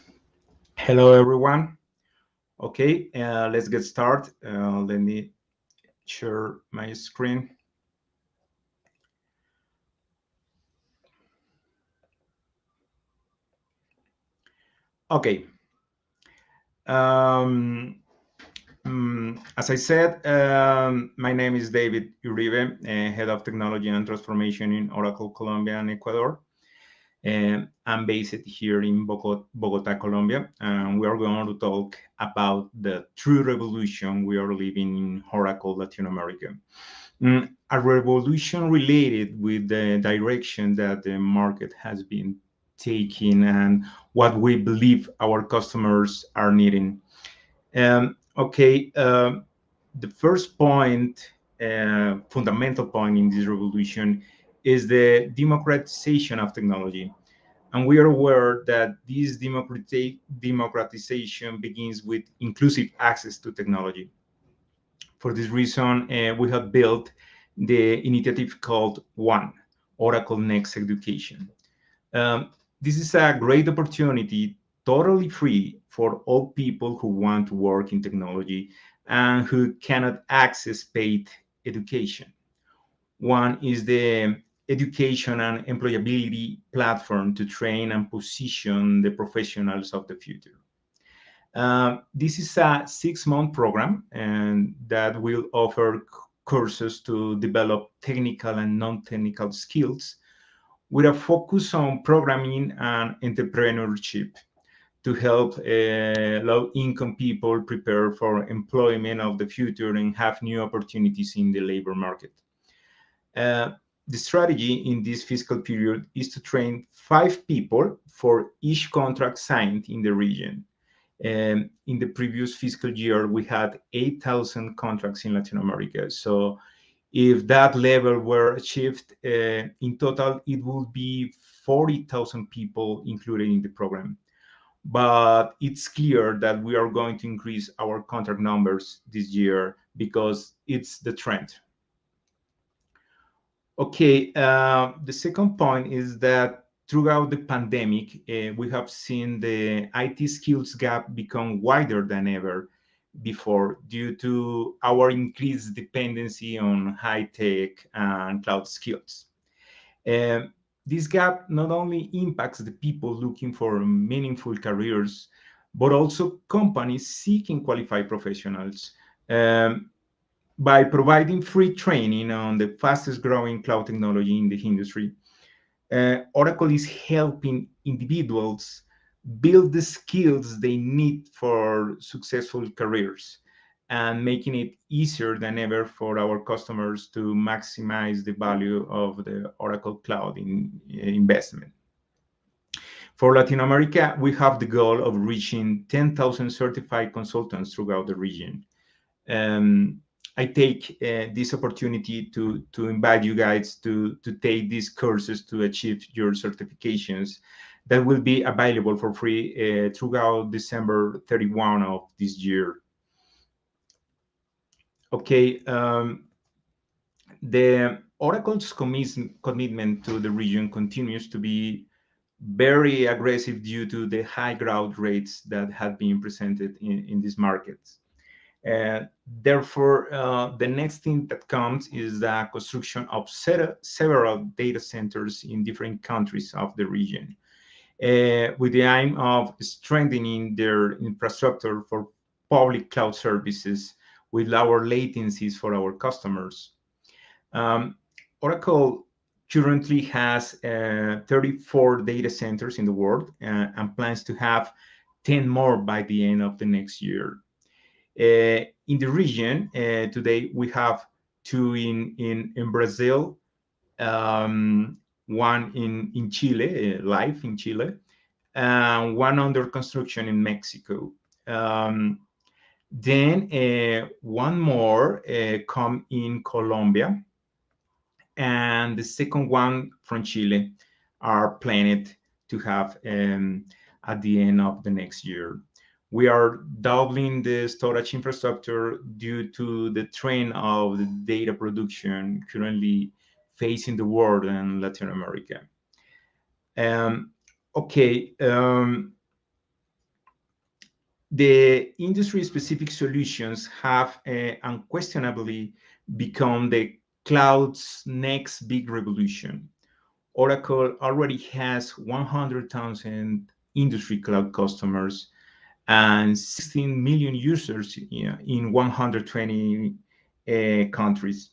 Hello, everyone. Okay, let's get started. Let me share my screen. Okay. As I said, my name is David Uribe, Head of Technology and Transformation in Oracle Colombia and Ecuador. I'm based here in Bogota, Colombia, and we are going to talk about the true revolution we are living in Oracle Latin America. A revolution related with the direction that the market has been taking and what we believe our customers are needing. The first point, fundamental point in this revolution is the democratization of technology. And we are aware that this democratization begins with inclusive access to technology. For this reason, we have built the initiative called One, Oracle Next Education. This is a great opportunity, totally free for all people who want to work in technology and who cannot access paid education. One is the education and employability platform to train and position the professionals of the future. This is a 6-month program and that will offer courses to develop technical and non-technical skills with a focus on programming and entrepreneurship to help low-income people prepare for employment of the future and have new opportunities in the labor market. The strategy in this fiscal period is to train 5 people for each contract signed in the region. In the previous fiscal year, we had 8,000 contracts in Latin America. So if that level were achieved, in total, it would be 40,000 people included in the program. But it's clear that we are going to increase our contract numbers this year because it's the trend. Okay, the second point is that throughout the pandemic, we have seen the IT skills gap become wider than ever before due to our increased dependency on high-tech and cloud skills. This gap not only impacts the people looking for meaningful careers, but also companies seeking qualified professionals. By providing free training on the fastest growing cloud technology in the industry, Oracle is helping individuals build the skills they need for successful careers and making it easier than ever for our customers to maximize the value of the Oracle Cloud investment. For Latin America, we have the goal of reaching 10,000 certified consultants throughout the region. I take this opportunity to invite you guys to take these courses to achieve your certifications that will be available for free throughout December 31 of this year. Okay, the Oracle's commitment to the region continues to be very aggressive due to the high growth rates that have been presented in these markets. Therefore, the next thing that comes is the construction of several data centers in different countries of the region, with the aim of strengthening their infrastructure for public cloud services with lower latencies for our customers. Oracle currently has 34 data centers in the world and plans to have 10 more by the end of the next year. In the region, today we have 2 in Brazil, one in Chile, live in Chile, and one under construction in Mexico. Then one more come in Colombia, and the second one from Chile are planned to have at the end of the next year. We are doubling the storage infrastructure due to the trend of the data production currently facing the world and Latin America. Okay, the industry-specific solutions have unquestionably become the cloud's next big revolution. Oracle already has 100,000 industry cloud customers and 16 million users in 120 countries.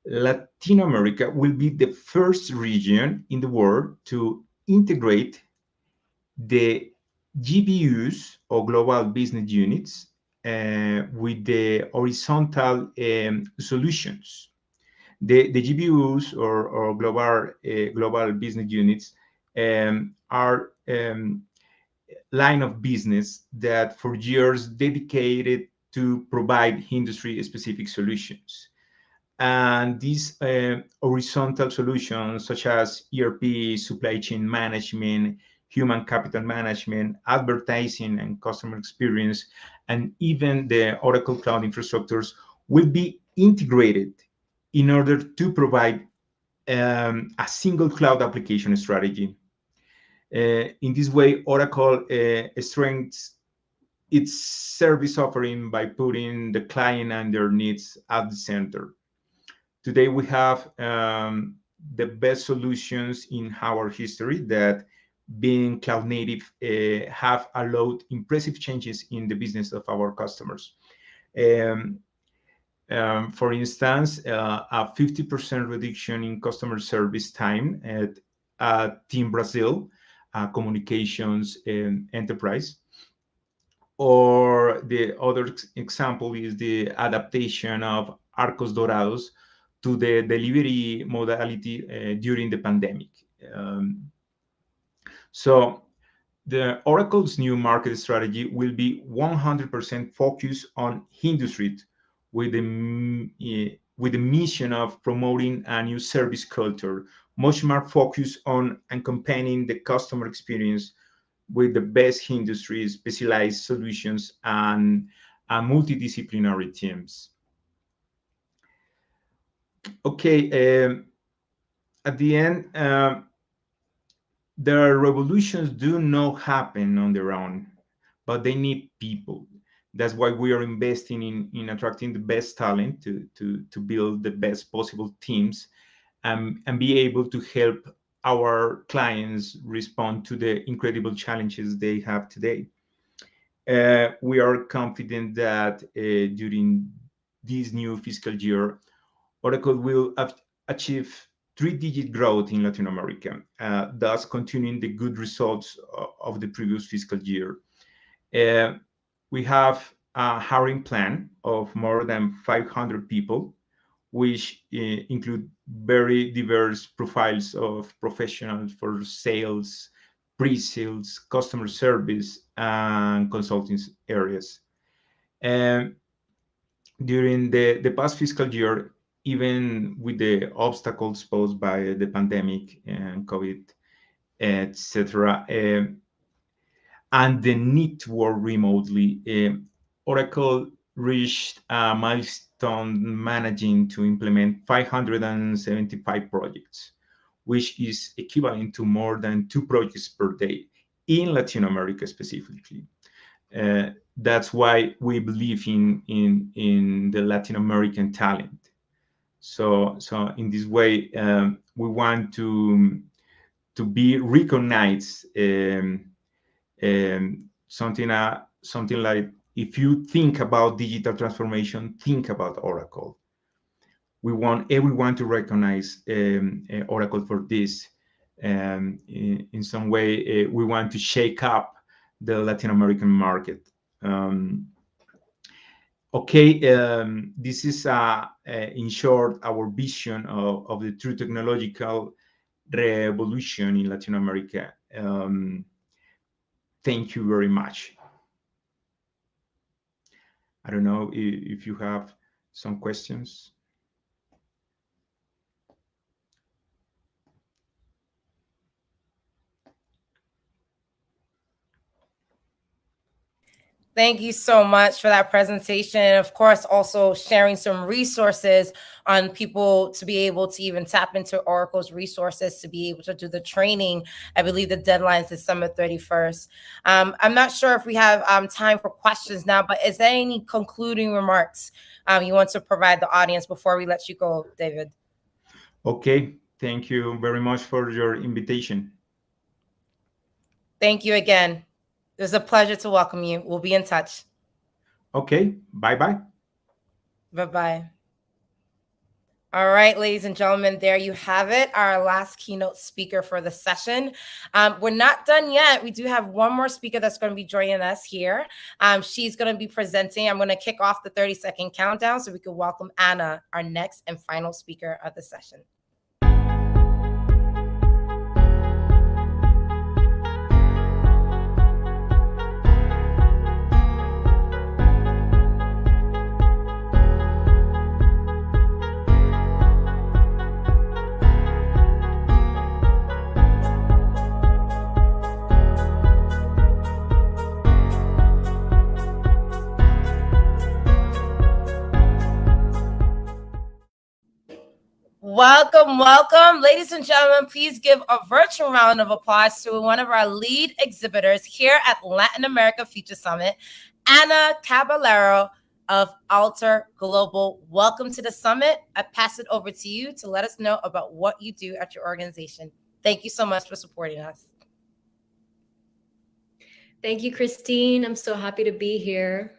Latin America will be the first region in the world to integrate the GBUs or global business units with the horizontal solutions. The GBUs or global business units are line of business that for years dedicated to provide industry-specific solutions. And these horizontal solutions, such as ERP, supply chain management, human capital management, advertising and customer experience, and even the Oracle Cloud infrastructures, will be integrated in order to provide a single cloud application strategy. In this way, Oracle strengthens its service offering by putting the client and their needs at the center. Today, we have the best solutions in our history that, being cloud native, have allowed impressive changes in the business of our customers. For instance, a 50% reduction in customer service time at Team Brazil, communications enterprise. Or the other example is the adaptation of Arcos Dorados to the delivery modality during the pandemic. So the Oracle's new market strategy will be 100% focused on industry with the mission of promoting a new service culture, much more focused on accompanying the customer experience with the best industry specialized solutions and multidisciplinary teams. Okay, at the end, the revolutions do not happen on their own, but they need people. That's why we are investing in attracting the best talent to build the best possible teams and be able to help our clients respond to the incredible challenges they have today. We are confident that during this new fiscal year, Oracle will achieve 3-digit growth in Latin America, thus continuing the good results of the previous fiscal year. We have a hiring plan of more than 500 people, which include very diverse profiles of professionals for sales, pre-sales, customer service, and consulting areas. During the past fiscal year, even with the obstacles posed by the pandemic and COVID, etc., and the need to work remotely, Oracle reached a milestone managing to implement 575 projects, which is equivalent to more than 2 projects per day in Latin America specifically. That's why we believe in the Latin American talent. So in this way, we want to be recognized. Something like, if you think about digital transformation, think about Oracle. We want everyone to recognize Oracle for this. In some way, we want to shake up the Latin American market. Okay, this is, in short, our vision of the true technological revolution in Latin America. Thank you very much. I don't know if you have some questions. Thank you so much for that presentation. And of course, also sharing some resources on people to be able to even tap into Oracle's resources to be able to do the training. I believe the deadline is December 31st. I'm not sure if we have time for questions now, but is there any concluding remarks you want to provide the audience before we let you go, David? Okay, thank you very much for your invitation. Thank you again. It was a pleasure to welcome you. We'll be in touch. Okay, bye-bye. Bye-bye. All right, ladies and gentlemen, there you have it, our last keynote speaker for the session. We're not done yet. We do have one more speaker that's going to be joining us here. She's going to be presenting. I'm going to kick off the 30-second countdown so we can welcome Anna, our next and final speaker of the session. Welcome, welcome. Ladies and gentlemen, please give a virtual round of applause to one of our lead exhibitors here at Latin America Future Summit, Ana Caballero of Alter Global. Welcome to the summit. I pass it over to you to let us know about what you do at your organization. Thank you so much for supporting us. Thank you, Christine. I'm so happy to be here.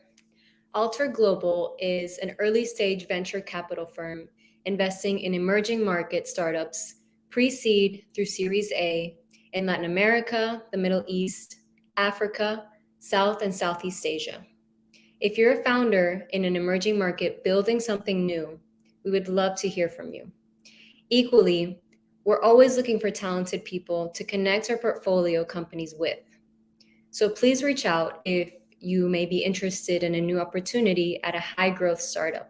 Alter Global is an early-stage venture capital firm investing in emerging market startups, pre-seed through Series A in Latin America, the Middle East, Africa, South and Southeast Asia. If you're a founder in an emerging market building something new, we would love to hear from you. Equally, we're always looking for talented people to connect our portfolio companies with. So please reach out if you may be interested in a new opportunity at a high-growth startup.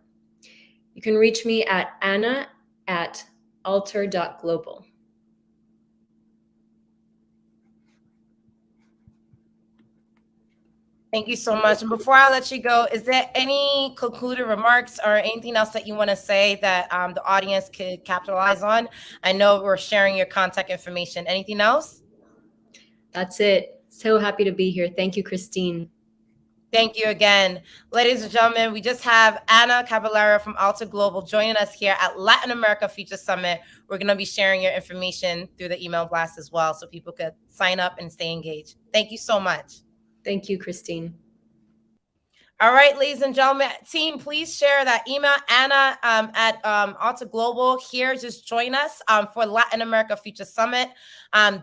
You can reach me at anna@alter.global. Thank you so much. And before I let you go, is there any concluding remarks or anything else that you want to say that the audience could capitalize on? I know we're sharing your contact information. Anything else? That's it. So happy to be here. Thank you, Christine. Thank you again. Ladies and gentlemen, we just have Ana Caballero from Alter Global joining us here at Latin America Future Summit. We're going to be sharing your information through the email blast as well so people could sign up and stay engaged. Thank you so much. Thank you, Christine. All right, ladies and gentlemen, team, please share that email. Anna at Alter Global here. Just join us for Latin America Future Summit.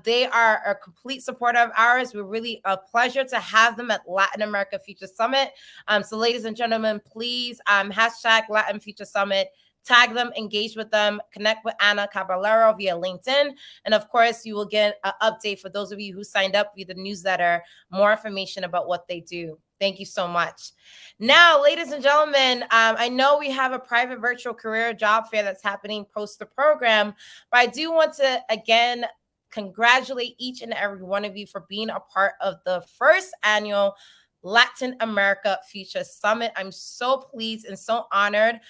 They are a complete supporter of ours. We're really a pleasure to have them at Latin America Future Summit. So ladies and gentlemen, please hashtag Latin Future Summit. Tag them, engage with them, connect with Ana Caballero via LinkedIn. And of course, you will get an update for those of you who signed up via the newsletter, more information about what they do. Thank you so much. Now, ladies and gentlemen, I know we have a private virtual career job fair that's happening post the program, but I do want to, again, congratulate each and every one of you for being a part of the first annual Latin America Future Summit. I'm so pleased and so honored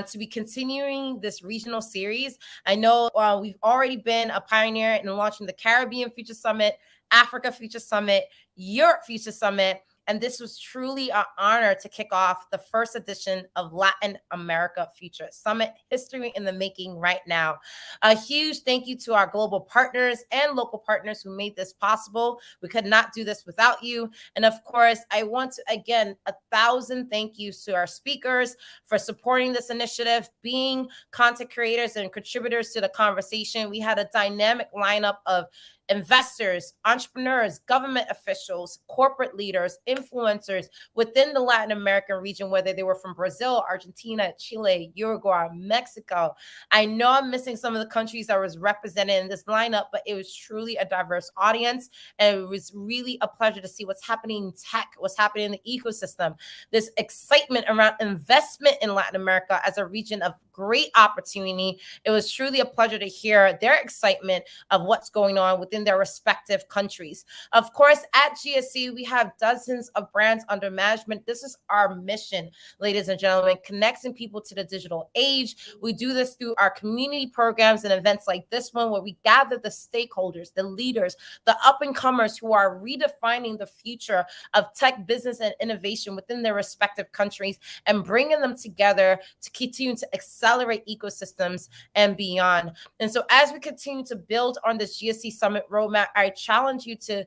to be continuing this regional series. I know we've already been a pioneer in launching the Caribbean Future Summit, Africa Future Summit, Europe Future Summit, and this was truly an honor to kick off the first edition of Latin America Future Summit, history in the making right now. A huge thank you to our global partners and local partners who made this possible. We could not do this without you. And of course, I want to, again, 1,000 thank yous to our speakers for supporting this initiative, being content creators and contributors to the conversation. We had a dynamic lineup of investors, entrepreneurs, government officials, corporate leaders, influencers within the Latin American region, whether they were from Brazil, Argentina, Chile, Uruguay, Mexico. I know I'm missing some of the countries that was represented in this lineup, but it was truly a diverse audience. And it was really a pleasure to see what's happening in tech, what's happening in the ecosystem, this excitement around investment in Latin America as a region of great opportunity. It was truly a pleasure to hear their excitement of what's going on with within their respective countries. Of course, at GSC, we have dozens of brands under management. This is our mission, ladies and gentlemen, connecting people to the digital age. We do this through our community programs and events like this one, where we gather the stakeholders, the leaders, the up-and-comers who are redefining the future of tech, business, and innovation within their respective countries, and bringing them together to continue to accelerate ecosystems and beyond. And so as we continue to build on this GSC Summit roadmap, I challenge you to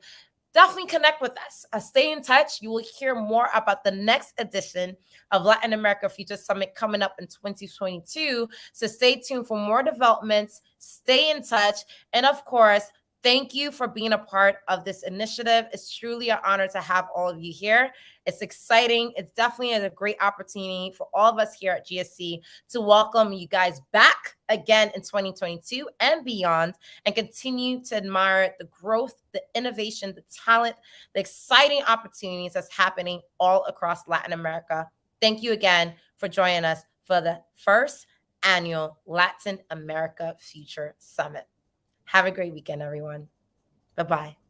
definitely connect with us. Stay in touch. You will hear more about the next edition of Latin America Future Summit coming up in 2022. So stay tuned for more developments. Stay in touch. And of course, thank you for being a part of this initiative. It's truly an honor to have all of you here. It's exciting. It's definitely a great opportunity for all of us here at GSC to welcome you guys back again in 2022 and beyond, and continue to admire the growth, the innovation, the talent, the exciting opportunities that's happening all across Latin America. Thank you again for joining us for the first annual Latin America Future Summit. Have a great weekend, everyone. Bye-bye.